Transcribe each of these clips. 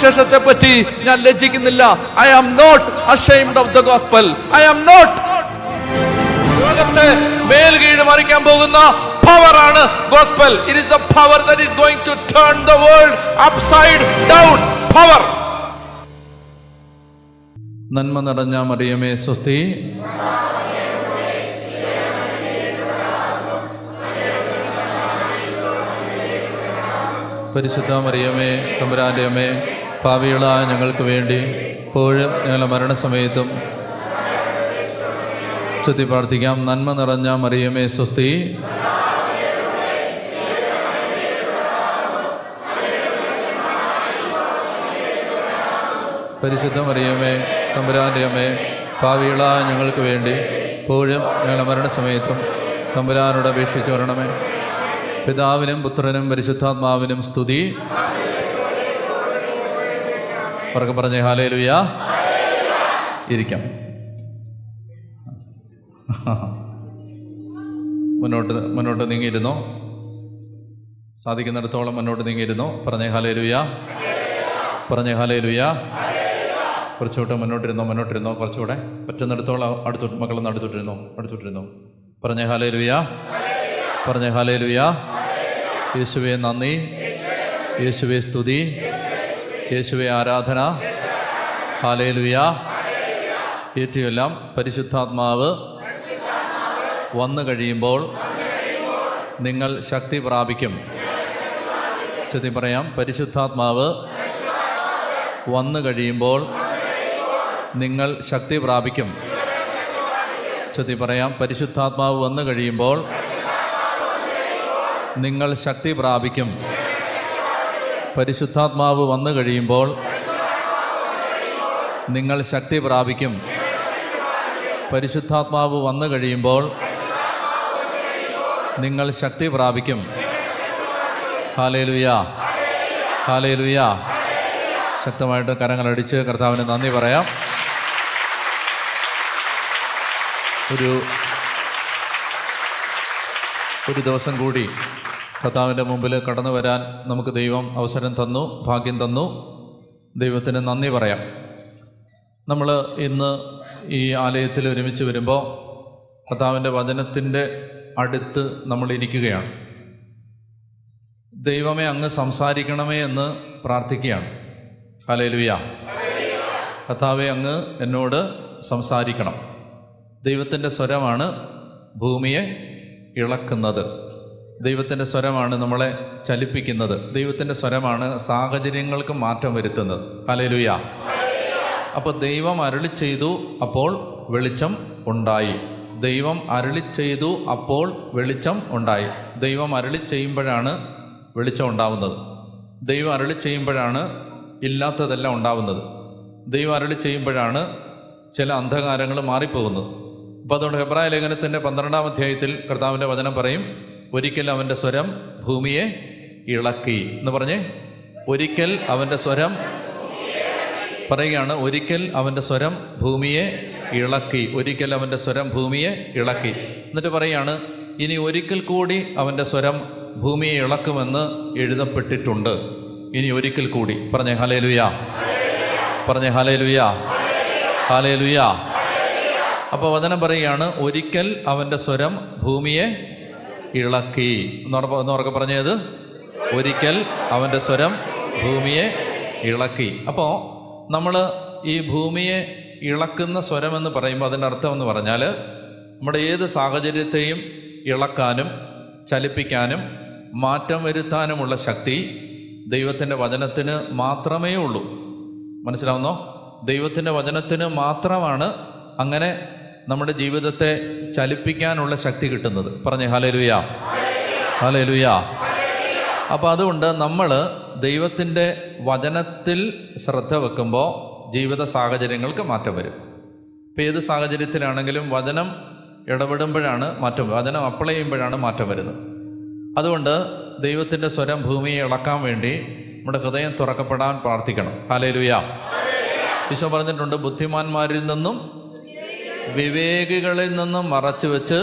സുവിശേഷത്തെ പറ്റി ഞാൻ ലജ്ജിക്കുന്നില്ല. I am not ashamed of the gospel. I am not. ലോകത്തെ മേൽകീഴ് മറിക്കാൻ പോകുന്ന പവറാണ് gospel. It is a power that is going to turn the world upside down. Power. നന്മ നിറഞ്ഞ മറിയമേ സ്വസ്തി. പരിശുദ്ധ മറിയമേ തമ്പുരാന്റെ അമ്മേ, പാപികളായ ഞങ്ങൾക്ക് വേണ്ടി ഇപ്പോഴും ഞങ്ങളുടെ മരണസമയത്തും ചൊല്ലി പ്രാർത്ഥിക്കാം. നന്മ നിറഞ്ഞ മറിയമേ സ്വസ്തി. പരിശുദ്ധ മറിയമേ തമ്പുരാന്റെ അമ്മേ, പാപികളായ ഞങ്ങൾക്ക് വേണ്ടി ഇപ്പോഴും ഞങ്ങളുടെ മരണസമയത്തും തമ്പുരാനോട് അപേക്ഷിച്ച് വരണമേ. പിതാവിനും പുത്രനും പരിശുദ്ധാത്മാവിനും സ്തുതി. ഉറക്കെ പറഞ്ഞേ ഹല്ലേലൂയ. ഇരിക്കാം. മുന്നോട്ട് നീങ്ങിയിരുന്നോ? സാധിക്കുന്നിടത്തോളം മുന്നോട്ട് നീങ്ങിയിരുന്നോ? പറഞ്ഞേ ഹല്ലേലൂയ. പറഞ്ഞേ ഹല്ലേലൂയ. കുറച്ചുകൂടെ മുന്നോട്ടിരുന്നോ. കുറച്ചുകൂടെ പറ്റുന്നിടത്തോളം അടുത്തോട്ട് മക്കളൊന്ന് അടുത്തോട്ടിരുന്നോ. പറഞ്ഞേ ഹല്ലേലൂയ. പറഞ്ഞേ ഹല്ലേലൂയ. യേശുവേ നന്ദി, യേശുവേ സ്തുതി, യേശുവേ ആരാധന. ഹല്ലേലൂയ. ഏറ്റുമെല്ലാം പരിശുദ്ധാത്മാവ് വന്നു കഴിയുമ്പോൾ നിങ്ങൾ ശക്തി പ്രാപിക്കും. ചൊല്ലി പറയാം. പരിശുദ്ധാത്മാവ് വന്നു കഴിയുമ്പോൾ നിങ്ങൾ ശക്തി പ്രാപിക്കും. ചൊല്ലി പറയാം. പരിശുദ്ധാത്മാവ് വന്നു കഴിയുമ്പോൾ നിങ്ങൾ ശക്തി പ്രാപിക്കും. പരിശുദ്ധാത്മാവ് വന്നു കഴിയുമ്പോൾ നിങ്ങൾ ശക്തി പ്രാപിക്കും. പരിശുദ്ധാത്മാവ് വന്നു കഴിയുമ്പോൾ നിങ്ങൾ ശക്തി പ്രാപിക്കും. ഹല്ലേലൂയ. ഹല്ലേലൂയ. ശക്തമായിട്ട് കരങ്ങളടിച്ച് കർത്താവിന് നന്ദി പറയാം. ഒരു ദിവസം കൂടി കർത്താവിൻ്റെ മുമ്പിൽ കടന്നു വരാൻ നമുക്ക് ദൈവം അവസരം തന്നു, ഭാഗ്യം തന്നു. ദൈവത്തിന് നന്ദി പറയാം. നമ്മൾ ഇന്ന് ഈ ആലയത്തിൽ ഒരുമിച്ച് വരുമ്പോൾ കർത്താവിൻ്റെ വചനത്തിൻ്റെ അടുത്ത് നമ്മൾ ഇരിക്കുകയാണ്. ദൈവമേ അങ്ങ് സംസാരിക്കണമേ എന്ന് പ്രാർത്ഥിക്കുകയാണ്. ഹല്ലേലൂയ. കർത്താവേ അങ്ങ് എന്നോട് സംസാരിക്കണം. ദൈവത്തിൻ്റെ സ്വരമാണ് ഭൂമിയെ ഇളക്കുന്നത്. ദൈവത്തിൻ്റെ സ്വരമാണ് നമ്മളെ ചലിപ്പിക്കുന്നത്. ദൈവത്തിൻ്റെ സ്വരമാണ് സാഹചര്യങ്ങൾക്ക് മാറ്റം വരുത്തുന്നത്. ഹല്ലേലൂയ. അപ്പോൾ ദൈവം അരുളി ചെയ്തു, അപ്പോൾ വെളിച്ചം ഉണ്ടായി. ദൈവം അരുളി ചെയ്തു, അപ്പോൾ വെളിച്ചം ഉണ്ടായി. ദൈവം അരുളി ചെയ്യുമ്പോഴാണ് വെളിച്ചം ഉണ്ടാവുന്നത്. ദൈവം അരുളി ചെയ്യുമ്പോഴാണ് ഇല്ലാത്തതെല്ലാം ഉണ്ടാവുന്നത്. ദൈവം അരുളി ചെയ്യുമ്പോഴാണ് ചില അന്ധകാരങ്ങൾ മാറിപ്പോകുന്നത്. അപ്പോൾ അതുകൊണ്ട് ഹെബ്രായ ലേഖനത്തിൻ്റെ 12-ാം അധ്യായത്തിൽ കർത്താവിൻ്റെ വചനം പറയും, ഒരിക്കൽ അവൻ്റെ സ്വരം ഭൂമിയെ ഇളക്കി എന്ന് പറഞ്ഞേ. ഒരിക്കൽ അവൻ്റെ സ്വരം പറയുകയാണ്. ഒരിക്കൽ അവൻ്റെ സ്വരം ഭൂമിയെ ഇളക്കി. ഒരിക്കൽ അവൻ്റെ സ്വരം ഭൂമിയെ ഇളക്കി. എന്നിട്ട് പറയുകയാണ്, ഇനി ഒരിക്കൽ കൂടി അവൻ്റെ സ്വരം ഭൂമിയെ ഇളക്കുമെന്ന് എഴുതപ്പെട്ടിട്ടുണ്ട്. ഇനി ഒരിക്കൽ കൂടി. പറഞ്ഞേ ഹല്ലേലൂയ. പറഞ്ഞേ ഹല്ലേലൂയ. ഹല്ലേലൂയ. അപ്പോൾ വചനം പറയുകയാണ്, ഒരിക്കൽ അവൻ്റെ സ്വരം ഭൂമിയെ ഇളക്കി. എന്നോർക്കെ പറഞ്ഞത്, ഒരിക്കൽ അവൻ്റെ സ്വരം ഭൂമിയെ ഇളക്കി. അപ്പോൾ നമ്മൾ ഈ ഭൂമിയെ ഇളക്കുന്ന സ്വരമെന്ന് പറയുമ്പോൾ അതിൻ്റെ അർത്ഥം എന്ന് പറഞ്ഞാൽ നമ്മുടെ ഏത് സാഹചര്യത്തെയും ഇളക്കാനും ചലിപ്പിക്കാനും മാറ്റം വരുത്താനുമുള്ള ശക്തി ദൈവത്തിൻ്റെ വചനത്തിന് മാത്രമേ ഉള്ളൂ. മനസ്സിലാവുന്നോ? ദൈവത്തിൻ്റെ വചനത്തിന് മാത്രമാണ് അങ്ങനെ നമ്മുടെ ജീവിതത്തെ ചലിപ്പിക്കാനുള്ള ശക്തി കിട്ടുന്നത്. പറഞ്ഞേ ഹല്ലേലൂയ. ഹല്ലേലൂയ. അപ്പോൾ അതുകൊണ്ട് നമ്മൾ ദൈവത്തിൻ്റെ വചനത്തിൽ ശ്രദ്ധ വെക്കുമ്പോൾ ജീവിത സാഹചര്യങ്ങൾക്ക് മാറ്റം വരും. ഇപ്പോൾ ഏത് സാഹചര്യത്തിലാണെങ്കിലും വചനം ഇടപെടുമ്പോഴാണ് മാറ്റം, വചനം അപ്ലൈ ചെയ്യുമ്പോഴാണ് മാറ്റം വരുന്നത്. അതുകൊണ്ട് ദൈവത്തിൻ്റെ സ്വരം ഭൂമിയെ ഇളക്കാൻ വേണ്ടി നമ്മുടെ ഹൃദയം തുറക്കപ്പെടാൻ പ്രാർത്ഥിക്കണം. ഹല്ലേലൂയ. ഈശോ പറഞ്ഞിട്ടുണ്ട്, ബുദ്ധിമാന്മാരിൽ നിന്നും വിവേകികളിൽ നിന്നും മറച്ചു വെച്ച്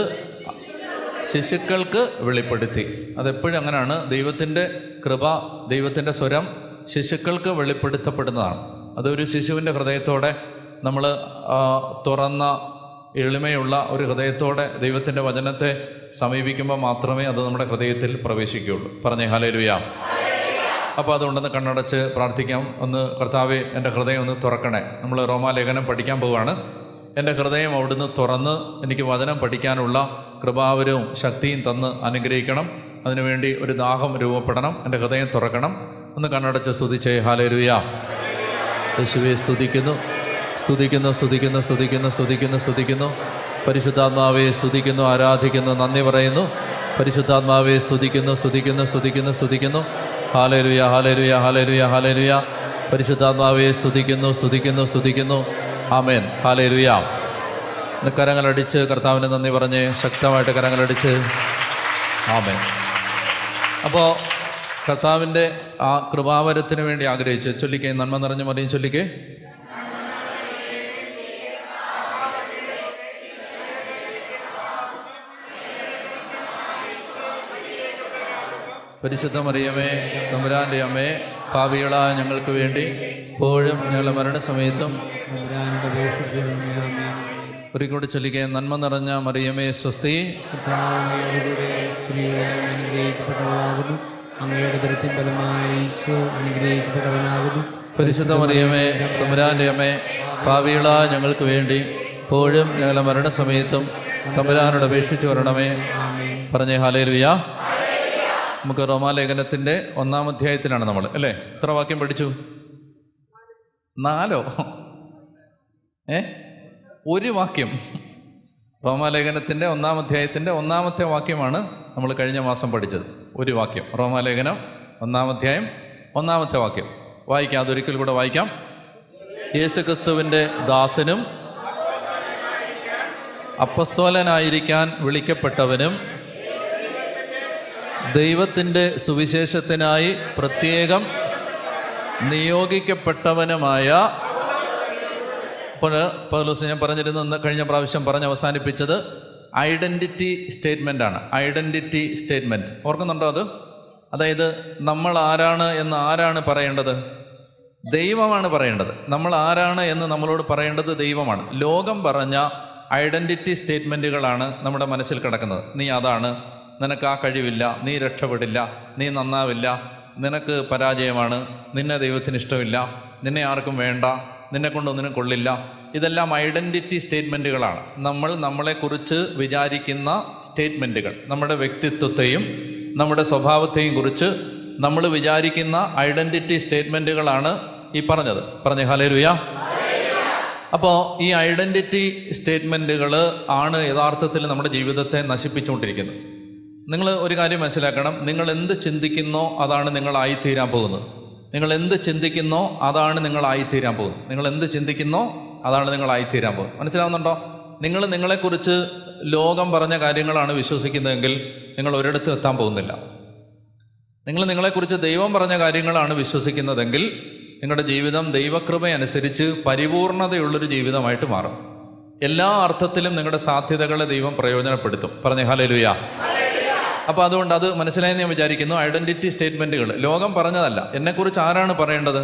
ശിശുക്കൾക്ക് വെളിപ്പെടുത്തി. അതെപ്പോഴും അങ്ങനെയാണ്. ദൈവത്തിൻ്റെ കൃപ, ദൈവത്തിൻ്റെ സ്വരം ശിശുക്കൾക്ക് വെളിപ്പെടുത്തപ്പെടുന്നതാണ്. അതൊരു ശിശുവിൻ്റെ ഹൃദയത്തോടെ നമ്മൾ തുറന്ന എളിമയുള്ള ഒരു ഹൃദയത്തോടെ ദൈവത്തിൻ്റെ വചനത്തെ സമീപിക്കുമ്പോൾ മാത്രമേ അത് നമ്മുടെ ഹൃദയത്തിൽ പ്രവേശിക്കുകയുള്ളൂ. പറഞ്ഞേ ഹല്ലേലൂയ. അപ്പോൾ അതുകൊണ്ടൊന്ന് കണ്ണടച്ച് പ്രാർത്ഥിക്കാം. ഒന്ന് കർത്താവേ, എൻ്റെ ഹൃദയം ഒന്ന് തുറക്കണേ. നമ്മൾ റോമാലേഖനം പഠിക്കാൻ പോവുകയാണ്. എൻ്റെ ഹൃദയം അവിടുന്ന് തുറന്ന് എനിക്ക് വചനം പഠിക്കാനുള്ള കൃപാവരവും ശക്തിയും തന്ന് അനുഗ്രഹിക്കണം. അതിനുവേണ്ടി ഒരു ദാഹം രൂപപ്പെടണം. എൻ്റെ ഹൃദയം തുറക്കണം. ഒന്ന് കണ്ണടച്ച് സ്തുതിച്ചേ. ഹല്ലേലൂയ. യേശുവേ സ്തുതിക്കുന്നു, സ്തുതിക്കുന്നു, സ്തുതിക്കുന്നു, സ്തുതിക്കുന്നു, സ്തുതിക്കുന്നു, സ്തുതിക്കുന്നു. പരിശുദ്ധാത്മാവെ സ്തുതിക്കുന്നു, ആരാധിക്കുന്നു, നന്ദി പറയുന്നു. പരിശുദ്ധാത്മാവെ സ്തുതിക്കുന്നു, സ്തുതിക്കുന്നു, സ്തുതിക്കുന്നു, സ്തുതിക്കുന്നു. ഹല്ലേലൂയ, ഹല്ലേലൂയ, ഹല്ലേലൂയ, ഹല്ലേലൂയ. പരിശുദ്ധാത്മാവെ സ്തുതിക്കുന്നു, സ്തുതിക്കുന്നു, സ്തുതിക്കുന്നു. ആമേൻ. ഹല്ലേലൂയ. ഇന്ന് കരങ്ങളടിച്ച് കർത്താവിന് നന്ദി പറഞ്ഞ് ശക്തമായിട്ട് കരങ്ങളടിച്ച് ആമേൻ. അപ്പോൾ കർത്താവിൻ്റെ ആ കൃപാവരത്തിന് വേണ്ടി ആഗ്രഹിച്ച് ചൊല്ലിക്കേ. നന്മ നിറഞ്ഞ മറിയും ചൊല്ലിക്കേ. പരിശുദ്ധ മറിയമേ, തമ്പുരാൻ്റെ അമ്മേ, പാപികളായ ഞങ്ങൾക്ക് വേണ്ടി ഇപ്പോഴും ഞങ്ങളുടെ മരണസമയത്തും ഒരിക്കൽ കൂടി ചൊല്ലിക്കേ. നന്മ നിറഞ്ഞ മറിയമേ സ്വസ്തി, പരിശുദ്ധ മറിയമേ, തമ്പുരാൻ്റെ അമ്മേ, പാപികളായ ഞങ്ങൾക്ക് വേണ്ടി ഇപ്പോഴും ഞങ്ങളുടെ മരണസമയത്തും തമ്പുരാനോട് അപേക്ഷിച്ചു വരണമേ. പറഞ്ഞേ ഹല്ലേലൂയ. നമുക്ക് റോമാലേഖനത്തിൻ്റെ 1-ാം അധ്യായത്തിലാണ് നമ്മൾ, അല്ലേ? എത്ര വാക്യം പഠിച്ചു? 4 ഒരു വാക്യം. റോമാലേഖനത്തിൻ്റെ 1-ാം അധ്യായത്തിൻ്റെ 1-ാമത്തെ വാക്യമാണ് നമ്മൾ കഴിഞ്ഞ മാസം പഠിച്ചത്. ഒരു വാക്യം. റോമാലേഖനം 1-ാം അധ്യായം 1-ാമത്തെ വാക്യം വായിക്കാം. അതൊരിക്കൽ കൂടെ വായിക്കാം. യേശുക്രിസ്തുവിൻ്റെ ദാസനും അപ്പസ്തോലനായിരിക്കാൻ വിളിക്കപ്പെട്ടവനും ദൈവത്തിൻ്റെ സുവിശേഷത്തിനായി പ്രത്യേകം നിയോഗിക്കപ്പെട്ടവനുമായ, ഇപ്പോൾ പൗലോസ് ഞാൻ പറഞ്ഞിരുന്ന കഴിഞ്ഞ പ്രാവശ്യം പറഞ്ഞ് അവസാനിപ്പിച്ചത് ഐഡൻറ്റിറ്റി സ്റ്റേറ്റ്മെൻ്റാണ്. ഐഡൻറ്റിറ്റി സ്റ്റേറ്റ്മെൻറ്റ് ഓർക്കുന്നുണ്ടോ? അതായത് നമ്മൾ ആരാണ് എന്ന് ആരാണ് പറയേണ്ടത്? ദൈവമാണ് പറയേണ്ടത്. നമ്മൾ ആരാണ് എന്ന് നമ്മളോട് പറയേണ്ടത് ദൈവമാണ്. ലോകം പറഞ്ഞ ഐഡൻറ്റിറ്റി സ്റ്റേറ്റ്മെൻറ്റുകളാണ് നമ്മുടെ മനസ്സിൽ കിടക്കുന്നത്. നീ അതാണ്, നിനക്ക് ആ കഴിവില്ല, നീ രക്ഷപ്പെടില്ല, നീ നന്നാവില്ല, നിനക്ക് പരാജയമാണ്, നിന്നെ ദൈവത്തിന് ഇഷ്ടമില്ല, നിന്നെ ആർക്കും വേണ്ട, നിന്നെക്കൊണ്ടൊന്നിനും കൊള്ളില്ല. ഇതെല്ലാം ഐഡൻറ്റിറ്റി സ്റ്റേറ്റ്മെൻറ്റുകളാണ്. നമ്മൾ നമ്മളെക്കുറിച്ച് വിചാരിക്കുന്ന സ്റ്റേറ്റ്മെൻറ്റുകൾ. നമ്മുടെ വ്യക്തിത്വത്തെയും നമ്മുടെ സ്വഭാവത്തെയും കുറിച്ച് നമ്മൾ വിചാരിക്കുന്ന ഐഡൻറ്റിറ്റി സ്റ്റേറ്റ്മെൻറ്റുകളാണ് ഈ പറഞ്ഞത്. പറഞ്ഞേ ഹല്ലേലൂയ. അപ്പോൾ ഈ ഐഡൻറ്റിറ്റി സ്റ്റേറ്റ്മെൻറ്റുകൾ ആണ് യഥാർത്ഥത്തിൽ നമ്മുടെ ജീവിതത്തെ നശിപ്പിച്ചുകൊണ്ടിരിക്കുന്നത്. നിങ്ങൾ ഒരു കാര്യം മനസ്സിലാക്കണം. നിങ്ങൾ എന്ത് ചിന്തിക്കുന്നോ അതാണ് നിങ്ങളായിത്തീരാൻ പോകുന്നത്. നിങ്ങൾ എന്ത് ചിന്തിക്കുന്നോ അതാണ് നിങ്ങളായിത്തീരാൻ പോകുന്നത്. നിങ്ങൾ എന്ത് ചിന്തിക്കുന്നോ അതാണ് നിങ്ങളായിത്തീരാൻ പോകുന്നത്. മനസ്സിലാവുന്നുണ്ടോ? നിങ്ങൾ നിങ്ങളെക്കുറിച്ച് ലോകം പറഞ്ഞ കാര്യങ്ങളാണ് വിശ്വസിക്കുന്നതെങ്കിൽ നിങ്ങൾ ഒരിടത്തും എത്താൻ പോകുന്നില്ല. നിങ്ങൾ നിങ്ങളെക്കുറിച്ച് ദൈവം പറഞ്ഞ കാര്യങ്ങളാണ് വിശ്വസിക്കുന്നതെങ്കിൽ നിങ്ങളുടെ ജീവിതം ദൈവകൃപയനുസരിച്ച് പരിപൂർണതയുള്ളൊരു ജീവിതമായിട്ട് മാറും. എല്ലാ അർത്ഥത്തിലും നിങ്ങളുടെ സാധ്യതകളെ ദൈവം പ്രയോജനപ്പെടുത്തും. പറഞ്ഞേ ഹല്ലേലൂയ. അപ്പോൾ അതുകൊണ്ട് അത് മനസ്സിലായി ഞാൻ വിചാരിക്കുന്നു. ഐഡൻറ്റിറ്റി സ്റ്റേറ്റ്മെൻറ്റുകൾ ലോകം പറഞ്ഞതല്ല. എന്നെക്കുറിച്ച് ആരാണ് പറയേണ്ടത്?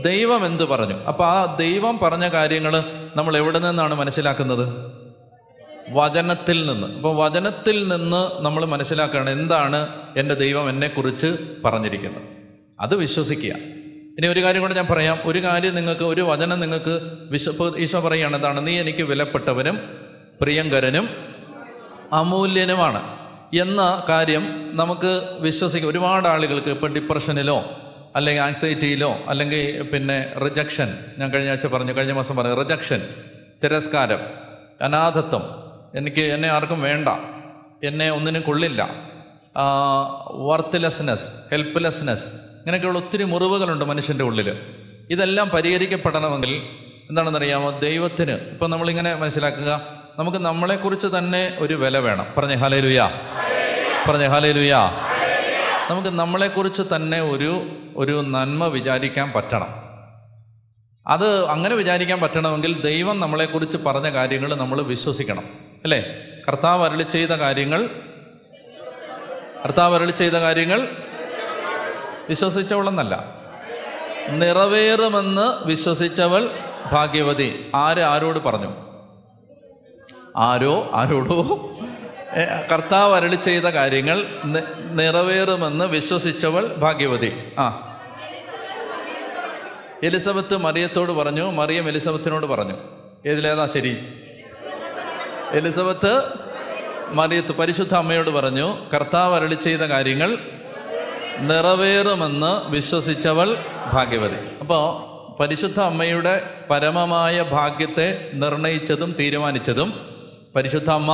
ദൈവം എന്ത് പറഞ്ഞു? അപ്പോൾ ആ ദൈവം പറഞ്ഞ കാര്യങ്ങൾ നമ്മൾ എവിടെ നിന്നാണ് മനസ്സിലാക്കുന്നത്? വചനത്തിൽ നിന്ന്. അപ്പോൾ വചനത്തിൽ നിന്ന് നമ്മൾ മനസ്സിലാക്കുകയാണ് എന്താണ് എൻ്റെ ദൈവം എന്നെക്കുറിച്ച് പറഞ്ഞിരിക്കുന്നത്. അത് വിശ്വസിക്കുക. ഇനി ഒരു കാര്യം കൂടെ ഞാൻ പറയാം. ഒരു കാര്യം നിങ്ങൾക്ക്, ഒരു വചനം നിങ്ങൾക്ക് ഈശോ പറയുകയാണ്, എന്താണ്? നീ എനിക്ക് വിലപ്പെട്ടവനും പ്രിയങ്കരനും അമൂല്യനുമാണ് എന്ന കാര്യം നമുക്ക് വിശ്വസിക്കാം. ഒരുപാട് ആളുകൾക്ക് ഇപ്പോൾ ഡിപ്രഷനിലോ അല്ലെങ്കിൽ ആങ്സൈറ്റിയിലോ അല്ലെങ്കിൽ പിന്നെ റിജക്ഷൻ, ഞാൻ കഴിഞ്ഞ മാസം പറഞ്ഞു, റിജക്ഷൻ, തിരസ്കാരം, അനാഥത്വം, എന്നെ ആർക്കും വേണ്ട, എന്നെ ഒന്നിനും കൊള്ളില്ല, വർത്ത്ലെസ്നെസ്, ഹെൽപ്ലെസ്നെസ്, ഇങ്ങനെയൊക്കെയുള്ള ഒത്തിരി മുറിവുകളുണ്ട് മനുഷ്യൻ്റെ ഉള്ളിൽ. ഇതെല്ലാം പരിഹരിക്കപ്പെടണമെങ്കിൽ എന്താണെന്നറിയാമോ? ദൈവത്തിന്. ഇപ്പം നമ്മളിങ്ങനെ മനസ്സിലാക്കുക, നമുക്ക് നമ്മളെക്കുറിച്ച് തന്നെ ഒരു വില വേണം. പറഞ്ഞേ ഹല്ലേലൂയ. പറഞ്ഞേ ഹല്ലേലൂയ. നമുക്ക് നമ്മളെക്കുറിച്ച് തന്നെ ഒരു നന്മ വിചാരിക്കാൻ പറ്റണം. അത് അങ്ങനെ വിചാരിക്കാൻ പറ്റണമെങ്കിൽ ദൈവം നമ്മളെക്കുറിച്ച് പറഞ്ഞ കാര്യങ്ങൾ നമ്മൾ വിശ്വസിക്കണം, അല്ലേ? കർത്താവ് അരുളി ചെയ്ത കാര്യങ്ങൾ വിശ്വസിച്ചോളെന്നല്ല, നിറവേറുമെന്ന് വിശ്വസിച്ചവൾ ഭാഗ്യവതി. ആരോട് പറഞ്ഞു? ആരോടോ കർത്താവ് അരുളി ചെയ്ത കാര്യങ്ങൾ നിറവേറുമെന്ന് വിശ്വസിച്ചവൾ ഭാഗ്യവതി. എലിസബത്ത് മറിയത്തോട് പറഞ്ഞു, മറിയം എലിസബത്തിനോട് പറഞ്ഞു. ഏതിലേതാ ശരി? എലിസബത്ത് മറിയത്ത് പരിശുദ്ധ അമ്മയോട് പറഞ്ഞു, കർത്താവ് അരുളി ചെയ്ത കാര്യങ്ങൾ നിറവേറുമെന്ന് വിശ്വസിച്ചവൾ ഭാഗ്യവതി. അപ്പോൾ പരിശുദ്ധ അമ്മയുടെ പരമമായ ഭാഗ്യത്തെ നിർണയിച്ചതും തീരുമാനിച്ചതും പരിശുദ്ധ അമ്മ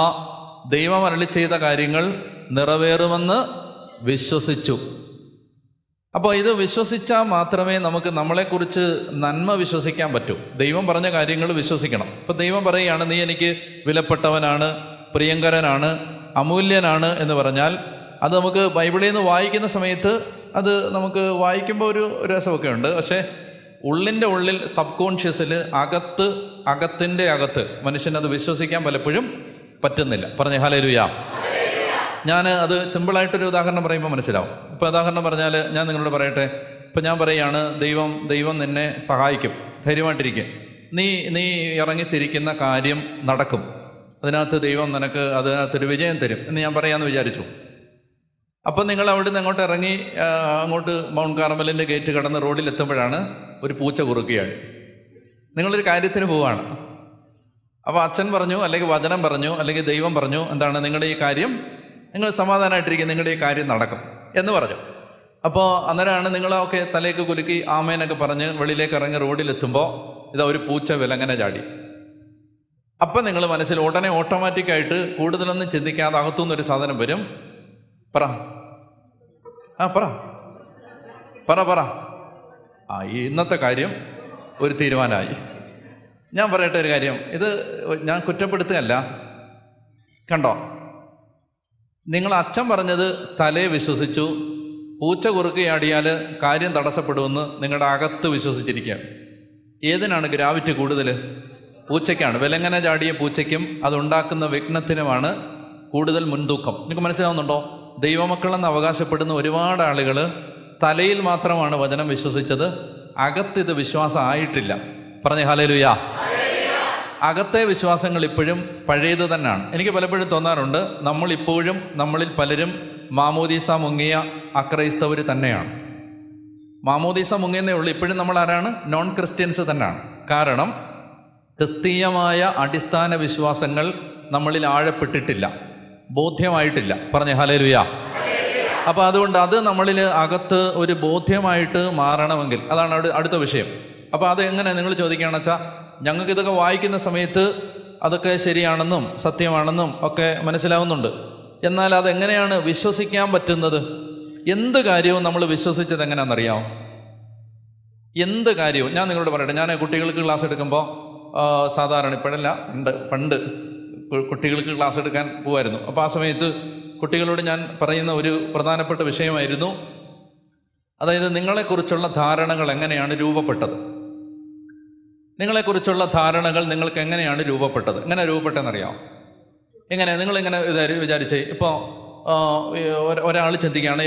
ദൈവം അരുളി ചെയ്ത കാര്യങ്ങൾ നിറവേറുമെന്ന് വിശ്വസിച്ചു. അപ്പോൾ ഇത് വിശ്വസിച്ചാൽ മാത്രമേ നമുക്ക് നമ്മളെക്കുറിച്ച് നന്മ വിശ്വസിക്കാൻ പറ്റൂ. ദൈവം പറഞ്ഞ കാര്യങ്ങൾ വിശ്വസിക്കണം. ഇപ്പോൾ ദൈവം പറയുകയാണ്, നീ എനിക്ക് വിലപ്പെട്ടവനാണ്, പ്രിയങ്കരനാണ്, അമൂല്യനാണ് എന്ന് പറഞ്ഞാൽ അത് നമുക്ക് ബൈബിളിൽ നിന്ന് വായിക്കുന്ന സമയത്ത് അത് നമുക്ക് വായിക്കുമ്പോൾ ഒരു രസമൊക്കെ ഉണ്ട്. പക്ഷേ ഉള്ളിൻ്റെ ഉള്ളിൽ സബ് കോൺഷ്യസിൽ അകത്തിൻ്റെ അകത്ത് മനുഷ്യനത് വിശ്വസിക്കാൻ പലപ്പോഴും പറ്റുന്നില്ല. പറഞ്ഞേ ഹല്ലേലൂയ. ഞാൻ അത് സിമ്പിളായിട്ടൊരു ഉദാഹരണം പറയുമ്പോൾ മനസ്സിലാവും. ഇപ്പോൾ ഉദാഹരണം പറഞ്ഞാൽ ഞാൻ നിങ്ങളോട് പറയട്ടെ. ഇപ്പം ഞാൻ പറയുകയാണ്, ദൈവം നിന്നെ സഹായിക്കും, ധൈര്യമായിട്ടിരിക്കും, നീ ഇറങ്ങിത്തിരിക്കുന്ന കാര്യം നടക്കും, അതിനകത്ത് ദൈവം നിനക്ക് അതിനകത്തൊരു വിജയം തരും എന്ന് ഞാൻ പറയാമെന്ന് വിചാരിച്ചു. അപ്പം നിങ്ങൾ അവിടെ നിന്ന് അങ്ങോട്ട് ഇറങ്ങി അങ്ങോട്ട് മൗണ്ട് കാർമലിൻ്റെ ഗേറ്റ് കടന്ന് റോഡിലെത്തുമ്പോഴാണ് ഒരു പൂച്ച കുറുക്കുകയാണ്. നിങ്ങളൊരു കാര്യത്തിന് പോവുകയാണ്. അപ്പോൾ അച്ഛൻ പറഞ്ഞു, അല്ലെങ്കിൽ വചനം പറഞ്ഞു, അല്ലെങ്കിൽ ദൈവം പറഞ്ഞു, എന്താണ്, നിങ്ങളുടെ ഈ കാര്യം, നിങ്ങൾ സമാധാനമായിട്ടിരിക്കും, നിങ്ങളുടെ ഈ കാര്യം നടക്കും എന്ന് പറഞ്ഞു. അപ്പോൾ അന്നേരമാണ് നിങ്ങളൊക്കെ തലേക്ക് കുലുക്കി ആമേനൊക്കെ പറഞ്ഞ് വെളിയിലേക്ക് ഇറങ്ങി റോഡിലെത്തുമ്പോൾ ഇതാ ഒരു പൂച്ച വിലങ്ങനെ ചാടി. അപ്പം നിങ്ങൾ മനസ്സിൽ ഉടനെ ഓട്ടോമാറ്റിക്കായിട്ട് കൂടുതലൊന്നും ചിന്തിക്കാതെ അകത്തുനിന്നൊരു സാധനം വരും, പറ ഇന്നത്തെ കാര്യം ഒരു തീരുമാനമായി. ഞാൻ പറയട്ടെ ഒരു കാര്യം, ഇത് ഞാൻ കുറ്റപ്പെടുത്തുകയല്ല. കണ്ടോ, നിങ്ങൾ അച്ഛൻ പറഞ്ഞത് തലേ വിശ്വസിച്ചു, പൂച്ച കുറുക്കിയാടിയാൽ കാര്യം തടസ്സപ്പെടുമെന്ന് നിങ്ങളുടെ അകത്ത് വിശ്വസിച്ചിരിക്കുകയാണ്. ഏതിനാണ് ഗ്രാവിറ്റി കൂടുതൽ? പൂച്ചയ്ക്കാണ്. വിലങ്ങനെ ചാടിയ പൂച്ചയ്ക്കും അതുണ്ടാക്കുന്ന വിഘ്നത്തിനുമാണ് കൂടുതൽ മുൻതൂക്കം. നിങ്ങൾക്ക് മനസ്സിലാവുന്നുണ്ടോ? ദൈവമക്കളെന്ന് അവകാശപ്പെടുന്ന ഒരുപാട് ആളുകൾ തലയിൽ മാത്രമാണ് വചനം വിശ്വസിച്ചത്, അകത്തിത് വിശ്വാസം ആയിട്ടില്ല. പറഞ്ഞേ ഹല്ലേലൂയ. അകത്തെ വിശ്വാസങ്ങൾ ഇപ്പോഴും പഴയത് തന്നെയാണ്. എനിക്ക് പലപ്പോഴും തോന്നാറുണ്ട്, നമ്മളിൽ പലരും മാമോദീസ മുങ്ങിയ അക്രൈസ്തവർ തന്നെയാണ്. മാമോദീസ മുങ്ങിയെന്നേ ഉള്ളൂ. ഇപ്പോഴും നമ്മൾ ആരാണ്? നോൺ ക്രിസ്ത്യൻസ് തന്നെയാണ്. കാരണം ക്രിസ്തീയമായ അടിസ്ഥാന വിശ്വാസങ്ങൾ നമ്മളിൽ ആഴപ്പെട്ടിട്ടില്ല, ബോധ്യമായിട്ടില്ല. പറഞ്ഞേ ഹല്ലേലൂയ. അപ്പോൾ അതുകൊണ്ട് അത് നമ്മളിൽ അകത്ത് ഒരു ബോധ്യമായിട്ട് മാറണമെങ്കിൽ അതാണ് അടുത്ത വിഷയം. അപ്പോൾ അത് എങ്ങനെ നിങ്ങൾ ചോദിക്കുകയാണെന്ന് വെച്ചാൽ, ഞങ്ങൾക്ക് ഇതൊക്കെ വായിക്കുന്ന സമയത്ത് അതൊക്കെ ശരിയാണെന്നും സത്യമാണെന്നും ഒക്കെ മനസ്സിലാവുന്നുണ്ട്. എന്നാൽ അതെങ്ങനെയാണ് വിശ്വസിക്കാൻ പറ്റുന്നത്? എന്ത് കാര്യവും നമ്മൾ വിശ്വസിച്ചത് എങ്ങനെയാണെന്നറിയാമോ? എന്ത് കാര്യവും ഞാൻ നിങ്ങളോട് പറയട്ടെ. ഞാൻ കുട്ടികൾക്ക് ക്ലാസ് എടുക്കുമ്പോൾ സാധാരണ ഇപ്പോഴല്ല, പണ്ട് കുട്ടികൾക്ക് ക്ലാസ് എടുക്കാൻ പോകുമായിരുന്നു. അപ്പോൾ ആ സമയത്ത് കുട്ടികളോട് ഞാൻ പറയുന്ന ഒരു പ്രധാനപ്പെട്ട വിഷയമായിരുന്നു, അതായത് നിങ്ങളെക്കുറിച്ചുള്ള ധാരണകൾ എങ്ങനെയാണ് രൂപപ്പെട്ടത്? നിങ്ങളെക്കുറിച്ചുള്ള ധാരണകൾ നിങ്ങൾക്ക് എങ്ങനെയാണ് രൂപപ്പെട്ടത്? എങ്ങനെ രൂപപ്പെട്ടതെന്നറിയാം? നിങ്ങളിങ്ങനെ വിചാരിച്ചേ. ഇപ്പോൾ ഒരാൾ ചിന്തിക്കുകയാണ്,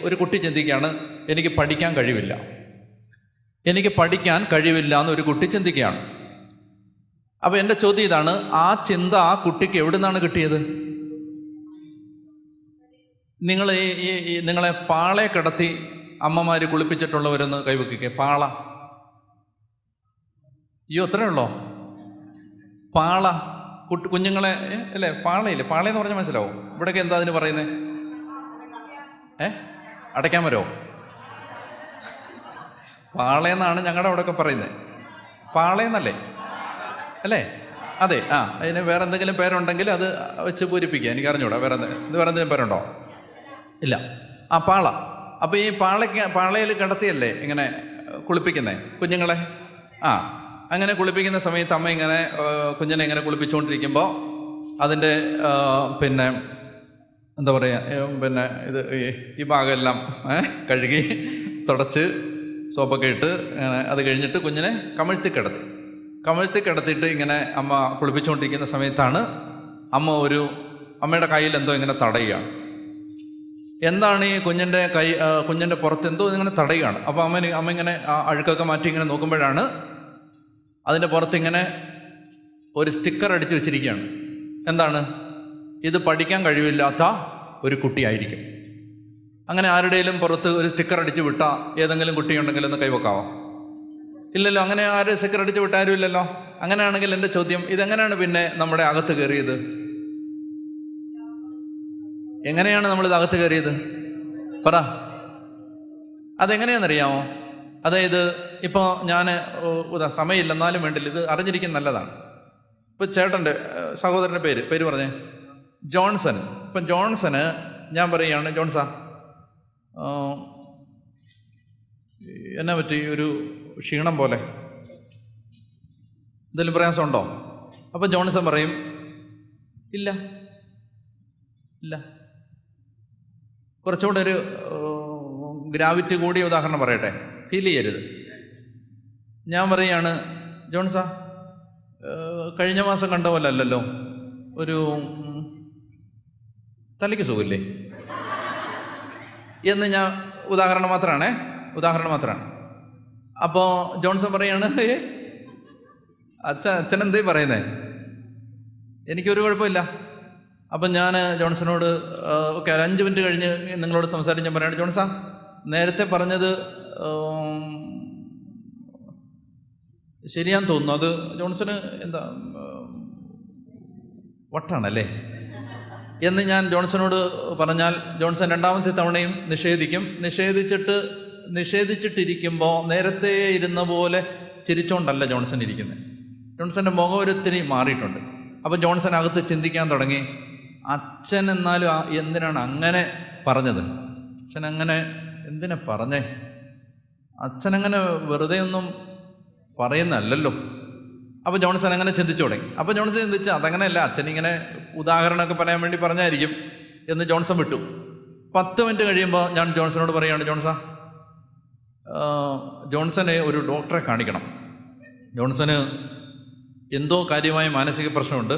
ഒരു കുട്ടി ചിന്തിക്കുകയാണ്, എനിക്ക് പഠിക്കാൻ കഴിവില്ല എന്നൊരു കുട്ടി ചിന്തിക്കുകയാണ്. അപ്പോൾ എൻ്റെ ചോദ്യം ഇതാണ്, ആ ചിന്ത ആ കുട്ടിക്ക് എവിടെ നിന്നാണ് കിട്ടിയത്? നിങ്ങളെ പാളയെ കിടത്തി അമ്മമാർ കുളിപ്പിച്ചിട്ടുള്ളവരൊന്ന് കൈവെക്കുക. പാള, അത്രേ ഉള്ളോ? പാള കുഞ്ഞുങ്ങളെ അല്ലേ? പാളയില്ലേ? പാളയെന്ന് പറഞ്ഞാൽ മനസ്സിലാവും. ഇവിടെയൊക്കെ എന്താ അതിന് പറയുന്നത്? അടയ്ക്കാൻ വരോ? പാളയെന്നാണ് ഞങ്ങളുടെ അവിടെയൊക്കെ പറയുന്നത്. പാളയെന്നല്ലേ അല്ലേ? അതെ. അതിന് വേറെ എന്തെങ്കിലും പേരുണ്ടെങ്കിൽ അത് വെച്ച് പൂരിപ്പിക്കുക. എനിക്ക് അറിഞ്ഞൂടാ വേറെ എന്തെങ്കിലും പേരുണ്ടോ? ഇല്ല. പാള. അപ്പോൾ ഈ പാളയിൽ കിടത്തിയല്ലേ ഇങ്ങനെ കുളിപ്പിക്കുന്നേ കുഞ്ഞുങ്ങളെ? അങ്ങനെ കുളിപ്പിക്കുന്ന സമയത്ത് അമ്മ ഇങ്ങനെ കുഞ്ഞിനെ ഇങ്ങനെ കുളിപ്പിച്ചുകൊണ്ടിരിക്കുമ്പോൾ അതിൻ്റെ എന്താ പറയുക, ഇത് ഈ ഭാഗമെല്ലാം കഴുകി തുടച്ച് സോപ്പൊക്കെ ഇട്ട് അത് കഴിഞ്ഞിട്ട് കുഞ്ഞിനെ കമഴ്ത്തി കിടത്തിയിട്ട് ഇങ്ങനെ അമ്മ കുളിപ്പിച്ചുകൊണ്ടിരിക്കുന്ന സമയത്താണ് അമ്മയുടെ കയ്യിൽ എന്തോ ഇങ്ങനെ തടയുകയാണ്. എന്താണ് ഈ കുഞ്ഞിൻ്റെ പുറത്ത് എന്തോ ഇങ്ങനെ തടയുകയാണ്. അപ്പോൾ അമ്മ ഇങ്ങനെ ആ അഴുക്കൊക്കെ മാറ്റി ഇങ്ങനെ നോക്കുമ്പോഴാണ് അതിൻ്റെ പുറത്ത് ഇങ്ങനെ ഒരു സ്റ്റിക്കർ അടിച്ച് വെച്ചിരിക്കുകയാണ്. എന്താണ്? ഇത് പഠിക്കാൻ കഴിവില്ലാത്ത ഒരു കുട്ടിയായിരിക്കും. അങ്ങനെ ആരുടെയും പുറത്ത് ഒരു സ്റ്റിക്കർ അടിച്ച് വിട്ടാൽ ഏതെങ്കിലും കുട്ടിയുണ്ടെങ്കിൽ ഒന്ന് കൈവെക്കാവോ? ഇല്ലല്ലോ. അങ്ങനെ ആരും സ്റ്റിക്കർ അടിച്ച് വിട്ടാരും ഇല്ലല്ലോ. അങ്ങനെയാണെങ്കിൽ എൻ്റെ ചോദ്യം, ഇതെങ്ങനെയാണ് പിന്നെ നമ്മുടെ അകത്ത് കയറിയത്? എങ്ങനെയാണ് നമ്മളിത് അകത്ത് കയറിയത്? പറ. അതെങ്ങനെയാണെന്നറിയാമോ? അതായത് ഇപ്പോൾ ഞാൻ സമയമില്ല എന്നാലും വേണ്ടില്ല, ഇത് അറിഞ്ഞിരിക്കുന്ന നല്ലതാണ്. ഇപ്പോൾ ചേട്ടൻ്റെ സഹോദരൻ്റെ പേര് പറഞ്ഞേ, ജോൺസൺ. ഇപ്പം ജോൺസന് ഞാൻ പറയുകയാണ്, ജോൺസാ എന്നാ പറ്റി, ഒരു ക്ഷീണം പോലെ എന്തെങ്കിലും പ്രയാസമുണ്ടോ? അപ്പം ജോൺസൺ പറയും ഇല്ല. കുറച്ചുകൂടെ ഒരു ഗ്രാവിറ്റി കൂടിയ ഉദാഹരണം പറയട്ടെ, ഫീൽ ചെയ്യരുത്. ഞാൻ പറയുകയാണ്, ജോൺസാ കഴിഞ്ഞ മാസം കണ്ട പോലെ അല്ലല്ലോ, ഒരു തലയ്ക്ക് സുഖമില്ലേ എന്ന് ഞാൻ ഉദാഹരണം മാത്രമാണ്. അപ്പോൾ ജോൺസൺ പറയാണ്, അച്ഛൻ എന്തേ പറയുന്നേ? എനിക്കൊരു കുഴപ്പമില്ല. അപ്പം ഞാൻ ജോൺസനോട് ഓക്കെ, ഒരു 5 മിനിറ്റ് കഴിഞ്ഞ് നിങ്ങളോട് സംസാരിച്ച് ഞാൻ പറയാണ്, ജോൺസാ നേരത്തെ പറഞ്ഞത് ശരിയാന്ന് തോന്നുന്നു. അത് ജോൺസന് എന്താ വട്ടാണല്ലേ എന്ന് ഞാൻ ജോൺസനോട് പറഞ്ഞാൽ ജോൺസൺ 2ാമത്തെ തവണയും നിഷേധിച്ചിട്ടിരിക്കുമ്പോൾ നേരത്തെ ഇരുന്ന പോലെ ചിരിച്ചോണ്ടല്ല ജോൺസൺ ഇരിക്കുന്നത്. ജോൺസൻ്റെ മുഖമൊരുത്തിരി മാറിയിട്ടുണ്ട്. അപ്പം ജോൺസൺ അകത്ത് ചിന്തിക്കാൻ തുടങ്ങി, അച്ഛൻ എന്നാലും എന്തിനാണ് അങ്ങനെ പറഞ്ഞത്? അച്ഛൻ അങ്ങനെ എന്തിനാ പറഞ്ഞേ? അച്ഛനങ്ങനെ വെറുതെ ഒന്നും പറയുന്നല്ലോ. അപ്പോൾ ജോൺസൺ അങ്ങനെ ചിന്തിച്ചു തുടങ്ങി. അപ്പോൾ ജോൺസൺ ചിന്തിച്ചു, അതങ്ങനെയല്ല, അച്ഛനിങ്ങനെ ഉദാഹരണമൊക്കെ പറയാൻ വേണ്ടി പറഞ്ഞായിരിക്കും എന്ന് ജോൺസൺ വിട്ടു. 10 മിനിറ്റ് കഴിയുമ്പോൾ ഞാൻ ജോൺസനോട് പറയുകയാണ്, ജോൺസനെ ഒരു ഡോക്ടറെ കാണിക്കണം. ജോൺസന് എന്തോ കാര്യമായ മാനസിക പ്രശ്നമുണ്ട്.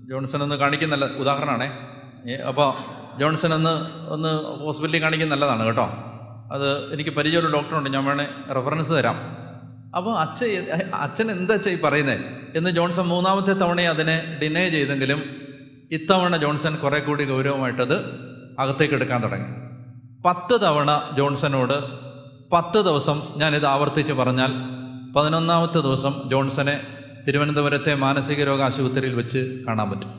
ജോൺസൺ ഒന്ന് കാണിക്കുന്നല്ല ഉദാഹരണമാണേ. അപ്പോൾ ജോൺസൺ ഒന്ന് ഹോസ്പിറ്റലിൽ കാണിക്കുന്ന നല്ലതാണ് കേട്ടോ. അത് എനിക്ക് പരിചയമൊരു ഡോക്ടറുണ്ട്, ഞാൻ വേണേൽ റെഫറൻസ് തരാം. അപ്പോൾ അച്ഛൻ എന്താ ഈ പറയുന്നത് എന്ന് ജോൺസൺ 3ാമത്തെ തവണയെ അതിനെ ഡിനേ ചെയ്തെങ്കിലും ഇത്തവണ ജോൺസൺ കുറെ കൂടി ഗൗരവമായിട്ടത് അകത്തേക്ക് എടുക്കാൻ തുടങ്ങി. 10 തവണ ജോൺസനോട് 10 ദിവസം ഞാനിത് ആവർത്തിച്ച് പറഞ്ഞാൽ 11ാമത്തെ ദിവസം ജോൺസനെ തിരുവനന്തപുരത്തെ മാനസിക രോഗ ആശുപത്രിയിൽ വെച്ച് കാണാൻ പറ്റും.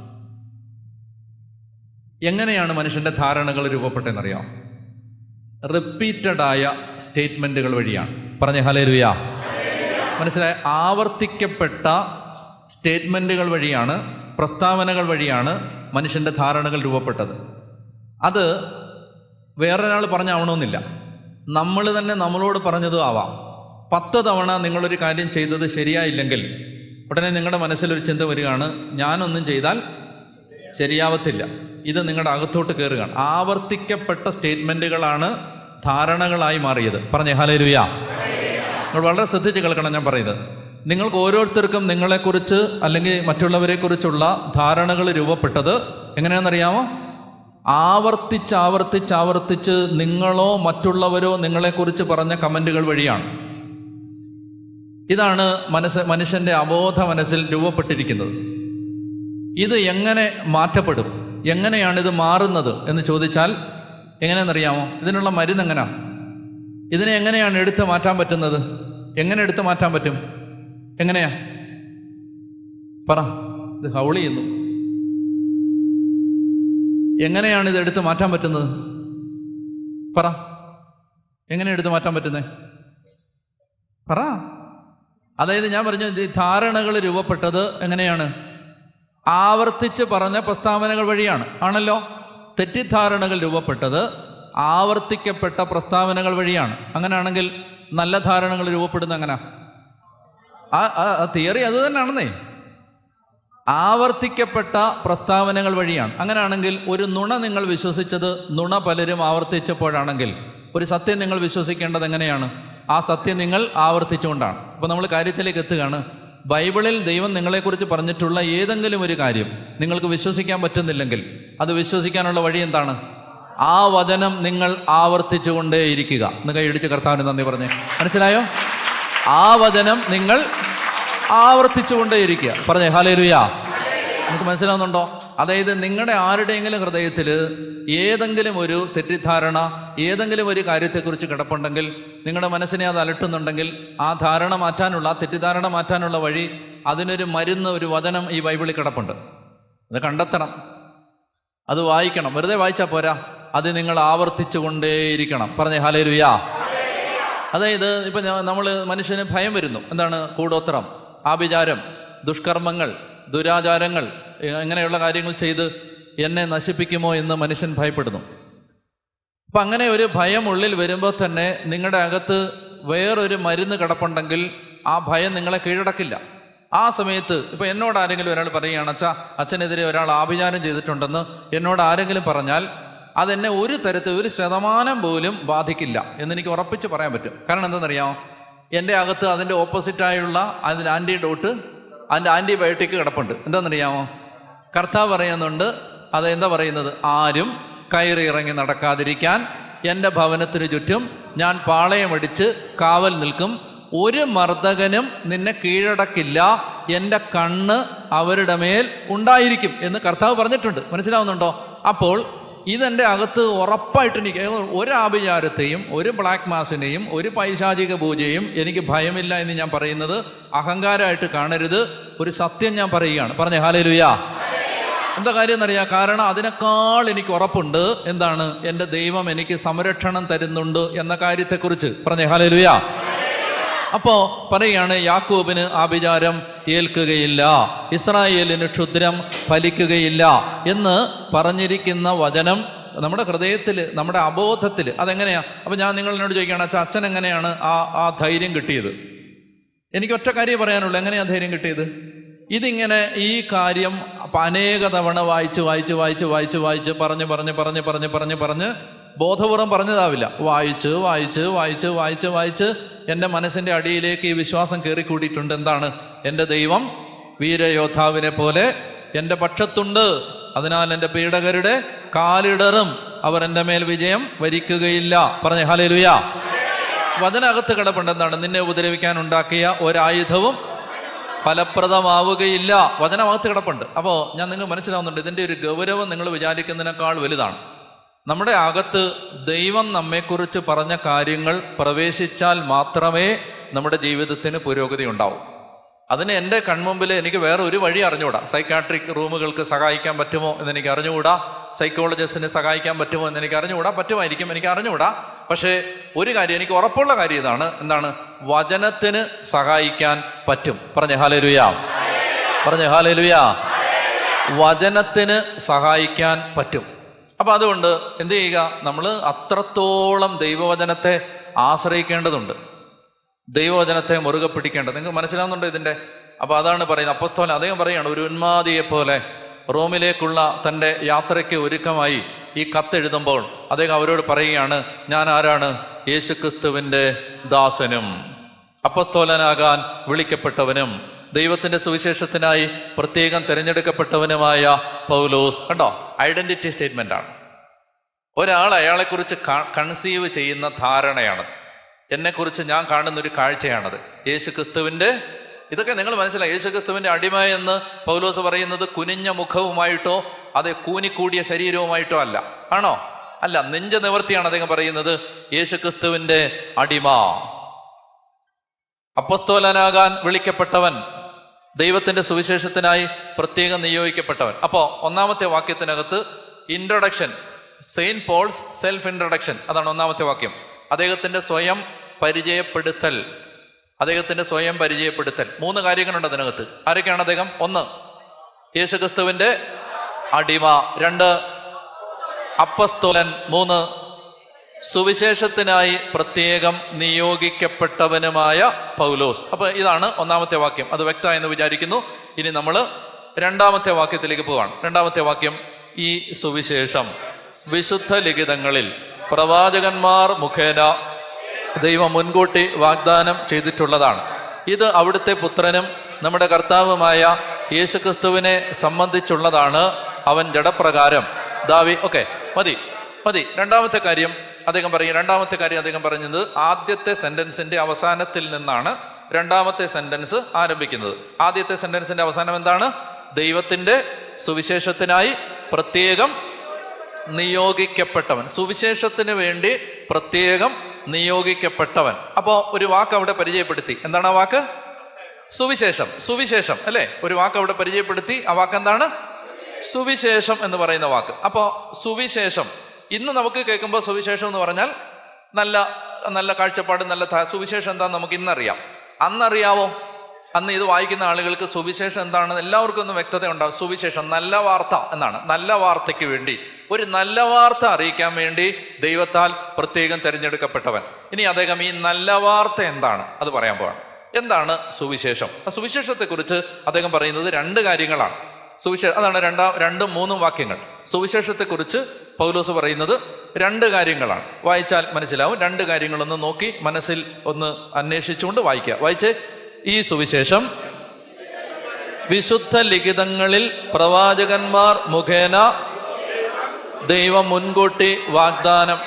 എങ്ങനെയാണ് മനുഷ്യൻ്റെ ധാരണകൾ രൂപപ്പെട്ടതെന്നറിയാം? റിപ്പീറ്റഡായ സ്റ്റേറ്റ്മെൻറ്റുകൾ വഴിയാണ്. പറഞ്ഞ ഹല്ലേലൂയ. മനസ്സിലായ? ആവർത്തിക്കപ്പെട്ട സ്റ്റേറ്റ്മെൻറ്റുകൾ വഴിയാണ്, പ്രസ്താവനകൾ വഴിയാണ് മനുഷ്യൻ്റെ ധാരണകൾ രൂപപ്പെട്ടത്. അത് വേറൊരാൾ പറഞ്ഞാവണമെന്നില്ല, നമ്മൾ തന്നെ നമ്മളോട് പറഞ്ഞതും ആവാം. 10 തവണ നിങ്ങളൊരു കാര്യം ചെയ്തത് ശരിയായില്ലെങ്കിൽ ഉടനെ നിങ്ങളുടെ മനസ്സിലൊരു ചിന്ത വരികയാണ്, ഞാനൊന്നും ചെയ്താൽ ശരിയാവത്തില്ല. ഇത് നിങ്ങളുടെ അകത്തോട്ട് കയറുകയാണ്. ആവർത്തിക്കപ്പെട്ട സ്റ്റേറ്റ്മെൻറ്റുകളാണ് ധാരണകളായി മാറിയത്. പറഞ്ഞേ ഹല്ലേലൂയ. നിങ്ങൾ വളരെ ശ്രദ്ധിച്ച് കേൾക്കണം ഞാൻ പറയുന്നത്. നിങ്ങൾക്ക് ഓരോരുത്തർക്കും നിങ്ങളെക്കുറിച്ച് അല്ലെങ്കിൽ മറ്റുള്ളവരെക്കുറിച്ചുള്ള ധാരണകൾ രൂപപ്പെട്ടത് എങ്ങനെയാണെന്നറിയാമോ? ആവർത്തിച്ച് നിങ്ങളോ മറ്റുള്ളവരോ നിങ്ങളെക്കുറിച്ച് പറഞ്ഞ കമൻറ്റുകൾ വഴിയാണ്. ഇതാണ് മനുഷ്യൻ്റെ അബോധ മനസ്സിൽ രൂപപ്പെട്ടിരിക്കുന്നത്. ഇത് എങ്ങനെ മാറ്റപ്പെടും, എങ്ങനെയാണിത് മാറുന്നത് എന്ന് ചോദിച്ചാൽ എങ്ങനെയാണെന്നറിയാമോ? ഇതിനുള്ള മരുന്ന് എങ്ങനെയാണ്? ഇതിനെ എങ്ങനെയാണ് എടുത്തു മാറ്റാൻ പറ്റുന്നത്? എങ്ങനെ എടുത്തു മാറ്റാൻ പറ്റും? എങ്ങനെയാ പറ. ഇത് ഹൗളി ചെയ്യുന്നു. എങ്ങനെയാണ് ഇത് എടുത്തു മാറ്റാൻ പറ്റുന്നത്? പറ. എങ്ങനെ എടുത്തു മാറ്റാൻ പറ്റുന്നേ? പറ. അതായത് ഞാൻ പറഞ്ഞു, ഈ ധാരണകൾ രൂപപ്പെട്ടത് എങ്ങനെയാണ്? ആവർത്തിച്ച് പറഞ്ഞ പ്രസ്താവനകൾ വഴിയാണ്, ആണല്ലോ. തെറ്റിദ്ധാരണകൾ രൂപപ്പെട്ടത് ആവർത്തിക്കപ്പെട്ട പ്രസ്താവനകൾ വഴിയാണ്. അങ്ങനെയാണെങ്കിൽ നല്ല ധാരണകൾ രൂപപ്പെടുന്ന എങ്ങനെ? ആ തിയറി അത് തന്നെയാണെന്നേ. ആവർത്തിക്കപ്പെട്ട പ്രസ്താവനകൾ വഴിയാണ്. അങ്ങനെയാണെങ്കിൽ ഒരു നുണ നിങ്ങൾ വിശ്വസിച്ചത് നുണ പലരും ആവർത്തിച്ചപ്പോഴാണെങ്കിൽ ഒരു സത്യം നിങ്ങൾ വിശ്വസിക്കേണ്ടത് എങ്ങനെയാണ്? ആ സത്യം നിങ്ങൾ ആവർത്തിച്ചുകൊണ്ടാണ്. അപ്പോൾ നമ്മൾ കാര്യത്തിലേക്ക് എത്തുകയാണ്. ബൈബിളിൽ ദൈവം നിങ്ങളെക്കുറിച്ച് പറഞ്ഞിട്ടുള്ള ഏതെങ്കിലും ഒരു കാര്യം നിങ്ങൾക്ക് വിശ്വസിക്കാൻ പറ്റുന്നില്ലെങ്കിൽ അത് വിശ്വസിക്കാനുള്ള വഴി എന്താണ്? ആ വചനം നിങ്ങൾ ആവർത്തിച്ചു കൊണ്ടേയിരിക്കുക. എന്ന് കൈയടിച്ച് കർത്താവിന് നന്ദി പറഞ്ഞേ. മനസ്സിലായോ? ആ വചനം നിങ്ങൾ ആവർത്തിച്ചു കൊണ്ടേയിരിക്കുക. പറഞ്ഞേ ഹല്ലേലൂയ. നമുക്ക് മനസ്സിലാവുന്നുണ്ടോ? അതായത് നിങ്ങളുടെ ആരുടെയെങ്കിലും ഹൃദയത്തിൽ ഏതെങ്കിലും ഒരു തെറ്റിദ്ധാരണ, ഏതെങ്കിലും ഒരു കാര്യത്തെക്കുറിച്ച് കിടപ്പുണ്ടെങ്കിൽ, നിങ്ങളുടെ മനസ്സിനെ അത് അലട്ടുന്നുണ്ടെങ്കിൽ, ആ ധാരണ മാറ്റാനുള്ള, ആ തെറ്റിദ്ധാരണ മാറ്റാനുള്ള വഴി, അതിനൊരു മരുന്ന്, ഒരു വചനം ഈ ബൈബിളിൽ കിടപ്പുണ്ട്. അത് കണ്ടെത്തണം, അത് വായിക്കണം. വെറുതെ വായിച്ചാൽ പോരാ, അത് നിങ്ങൾ ആവർത്തിച്ചു കൊണ്ടേയിരിക്കണം. പറഞ്ഞേ ഹല്ലേലൂയ. അതായത് ഇപ്പം നമ്മൾ മനുഷ്യന് ഭയം വരുന്നു. എന്താണ്? കൂടോത്രം, ആഭിചാരം, ദുഷ്കർമ്മങ്ങൾ, ദുരാചാരങ്ങൾ, ഇങ്ങനെയുള്ള കാര്യങ്ങൾ ചെയ്ത് എന്നെ നശിപ്പിക്കുമോ എന്ന് മനുഷ്യൻ ഭയപ്പെടുന്നു. അപ്പം അങ്ങനെ ഒരു ഭയം ഉള്ളിൽ വരുമ്പോൾ തന്നെ നിങ്ങളുടെ അകത്ത് വേറൊരു മരുന്ന് കിടപ്പുണ്ടെങ്കിൽ ആ ഭയം നിങ്ങളെ കീഴടക്കില്ല. ആ സമയത്ത് ഇപ്പം എന്നോട് ആരെങ്കിലും ഒരാൾ പറയുകയാണ്, അച്ഛനെതിരെ ഒരാൾ ആഭിചാരം ചെയ്തിട്ടുണ്ടെന്ന് എന്നോട് ആരെങ്കിലും പറഞ്ഞാൽ അതെന്നെ ഒരു തരത്തിൽ 1% പോലും ബാധിക്കില്ല എന്നെനിക്ക് ഉറപ്പിച്ച് പറയാൻ പറ്റും. കാരണം എന്താണെന്നറിയാമോ? എൻ്റെ അകത്ത് അതിൻ്റെ ഓപ്പോസിറ്റായുള്ള അതിൻ്റെ ആൻറ്റിഡോട്ട്, അതിൻ്റെ ആൻറ്റിബയോട്ടിക് കിടപ്പുണ്ട്. എന്താണെന്നറിയാമോ? കർത്താവ് പറയുന്നുണ്ട്, അത് എന്താ പറയുന്നത്? ആരും കയറി ഇറങ്ങി നടക്കാതിരിക്കാൻ എൻ്റെ ഭവനത്തിന് ചുറ്റും ഞാൻ പാളയമടിച്ച് കാവൽ നിൽക്കും. ഒരു മർദ്ദകനും നിന്നെ കീഴടക്കില്ല, എൻ്റെ കണ്ണ് അവരുടെ മേൽ ഉണ്ടായിരിക്കും എന്ന് കർത്താവ് പറഞ്ഞിട്ടുണ്ട്. മനസ്സിലാവുന്നുണ്ടോ? അപ്പോൾ ഇതെൻ്റെ അകത്ത് ഉറപ്പായിട്ട് എനിക്ക് ഒരു ആഭിചാരത്തെയും, ഒരു ബ്ലാക്ക് മാസിനെയും, ഒരു പൈശാചിക പൂജയും എനിക്ക് ഭയമില്ല എന്ന് ഞാൻ പറയുന്നത് അഹങ്കാരമായിട്ട് കാണരുത്. ഒരു സത്യം ഞാൻ പറയുകയാണ്. പറഞ്ഞേ ഹല്ലേലൂയ. എന്താ കാര്യം എന്നറിയാം? കാരണം അതിനേക്കാൾ എനിക്ക് ഉറപ്പുണ്ട്. എന്താണ്? എൻ്റെ ദൈവം എനിക്ക് സംരക്ഷണം തരുന്നുണ്ട് എന്ന കാര്യത്തെക്കുറിച്ച്. പറഞ്ഞേ ഹല്ലേലൂയ. അപ്പോൾ പറയുകയാണ്, യാക്കോബിന് ആഭിചാരം ഏൽക്കുകയില്ല, ഇസ്രായേലിന് ക്ഷുദ്രം ഫലിക്കുകയില്ല എന്ന് പറഞ്ഞിരിക്കുന്ന വചനം നമ്മുടെ ഹൃദയത്തിൽ, നമ്മുടെ അബോധത്തിൽ. അതെങ്ങനെയാണ്? അപ്പം ഞാൻ നിങ്ങളോട് ചോദിക്കുകയാണ്, അച്ഛൻ എങ്ങനെയാണ് ആ ധൈര്യം കിട്ടിയത്? എനിക്ക് ഒറ്റ കാര്യം പറയാനുള്ളൂ. എങ്ങനെയാണ് ധൈര്യം കിട്ടിയത്? ഇതിങ്ങനെ ഈ കാര്യം അനേക തവണ വായിച്ച് പറഞ്ഞ് ബോധപൂർവം പറഞ്ഞതാവില്ല. വായിച്ച് എൻ്റെ മനസ്സിൻ്റെ അടിയിലേക്ക് ഈ വിശ്വാസം കയറിക്കൂടിയിട്ടുണ്ട്. എന്താണ്? എൻ്റെ ദൈവം വീരയോദ്ധാവിനെ പോലെ എൻ്റെ പക്ഷത്തുണ്ട്, അതിനാൽ എൻ്റെ പീഡകരുടെ കാലിടറും, അവർ എൻ്റെ മേൽ വിജയം വരിക്കുകയില്ല. പറഞ്ഞേ ഹല്ലേലൂയ. വചനകത്ത് കിടപ്പുണ്ട്. എന്താണ്? നിന്നെ ഉപദ്രവിക്കാൻ ഉണ്ടാക്കിയ ഒരായുധവും ഫലപ്രദമാവുകയില്ല. വചനകത്ത് കിടപ്പുണ്ട്. അപ്പോൾ ഞാൻ നിങ്ങൾ മനസ്സിലാവുന്നുണ്ട്, ഇതിൻ്റെ ഒരു ഗൗരവം നിങ്ങൾ വിചാരിക്കുന്നതിനേക്കാൾ വലുതാണ്. നമ്മുടെ അകത്ത് ദൈവം നമ്മെക്കുറിച്ച് പറഞ്ഞ കാര്യങ്ങൾ പ്രവേശിച്ചാൽ മാത്രമേ നമ്മുടെ ജീവിതത്തിന് പുരോഗതി ഉണ്ടാവും. അതിന് എൻ്റെ കൺമുമ്പിൽ എനിക്ക് വേറെ ഒരു വഴി അറിഞ്ഞുകൂടാ. സൈക്കാട്രിക് റൂമുകൾക്ക് സഹായിക്കാൻ പറ്റുമോ എന്നെനിക്ക് അറിഞ്ഞുകൂടാ. സൈക്കോളജിസ്റ്റിനെ സഹായിക്കാൻ പറ്റുമോ എന്നെനിക്ക് അറിഞ്ഞുകൂടാ. പറ്റുമായിരിക്കും, എനിക്ക് അറിഞ്ഞുകൂടാ. പക്ഷേ ഒരു കാര്യം എനിക്ക് ഉറപ്പുള്ള കാര്യം ഇതാണ്. എന്താണ്? വചനത്തിന് സഹായിക്കാൻ പറ്റും. പറഞ്ഞേ ഹല്ലേലൂയ. പറഞ്ഞേ ഹല്ലേലൂയ. വചനത്തിന് സഹായിക്കാൻ പറ്റും. അപ്പം അതുകൊണ്ട് എന്ത് ചെയ്യുക? നമ്മൾ അത്രത്തോളം ദൈവവചനത്തെ ആശ്രയിക്കേണ്ടതുണ്ട്, ദൈവവചനത്തെ മുറുകെ പിടിക്കേണ്ടത്. നിങ്ങൾക്ക് മനസ്സിലാവുന്നുണ്ടോ ഇതിൻ്റെ? അപ്പോൾ അതാണ് പറയുന്നത്. അപ്പോസ്തലൻ അദ്ദേഹം പറയുകയാണ്, ഒരു ഉന്മാദിയെപ്പോലെ റോമിലേക്കുള്ള തൻ്റെ യാത്രയ്ക്ക് ഒരുക്കമായി ഈ കത്തെഴുതുമ്പോൾ അദ്ദേഹം അവരോട് പറയുകയാണ്, ഞാൻ ആരാണ്? യേശുക്രിസ്തുവിൻ്റെ ദാസനും അപ്പോസ്തലനാകാൻ വിളിക്കപ്പെട്ടവനും ദൈവത്തിൻ്റെ സുവിശേഷത്തിനായി പ്രത്യേകം തിരഞ്ഞെടുക്കപ്പെട്ടവനുമായ പൗലോസ്. കണ്ടോ? ഐഡൻറ്റിറ്റി സ്റ്റേറ്റ്മെൻ്റാണ്. ഒരാൾ അയാളെക്കുറിച്ച് കൺസീവ് ചെയ്യുന്ന ധാരണയാണ്. എന്നെക്കുറിച്ച് ഞാൻ കാണുന്നൊരു കാഴ്ചയാണത്. യേശുക്രിസ്തുവിൻ്റെ, ഇതൊക്കെ നിങ്ങൾ മനസ്സിലായി. യേശുക്രിസ്തുവിൻ്റെ അടിമ എന്ന് പൗലോസ് പറയുന്നത് കുനിഞ്ഞ മുഖവുമായിട്ടോ അതെ കൂനിക്കൂടിയ ശരീരവുമായിട്ടോ അല്ല. ആണോ? അല്ല, നെഞ്ച നിവർത്തിയാണ് അദ്ദേഹം പറയുന്നത്. യേശുക്രിസ്തുവിൻ്റെ അടിമ, അപ്പോസ്തലനാകാൻ വിളിക്കപ്പെട്ടവൻ, ദൈവത്തിൻ്റെ സുവിശേഷത്തിനായി പ്രത്യേകം നിയോഗിക്കപ്പെട്ടവൻ. അപ്പോൾ ഒന്നാമത്തെ വാക്യത്തിനകത്ത് introduction, Saint Paul's self introduction, അതാണ് ഒന്നാമത്തെ വാക്യം. അദ്ദേഹത്തിൻ്റെ സ്വയം പരിചയപ്പെടുത്തൽ. അദ്ദേഹത്തിൻ്റെ സ്വയം പരിചയപ്പെടുത്തൽ. 3 കാര്യങ്ങളുണ്ട് അതിനകത്ത്. ആരൊക്കെയാണ് അദ്ദേഹം? 1, യേശുക്രിസ്തുവിൻ്റെ അടിമ. 2, അപ്പസ്തോലൻ. 3, സുവിശേഷത്തിനായി പ്രത്യേകം നിയോഗിക്കപ്പെട്ടവനുമായ പൗലോസ്. അപ്പോൾ ഇതാണ് ഒന്നാമത്തെ വാക്യം. അത് വ്യക്തമായെന്ന് വിചാരിക്കുന്നു. ഇനി നമ്മൾ രണ്ടാമത്തെ വാക്യത്തിലേക്ക് പോവാണ്. രണ്ടാമത്തെ വാക്യം, ഈ സുവിശേഷം വിശുദ്ധ ലിഖിതങ്ങളിൽ പ്രവാചകന്മാർ മുഖേന ദൈവം മുൻകൂട്ടി വാഗ്ദാനം ചെയ്തിട്ടുള്ളതാണ്. ഇത് അവിടുത്തെ പുത്രനും നമ്മുടെ കർത്താവുമായ യേശുക്രിസ്തുവിനെ സംബന്ധിച്ചുള്ളതാണ്. അവൻ ജഡപ്രകാരം മതി. മതി. രണ്ടാമത്തെ കാര്യം അദ്ദേഹം പറഞ്ഞത് ആദ്യത്തെ സെന്റൻസിന്റെ അവസാനത്തിൽ നിന്നാണ് രണ്ടാമത്തെ സെന്റൻസ് ആരംഭിക്കുന്നത്. ആദ്യത്തെ സെന്റൻസിന്റെ അവസാനം എന്താണ്? ദൈവത്തിന്റെ സുവിശേഷത്തിനായി പ്രത്യേകം നിയോഗിക്കപ്പെട്ടവൻ, സുവിശേഷത്തിന് വേണ്ടി പ്രത്യേകം നിയോഗിക്കപ്പെട്ടവൻ. അപ്പോ ഒരു വാക്ക് അവിടെ പരിചയപ്പെടുത്തി. എന്താണ് ആ വാക്ക്? സുവിശേഷം. സുവിശേഷം അല്ലേ? ഒരു വാക്ക് അവിടെ പരിചയപ്പെടുത്തി. ആ വാക്ക് എന്താണ്? സുവിശേഷം എന്ന് പറയുന്ന വാക്ക്. അപ്പോ സുവിശേഷം ഇന്ന് നമുക്ക് കേൾക്കുമ്പോൾ സുവിശേഷം എന്ന് പറഞ്ഞാൽ നല്ല നല്ല കാഴ്ചപ്പാട്, നല്ല സുവിശേഷം എന്താണെന്ന് നമുക്ക് ഇന്നറിയാം. അന്നറിയാവോ? അന്ന് ഇത് വായിക്കുന്ന ആളുകൾക്ക് സുവിശേഷം എന്താണെന്ന് എല്ലാവർക്കും ഒന്നും വ്യക്തത ഉണ്ടാവും. സുവിശേഷം നല്ല വാർത്ത എന്നാണ്. നല്ല വാർത്തയ്ക്ക് വേണ്ടി, ഒരു നല്ല വാർത്ത അറിയിക്കാൻ വേണ്ടി ദൈവത്താൽ പ്രത്യേകം തിരഞ്ഞെടുക്കപ്പെട്ടവൻ. ഇനി അദ്ദേഹം ഈ നല്ല വാർത്ത എന്താണ് അത് പറയാൻ പോവാണ്. എന്താണ് സുവിശേഷം? ആ സുവിശേഷത്തെക്കുറിച്ച് അദ്ദേഹം പറയുന്നത് രണ്ട് കാര്യങ്ങളാണ്. അതാണ് രണ്ടും മൂന്നും വാക്യങ്ങൾ. സുവിശേഷത്തെക്കുറിച്ച് പൗലോസ് പറയുന്നത് രണ്ട് കാര്യങ്ങളാണ്. വായിച്ചാൽ മനസ്സിലാവും. രണ്ട് കാര്യങ്ങളൊന്ന് നോക്കി മനസ്സിൽ ഒന്ന് അന്വേഷിച്ചുകൊണ്ട് വായിക്കുക. വായിച്ച്, ഈ സുവിശേഷം വിശുദ്ധ ലിഖിതങ്ങളിൽ പ്രവാചകന്മാർ മുഖേന ദൈവം മുൻകൂട്ടി വാഗ്ദാനം,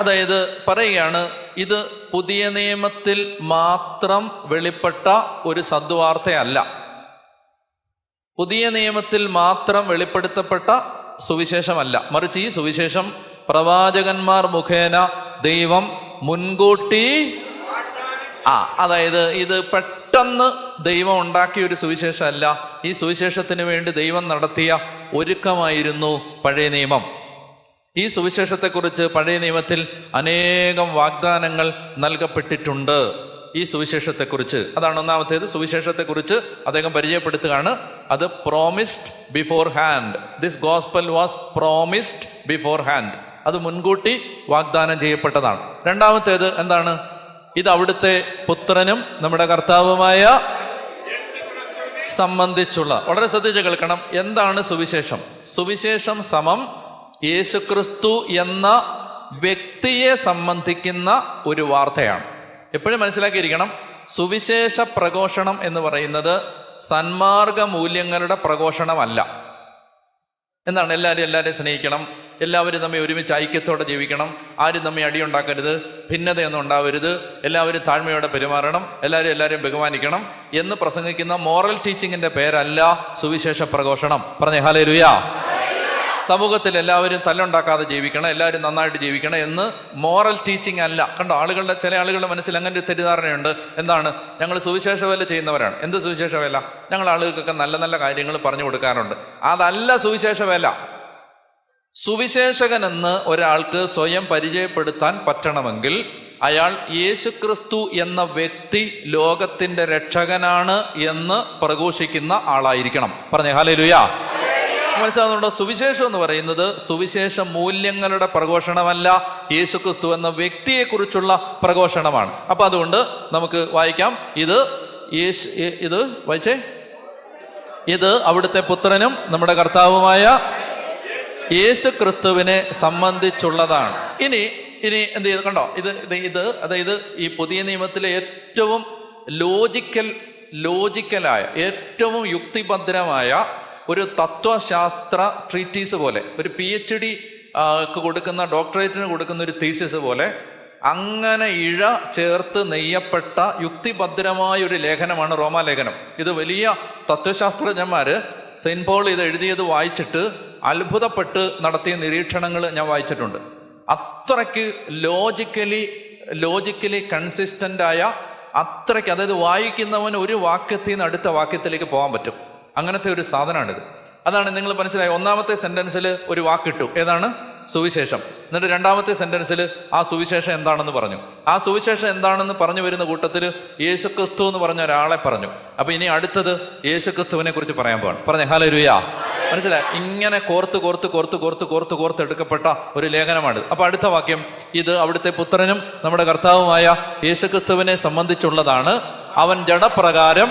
അതായത് പറയുകയാണ്, ഇത് പുതിയ നിയമത്തിൽ മാത്രം വെളിപ്പെട്ട ഒരു സദ്വാർത്തയല്ല. പുതിയ നിയമത്തിൽ മാത്രം വെളിപ്പെടുത്തപ്പെട്ട സുവിശേഷമല്ല, മറിച്ച് ഈ സുവിശേഷം പ്രവാചകന്മാർ മുഖേന ദൈവം മുൻകൂട്ടി, അതായത് ഇത് പെട്ടെന്ന് ദൈവം ഉണ്ടാക്കിയ ഒരു സുവിശേഷമല്ല. ഈ സുവിശേഷത്തിന് വേണ്ടി ദൈവം നടത്തിയ ഒരുക്കമായിരുന്നു പഴയ നിയമം. ഈ സുവിശേഷത്തെക്കുറിച്ച് പഴയ നിയമത്തിൽ അനേകം വാഗ്ദാനങ്ങൾ നൽകപ്പെട്ടിട്ടുണ്ട്. ഈ സുവിശേഷത്തെക്കുറിച്ച്, അതാണ് ഒന്നാമത്തേത്. സുവിശേഷത്തെക്കുറിച്ച് അദ്ദേഹം പരിചയപ്പെടുത്തുകയാണ്. അത് promised before hand. This gospel was promised before hand. അത് മുൻകൂട്ടി വാഗ്ദാനം ചെയ്യപ്പെട്ടതാണ്. രണ്ടാമത്തേത് എന്താണ്? ഇത് അവിടുത്തെ പുത്രനും നമ്മുടെ കർത്താവുമായ സംബന്ധിച്ചുള്ള, വളരെ ശ്രദ്ധിച്ച് കേൾക്കണം, എന്താണ് സുവിശേഷം? സുവിശേഷം സമം യേശുക്രിസ്തു എന്ന വ്യക്തിയെ സംബന്ധിക്കുന്ന ഒരു വാർത്തയാണ്. എപ്പോഴും മനസ്സിലാക്കിയിരിക്കണം, സുവിശേഷ പ്രഘോഷണം എന്ന് പറയുന്നത് സന്മാർഗ മൂല്യങ്ങളുടെ പ്രഘോഷണമല്ല. എന്താണ്? എല്ലാവരെയും സ്നേഹിക്കണം, എല്ലാവരും നമ്മെ ഒരുമിച്ച് ഐക്യത്തോടെ ജീവിക്കണം, ആരും നമ്മെ അടിയുണ്ടാക്കരുത്, ഭിന്നതയൊന്നും ഉണ്ടാവരുത്, എല്ലാവരും താഴ്മയോടെ പെരുമാറണം, എല്ലാവരും ബഹുമാനിക്കണം എന്ന് പ്രസംഗിക്കുന്ന മോറൽ ടീച്ചിങ്ങിന്റെ പേരല്ല സുവിശേഷ പ്രഘോഷണം. പറഞ്ഞേ ഹല്ലേലൂയ. സമൂഹത്തിൽ എല്ലാവരും തല്ലുണ്ടാക്കാതെ ജീവിക്കണം, എല്ലാവരും നന്നായിട്ട് ജീവിക്കണം എന്ന് മോറൽ ടീച്ചിങ് അല്ല. കണ്ടോ, ചില ആളുകളുടെ മനസ്സിൽ അങ്ങനെ ഒരു തെറ്റിദ്ധാരണയുണ്ട്. എന്താണ്? ഞങ്ങൾ സുവിശേഷ വേല ചെയ്യുന്നവരാണ്. എന്ത് സുവിശേഷ വേല? ഞങ്ങൾ ആളുകൾക്കൊക്കെ നല്ല നല്ല കാര്യങ്ങൾ പറഞ്ഞു കൊടുക്കാറുണ്ട്. അതല്ല സുവിശേഷ വേല. സുവിശേഷകൻ എന്ന് ഒരാൾക്ക് സ്വയം പരിചയപ്പെടുത്താൻ പറ്റണമെങ്കിൽ അയാൾ യേശുക്രിസ്തു എന്ന വ്യക്തി ലോകത്തിന്റെ രക്ഷകനാണ് എന്ന് പ്രഘോഷിക്കുന്ന ആളായിരിക്കണം. പറഞ്ഞേ ഹല്ലേലൂയ. മനസ്സിലാകുന്നുണ്ടോ? സുവിശേഷം എന്ന് പറയുന്നത് സുവിശേഷ മൂല്യങ്ങളുടെ പ്രഘോഷണമല്ല, യേശുക്രിസ്തു എന്ന വ്യക്തിയെക്കുറിച്ചുള്ള പ്രഘോഷണമാണ്. അപ്പൊ അതുകൊണ്ട് നമുക്ക് വായിക്കാം. ഇത് വായിച്ചേ, ഇത് അവിടുത്തെ പുത്രനും നമ്മുടെ കർത്താവുമായ യേശുക്രിസ്തുവിനെ സംബന്ധിച്ചുള്ളതാണ്. ഇനി എന്ത് ചെയ്ത് കണ്ടോ, അതായത് ഈ പുതിയ നിയമത്തിലെ ഏറ്റവും ലോജിക്കലായ ഏറ്റവും യുക്തിഭദ്രമായ ഒരു തത്വശാസ്ത്ര ട്രീറ്റീസ് പോലെ, ഒരു PhD കൊടുക്കുന്ന, ഡോക്ടറേറ്റിന് കൊടുക്കുന്ന ഒരു തീസിസ് പോലെ അങ്ങനെ ഇഴ ചേർത്ത് നെയ്യപ്പെട്ട യുക്തിഭദ്രമായ ഒരു ലേഖനമാണ് റോമാലേഖനം. ഇത് വലിയ തത്വശാസ്ത്രജ്ഞന്മാർ സെയിന്റ് പോൾ ഇത് എഴുതിയത് വായിച്ചിട്ട് അത്ഭുതപ്പെട്ട് നടത്തിയ നിരീക്ഷണങ്ങൾ ഞാൻ വായിച്ചിട്ടുണ്ട്. അത്രയ്ക്ക് ലോജിക്കലി കൺസിസ്റ്റൻ്റായ, അത്രയ്ക്ക്, അതായത് വായിക്കുന്നവൻ ഒരു വാക്യത്തിൽ നിന്ന് അടുത്ത വാക്യത്തിലേക്ക് പോകാൻ പറ്റും. അങ്ങനത്തെ ഒരു സാധനമാണിത്. അതാണ് നിങ്ങൾ മനസ്സിലായി. ഒന്നാമത്തെ സെന്റൻസിൽ ഒരു വാക്കിട്ടു, ഏതാണ്? സുവിശേഷം. എന്നിട്ട് രണ്ടാമത്തെ സെന്റൻസിൽ ആ സുവിശേഷം എന്താണെന്ന് പറഞ്ഞു. ആ സുവിശേഷം എന്താണെന്ന് പറഞ്ഞു വരുന്ന കൂട്ടത്തിൽ യേശുക്രിസ്തു എന്ന് പറഞ്ഞ ഒരാളെ പറഞ്ഞു. അപ്പൊ ഇനി അടുത്തത് യേശുക്രിസ്തുവിനെ കുറിച്ച് പറയാൻ പോവാണ്. പറഞ്ഞേ ഹല്ലേലൂയ. മനസ്സിലായി? ഇങ്ങനെ കോർത്ത് എടുക്കപ്പെട്ട ഒരു ലേഖനമാണ്. അപ്പൊ അടുത്ത വാക്യം, ഇത് അവിടുത്തെ പുത്രനും നമ്മുടെ കർത്താവുമായ യേശുക്രിസ്തുവിനെ സംബന്ധിച്ചുള്ളതാണ്. അവൻ ജഡപ്രകാരം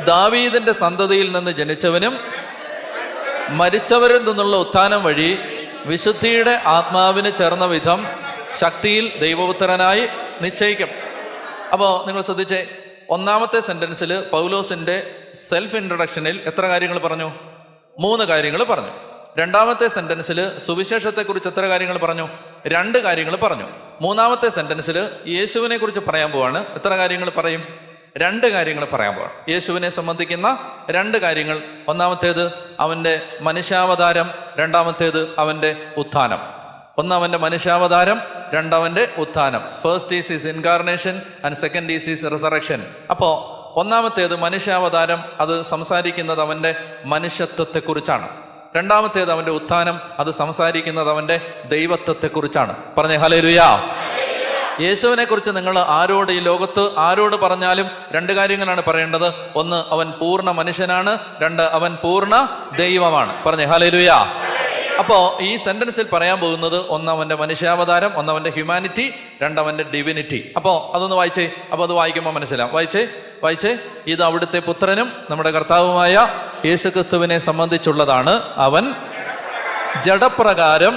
ദാവീദിന്റെ സന്തതിയിൽ നിന്ന് ജനിച്ചവനും മരിച്ചവരിൽ നിന്നുള്ള ഉത്ഥാനം വഴി വിശുദ്ധിയുടെ ആത്മാവിന് ചേർന്ന വിധം ശക്തിയിൽ ദൈവപുത്രനായി നിശ്ചയിക്കും. അപ്പോൾ നിങ്ങൾ ശ്രദ്ധിച്ചേ, ഒന്നാമത്തെ സെന്റൻസിൽ പൗലോസിന്റെ സെൽഫ് ഇൻട്രൊഡക്ഷനിൽ എത്ര കാര്യങ്ങൾ പറഞ്ഞു? 3 കാര്യങ്ങൾ പറഞ്ഞു. രണ്ടാമത്തെ സെന്റൻസിൽ സുവിശേഷത്തെക്കുറിച്ച് എത്ര കാര്യങ്ങൾ പറഞ്ഞു? 2 കാര്യങ്ങൾ പറഞ്ഞു. മൂന്നാമത്തെ സെന്റൻസിൽ യേശുവിനെ കുറിച്ച് പറയാൻ പോവാണ്. എത്ര കാര്യങ്ങൾ പറയും? 2 കാര്യങ്ങൾ പറയാൻ പോവാണ്. യേശുവിനെ സംബന്ധിക്കുന്ന 2 കാര്യങ്ങൾ. ഒന്നാമത്തേത് അവൻ്റെ മനുഷ്യാവതാരം, രണ്ടാമത്തേത് അവൻ്റെ ഉത്ഥാനം. ഒന്നാമൻ്റെ മനുഷ്യാവതാരം, രണ്ടാമൻ്റെ ഉത്ഥാനം. First is his incarnation and second is his resurrection. അപ്പോൾ ഒന്നാമത്തേത് മനുഷ്യാവതാരം, അത് സംസാരിക്കുന്നത് അവൻ്റെ മനുഷ്യത്വത്തെക്കുറിച്ചാണ്. രണ്ടാമത്തേത് അവൻ്റെ ഉത്ഥാനം, അത് സംസാരിക്കുന്നത് അവൻ്റെ ദൈവത്വത്തെക്കുറിച്ചാണ്. പറഞ്ഞേ ഹല്ലേലൂയാ. യേശുവിനെ കുറിച്ച് നിങ്ങൾ ആരോട്, ഈ ലോകത്ത് ആരോട് പറഞ്ഞാലും 2 കാര്യങ്ങളാണ് പറയേണ്ടത്. ഒന്ന്, അവൻ പൂർണ്ണ മനുഷ്യനാണ്. 2, അവൻ പൂർണ്ണ ദൈവമാണ്. പറഞ്ഞേ ഹല്ലേലൂയാ. അപ്പോൾ ഈ സെന്റൻസിൽ പറയാൻ പോകുന്നത് ഒന്ന് അവൻ്റെ മനുഷ്യാവതാരം, ഒന്ന് അവൻ്റെ ഹ്യൂമാനിറ്റി, 2 അവൻ്റെ ഡിവിനിറ്റി. അപ്പോൾ അതൊന്ന് വായിച്ചേ. അപ്പോൾ അത് വായിക്കുമ്പോൾ മനസ്സിലാവും. വായിച്ചേ. ഇത് അവിടുത്തെ പുത്രനും നമ്മുടെ കർത്താവുമായ യേശുക്രിസ്തുവിനെ സംബന്ധിച്ചുള്ളതാണ്. അവൻ ജഡപ്രകാരം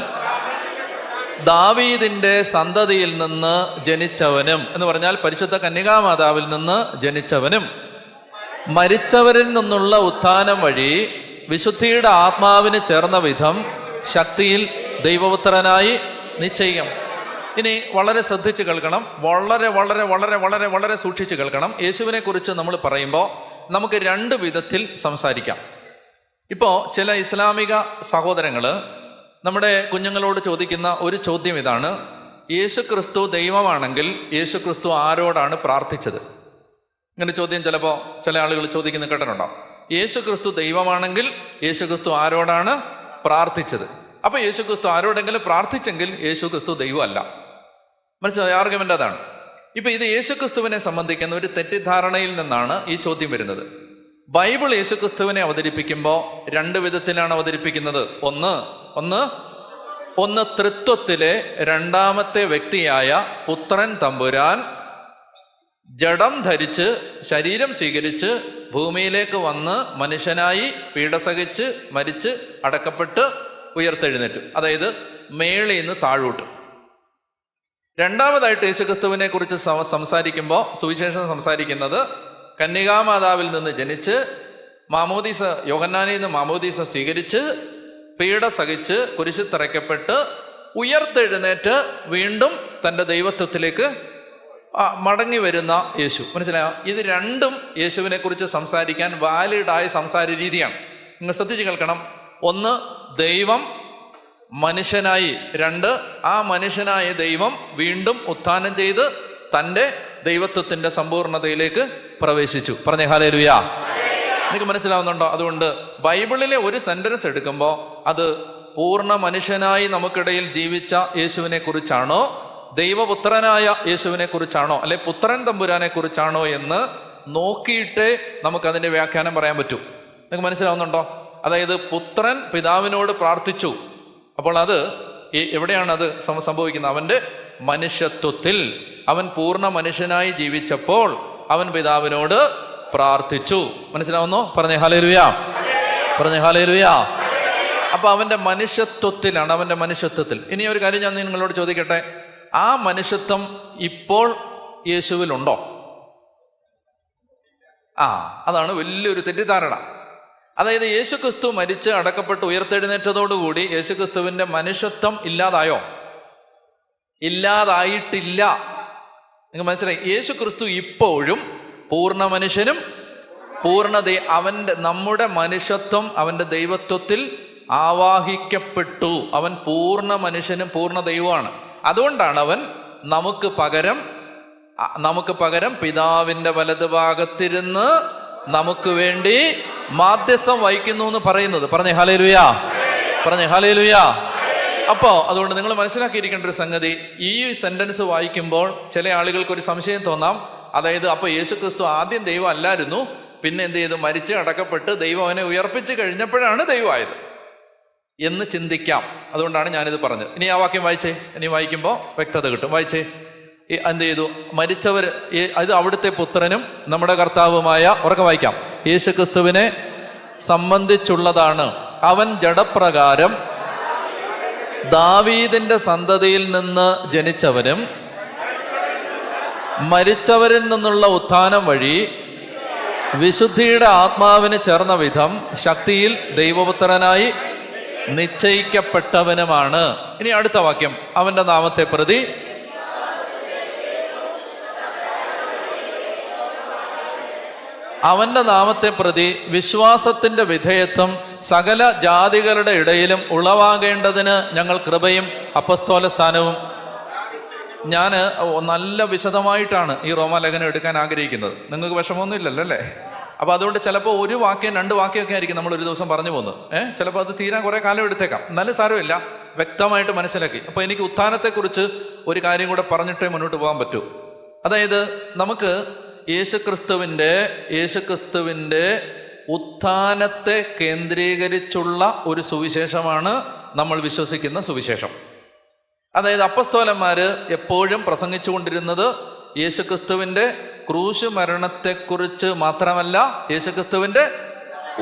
ദാവീദിന്റെ സന്തതിയിൽ നിന്ന് ജനിച്ചവനും, എന്ന് പറഞ്ഞാൽ പരിശുദ്ധ കന്യകാമാതാവിൽ നിന്ന് ജനിച്ചവനും, മരിച്ചവരിൽ നിന്നുള്ള ഉത്ഥാനം വഴി വിശുദ്ധിയുടെ ആത്മാവിന് ചേർന്ന വിധം ശക്തിയിൽ ദൈവപുത്രനായി നിശ്ചയിക്കും. ഇനി വളരെ ശ്രദ്ധിച്ച് കേൾക്കണം, വളരെ വളരെ വളരെ വളരെ വളരെ സൂക്ഷിച്ച് കേൾക്കണം. യേശുവിനെ കുറിച്ച് നമ്മൾ പറയുമ്പോൾ നമുക്ക് 2 വിധത്തിൽ സംസാരിക്കാം. ഇപ്പോൾ ചില ഇസ്ലാമിക സഹോദരങ്ങൾ നമ്മുടെ കുഞ്ഞുങ്ങളോട് ചോദിക്കുന്ന ഒരു ചോദ്യം ഇതാണ്: യേശു ക്രിസ്തു ദൈവമാണെങ്കിൽ യേശു ക്രിസ്തു ആരോടാണ് പ്രാർത്ഥിച്ചത്? ഇങ്ങനെ ചോദ്യം ചിലപ്പോൾ ചില ആളുകൾ ചോദിക്കുന്ന കേട്ടിട്ടുണ്ടോ? യേശു ക്രിസ്തു ദൈവമാണെങ്കിൽ യേശു ക്രിസ്തു ആരോടാണ് പ്രാർത്ഥിച്ചത്? അപ്പൊ യേശു ക്രിസ്തു ആരോടെങ്കിലും പ്രാർത്ഥിച്ചെങ്കിൽ യേശു ക്രിസ്തു ദൈവമല്ല. മനസ്സിലായ ആർഗ്യുമെന്റ് അതാണ്. ഇപ്പൊ ഇത് യേശു ക്രിസ്തുവിനെ സംബന്ധിക്കുന്ന ഒരു തെറ്റിദ്ധാരണയിൽ നിന്നാണ് ഈ ചോദ്യം വരുന്നത്. ബൈബിൾ യേശു ക്രിസ്തുവിനെ അവതരിപ്പിക്കുമ്പോൾ 2 വിധത്തിലാണ് അവതരിപ്പിക്കുന്നത്. ഒന്ന് തൃത്വത്തിലെ 2ാമത്തെ വ്യക്തിയായ പുത്രൻ തമ്പുരാൻ ജഡം ധരിച്ച് ശരീരം സ്വീകരിച്ച് ഭൂമിയിലേക്ക് വന്ന് മനുഷ്യനായി പീഡസഹിച്ച് മരിച്ച് അടക്കപ്പെട്ട് ഉയർത്തെഴുന്നേറ്റു. അതായത് മേളിൽ നിന്ന് താഴോട്ട്. രണ്ടാമതായിട്ട് യേശുക്രിസ്തുവിനെ കുറിച്ച് സംസാരിക്കുമ്പോൾ സുവിശേഷം സംസാരിക്കുന്നത് കന്യകാമാതാവിൽ നിന്ന് ജനിച്ച് മാമോദീസ, യോഹന്നാനിൽ നിന്ന് മാമോദീസ സ്വീകരിച്ച് പീഡ സഹിച്ച് കുരിശിൽ തറയ്ക്കപ്പെട്ട് ഉയർത്തെഴുന്നേറ്റ് വീണ്ടും തൻ്റെ ദൈവത്വത്തിലേക്ക് മടങ്ങി വരുന്ന യേശു. മനസ്സിലായോ? ഇത് 2ഉം യേശുവിനെ കുറിച്ച് സംസാരിക്കാൻ വാലിഡായ സംസാര രീതിയാണ്. നിങ്ങൾ ശ്രദ്ധിച്ച് കേൾക്കണം. ഒന്ന്, ദൈവം മനുഷ്യനായി. 2, ആ മനുഷ്യനായ ദൈവം വീണ്ടും ഉത്ഥാനം ചെയ്ത് തൻ്റെ ദൈവത്വത്തിൻ്റെ സമ്പൂർണതയിലേക്ക് പ്രവേശിച്ചു. പറഞ്ഞേ ഹല്ലേലൂയ. നിങ്ങൾക്ക് മനസ്സിലാവുന്നുണ്ടോ? അതുകൊണ്ട് ബൈബിളിലെ ഒരു സെന്റൻസ് എടുക്കുമ്പോൾ അത് പൂർണ്ണ മനുഷ്യനായി നമുക്കിടയിൽ ജീവിച്ച യേശുവിനെ കുറിച്ചാണോ, ദൈവപുത്രനായ യേശുവിനെ കുറിച്ചാണോ, അല്ലെ പുത്രൻ തമ്പുരാനെ കുറിച്ചാണോ എന്ന് നോക്കിയിട്ടേ നമുക്കതിൻ്റെ വ്യാഖ്യാനം പറയാൻ പറ്റൂ. നിങ്ങൾക്ക് മനസ്സിലാവുന്നുണ്ടോ? അതായത് പുത്രൻ പിതാവിനോട് പ്രാർത്ഥിച്ചു. അപ്പോൾ അത് എവിടെയാണ് അത് സംഭവിക്കുന്നത്? അവൻ്റെ മനുഷ്യത്വത്തിൽ. അവൻ പൂർണ്ണ മനുഷ്യനായി ജീവിച്ചപ്പോൾ അവൻ പിതാവിനോട് പ്രാർത്ഥിച്ചു. മനസ്സിലാവുന്നോ? പറഞ്ഞേ ഹല്ലേലൂയ. പറഞ്ഞേ ഹല്ലേലൂയ. അപ്പൊ അവൻ്റെ മനുഷ്യത്വത്തിലാണ്, അവൻ്റെ മനുഷ്യത്വത്തിൽ. ഇനി ഒരു കാര്യം ഞാൻ നിങ്ങളോട് ചോദിക്കട്ടെ, ആ മനുഷ്യത്വം ഇപ്പോൾ യേശുവിലുണ്ടോ? അതാണ് വലിയൊരു തെറ്റിദ്ധാരണ. അതായത് യേശുക്രിസ്തു മരിച്ച് അടക്കപ്പെട്ട് ഉയർത്തെഴുന്നേറ്റതോടുകൂടി യേശുക്രിസ്തുവിൻ്റെ മനുഷ്യത്വം ഇല്ലാതായോ? ഇല്ലാതായിട്ടില്ല. നിങ്ങൾ മനസ്സിലായി? യേശുക്രിസ്തു ഇപ്പോഴും പൂർണ്ണ മനുഷ്യനും അവൻ്റെ നമ്മുടെ മനുഷ്യത്വം അവൻ്റെ ദൈവത്വത്തിൽ ആവാഹിക്കപ്പെട്ടു. അവൻ പൂർണ്ണ മനുഷ്യനും പൂർണ്ണ ദൈവമാണ്. അതുകൊണ്ടാണ് അവൻ നമുക്ക് പകരം പിതാവിൻ്റെ വലതുഭാഗത്തിരുന്ന് നമുക്ക് വേണ്ടി മാധ്യസ്ഥം വഹിക്കുന്നു എന്ന് പറയുന്നത്. പറഞ്ഞേ ഹല്ലേലൂയ. പറഞ്ഞേ ഹല്ലേലൂയ. അപ്പോൾ അതുകൊണ്ട് നിങ്ങൾ മനസ്സിലാക്കിയിരിക്കേണ്ട ഒരു സംഗതി, ഈ സെന്റൻസ് വായിക്കുമ്പോൾ ചില ആളുകൾക്ക് ഒരു സംശയം തോന്നാം. അതായത് അപ്പോൾ യേശുക്രിസ്തു ആദ്യം ദൈവം അല്ലായിരുന്നു, പിന്നെ എന്ത് ചെയ്തു? മരിച്ച് അടക്കപ്പെട്ട് ദൈവം അവനെ ഉയർപ്പിച്ച് കഴിഞ്ഞപ്പോഴാണ് ദൈവമായത് എന്ന് ചിന്തിക്കാം. അതുകൊണ്ടാണ് ഞാനിത് പറഞ്ഞത്. ഇനി ആ വാക്യം വായിച്ചേ. ഇനി വായിക്കുമ്പോൾ വ്യക്തത കിട്ടും. വായിച്ചേ. എന്ത് ചെയ്തു? മരിച്ചവർ, അത് അവിടുത്തെ പുത്രനും നമ്മുടെ കർത്താവുമായ, ഉറക്കെ വായിക്കാം, യേശുക്രിസ്തുവിനെ സംബന്ധിച്ചുള്ളതാണ്. അവൻ ജഡപ്രകാരം ദാവീദിന്റെ സന്തതിയിൽ നിന്ന് ജനിച്ചവനും മരിച്ചവരിൽ നിന്നുള്ള ഉത്ഥാനം വഴി വിശുദ്ധിയുടെ ആത്മാവിന് ചേർന്ന വിധം ശക്തിയിൽ ദൈവപുത്രനായി നിശ്ചയിക്കപ്പെട്ടവനുമാണ്. ഇനി അടുത്ത വാക്യം, അവന്റെ നാമത്തെ പ്രതി അവന്റെ നാമത്തെ പ്രതി വിശ്വാസത്തിന്റെ വിധേയത്വം സകല ജാതികളുടെ ഇടയിലും ഉളവാകേണ്ടതിന് ഞങ്ങൾ കൃപയും അപ്പസ്തോല സ്ഥാനവും. ഞാൻ നല്ല വിശദമായിട്ടാണ് ഈ റോമാലേഖനം എടുക്കാൻ ആഗ്രഹിക്കുന്നത്. നിങ്ങൾക്ക് വിഷമമൊന്നും ഇല്ലല്ലോ അല്ലേ? അപ്പോൾ അതുകൊണ്ട് ചിലപ്പോൾ ഒരു വാക്യം 2 വാക്യമൊക്കെ ആയിരിക്കും നമ്മൾ ഒരു ദിവസം പറഞ്ഞു പോകുന്നത്. ചിലപ്പോൾ അത് തീരാൻ കുറേ കാലം എടുത്തേക്കാം. എന്നാലും സാരമില്ല, വ്യക്തമായിട്ട് മനസ്സിലാക്കി. അപ്പോൾ എനിക്ക് ഉത്ഥാനത്തെക്കുറിച്ച് ഒരു കാര്യം കൂടെ പറഞ്ഞിട്ടേ മുന്നോട്ട് പോകാൻ പറ്റൂ. അതായത് നമുക്ക് യേശുക്രിസ്തുവിൻ്റെ ഉത്ഥാനത്തെ കേന്ദ്രീകരിച്ചുള്ള ഒരു സുവിശേഷമാണ് നമ്മൾ വിശ്വസിക്കുന്ന സുവിശേഷം. അതായത് അപ്പസ്തോലന്മാർ എപ്പോഴും പ്രസംഗിച്ചു കൊണ്ടിരുന്നത് യേശുക്രിസ്തുവിൻ്റെ ക്രൂശ് മരണത്തെക്കുറിച്ച് മാത്രമല്ല, യേശുക്രിസ്തുവിൻ്റെ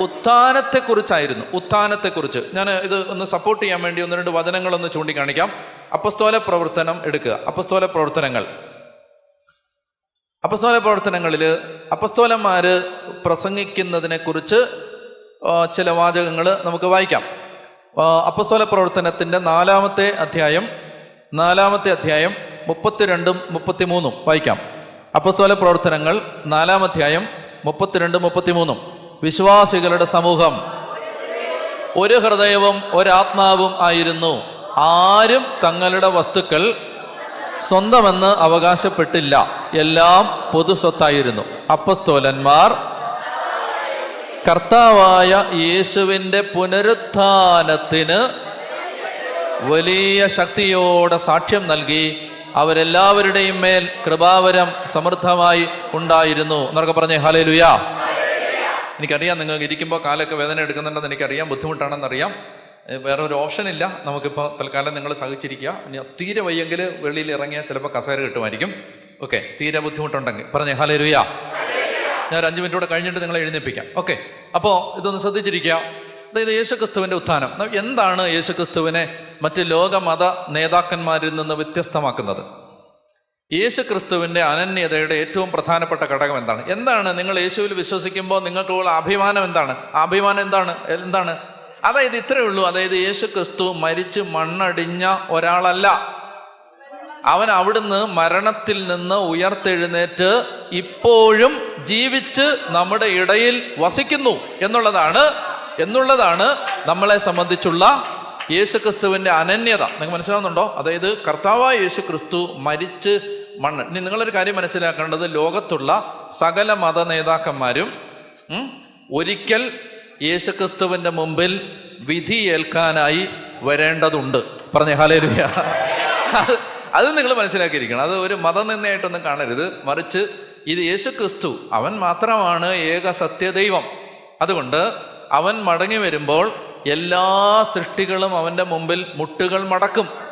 ഉത്ഥാനത്തെക്കുറിച്ചായിരുന്നു. ഉത്ഥാനത്തെക്കുറിച്ച് ഞാൻ ഇത് ഒന്ന് സപ്പോർട്ട് ചെയ്യാൻ വേണ്ടി 1-2 വചനങ്ങളൊന്ന് ചൂണ്ടിക്കാണിക്കാം. അപ്പസ്തോല പ്രവർത്തനം എടുക്കുക. അപ്പസ്തോല പ്രവർത്തനങ്ങളിൽ അപ്പസ്തോലന്മാർ പ്രസംഗിക്കുന്നതിനെക്കുറിച്ച് ചില വാചകങ്ങൾ നമുക്ക് വായിക്കാം. അപ്പസ്തോല പ്രവർത്തനത്തിൻ്റെ 4-ാമത്തെ അധ്യായം 32-33 വായിക്കാം. അപ്പസ്തോല പ്രവർത്തനങ്ങൾ 4-ാം അധ്യായം 32-33. വിശ്വാസികളുടെ സമൂഹം ഒരു ഹൃദയവും ഒരാത്മാവും ആയിരുന്നു. ആരും തങ്ങളുടെ വസ്തുക്കൾ സ്വന്തമെന്ന് അവകാശപ്പെട്ടില്ല, എല്ലാം പൊതുസ്വത്തായിരുന്നു. അപ്പസ്തോലന്മാർ കർത്താവായ യേശുവിൻ്റെ പുനരുത്ഥാനത്തിന് വലിയ ശക്തിയോടെ സാക്ഷ്യം നൽകി. അവരെല്ലാവരുടെയും മേൽ കൃപാവരം സമൃദ്ധമായി ഉണ്ടായിരുന്നു എന്നൊക്കെ പറഞ്ഞേ ഹല്ലേലൂയ. എനിക്കറിയാം നിങ്ങൾക്ക് ഇരിക്കുമ്പോൾ കാലൊക്കെ വേദന എടുക്കുന്നുണ്ടെന്ന് എനിക്കറിയാം, ബുദ്ധിമുട്ടാണെന്നറിയാം. വേറെ ഒരു ഓപ്ഷൻ ഇല്ല. നമുക്കിപ്പോൾ തൽക്കാലം നിങ്ങൾ സഹിച്ചിരിക്കുക. ഇനി തീരെ വയ്യെങ്കിൽ വെളിയിൽ ഇറങ്ങിയാൽ ചിലപ്പോൾ കസേര കിട്ടുമായിരിക്കും. ഓക്കെ, തീരെ ബുദ്ധിമുട്ടുണ്ടെങ്കിൽ പറഞ്ഞേ ഹല്ലേലൂയ. ഞാൻ 5 മിനിറ്റോടെ കഴിഞ്ഞിട്ട് നിങ്ങളെ എഴുന്നേൽപ്പിക്കാം. ഓക്കെ, അപ്പോൾ ഇതൊന്ന് ശ്രദ്ധിച്ചിരിക്കുക. അതായത് യേശുക്രിസ്തുവിൻ്റെ ഉത്ഥാനം എന്താണ് യേശുക്രിസ്തുവിനെ മറ്റ് ലോകമത നേതാക്കന്മാരിൽ നിന്ന് വ്യത്യസ്തമാക്കുന്നത്? യേശുക്രിസ്തുവിൻ്റെ അനന്യതയുടെ ഏറ്റവും പ്രധാനപ്പെട്ട ഘടകം എന്താണ്? നിങ്ങൾ യേശുവിൽ വിശ്വസിക്കുമ്പോൾ നിങ്ങൾക്കുള്ള അഭിമാനം എന്താണ്? അഭിമാനം എന്താണ്? അതായത് ഇത്രയേ ഉള്ളൂ. അതായത് യേശുക്രിസ്തു മരിച്ച് മണ്ണടിഞ്ഞ ഒരാളല്ല. അവൻ അവിടുന്ന് മരണത്തിൽ നിന്ന് ഉയർത്തെഴുന്നേറ്റ് ഇപ്പോഴും ജീവിച്ച് നമ്മുടെ ഇടയിൽ വസിക്കുന്നു എന്നുള്ളതാണ് നമ്മളെ സംബന്ധിച്ചുള്ള യേശുക്രിസ്തുവിൻ്റെ അനന്യത. നിങ്ങൾക്ക് മനസ്സിലാവുന്നുണ്ടോ? അതായത് കർത്താവായ യേശുക്രിസ്തു മരിച്ച് ഇനി നിങ്ങളൊരു കാര്യം മനസ്സിലാക്കേണ്ടത്, ലോകത്തുള്ള സകല മത നേതാക്കന്മാരും ഒരിക്കൽ യേശുക്രിസ്തുവിൻ്റെ മുമ്പിൽ വിധി ഏൽക്കാനായി വരേണ്ടതുണ്ട്. പറഞ്ഞേ ഹല്ലേലൂയ. അത് നിങ്ങൾ മനസ്സിലാക്കിയിരിക്കണം. അത് ഒരു മതനിന്ദയായിട്ടൊന്നും കാണരുത്. മറിച്ച് ഇത് യേശുക്രിസ്തു അവൻ മാത്രമാണ് ഏക സത്യദൈവം. അതുകൊണ്ട് അവൻ മടങ്ങി വരുമ്പോൾ എല്ലാ സൃഷ്ടികളും അവൻ്റെ മുമ്പിൽ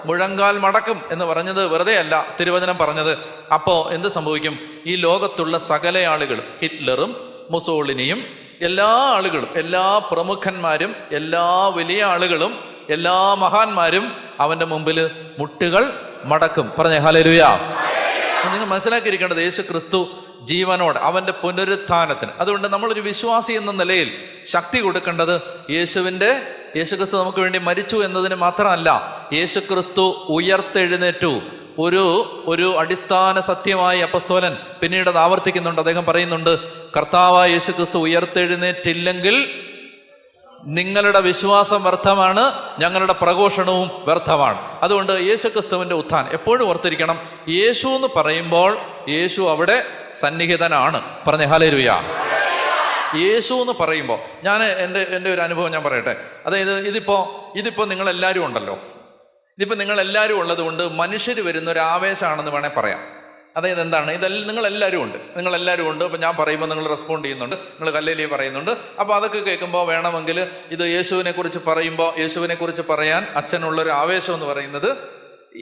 മുഴങ്കാൽ മടക്കും എന്ന് പറഞ്ഞത് വെറുതെ അല്ല തിരുവചനം പറഞ്ഞത്. അപ്പോൾ എന്ത് സംഭവിക്കും? ഈ ലോകത്തുള്ള സകല ആളുകളും, ഹിറ്റ്ലറും മുസോളിനിയും, എല്ലാ ആളുകളും, എല്ലാ പ്രമുഖന്മാരും, എല്ലാ വലിയ ആളുകളും, എല്ലാ മഹാന്മാരും അവൻ്റെ മുമ്പിൽ മുട്ടുകൾ മടക്കും. പറഞ്ഞേ ഹല്ലേലൂയ. നിങ്ങൾ മനസ്സിലാക്കിയിരിക്കേണ്ടത് യേശുക്രിസ്തു ജീവനോട് അവൻ്റെ പുനരുത്ഥാനത്തിന്. അതുകൊണ്ട് നമ്മളൊരു വിശ്വാസി എന്ന നിലയിൽ ശക്തി കൊടുക്കേണ്ടത് യേശുക്രിസ്തു നമുക്ക് വേണ്ടി മരിച്ചു എന്നതിന് മാത്രമല്ല, യേശുക്രിസ്തു ഉയർത്തെഴുന്നേറ്റു. ഒരു അടിസ്ഥാന സത്യമായി അപ്പസ്തോലൻ പിന്നീട് അത് ആവർത്തിക്കുന്നുണ്ട്. അദ്ദേഹം പറയുന്നുണ്ട്, കർത്താവായ യേശുക്രിസ്തു ഉയർത്തെഴുന്നേറ്റില്ലെങ്കിൽ നിങ്ങളുടെ വിശ്വാസം വ്യർത്ഥമാണ്, ഞങ്ങളുടെ പ്രഘോഷണവും വ്യർത്ഥമാണ്. അതുകൊണ്ട് യേശുക്രിസ്തുവിൻ്റെ ഉത്ഥാനം എപ്പോഴും ഓർത്തിരിക്കണം. യേശു എന്ന് പറയുമ്പോൾ യേശു അവിടെ സന്നിഹിതനാണ്. പറഞ്ഞേ ഹല്ലേലൂയ. യേശു എന്ന് പറയുമ്പോൾ എൻ്റെ ഒരു അനുഭവം ഞാൻ പറയട്ടെ. അതായത് ഇതിപ്പോൾ നിങ്ങളെല്ലാവരും ഉണ്ടല്ലോ. നിങ്ങളെല്ലാവരും ഉള്ളത് കൊണ്ട് മനുഷ്യർ വരുന്ന ഒരു ആവേശമാണെന്ന് വേണേൽ പറയാം. അതായത് എന്താണ്? നിങ്ങളെല്ലാവരും ഉണ്ട്. അപ്പോൾ ഞാൻ പറയുമ്പോൾ നിങ്ങൾ റെസ്പോണ്ട് ചെയ്യുന്നുണ്ട്, നിങ്ങൾ ഹല്ലേലൂയ പറയുന്നുണ്ട്. അപ്പോൾ അതൊക്കെ കേൾക്കുമ്പോൾ വേണമെങ്കിൽ ഇത് യേശുവിനെക്കുറിച്ച് പറയാൻ അച്ഛനുള്ളൊരു ആവേശം എന്ന് പറയുന്നത്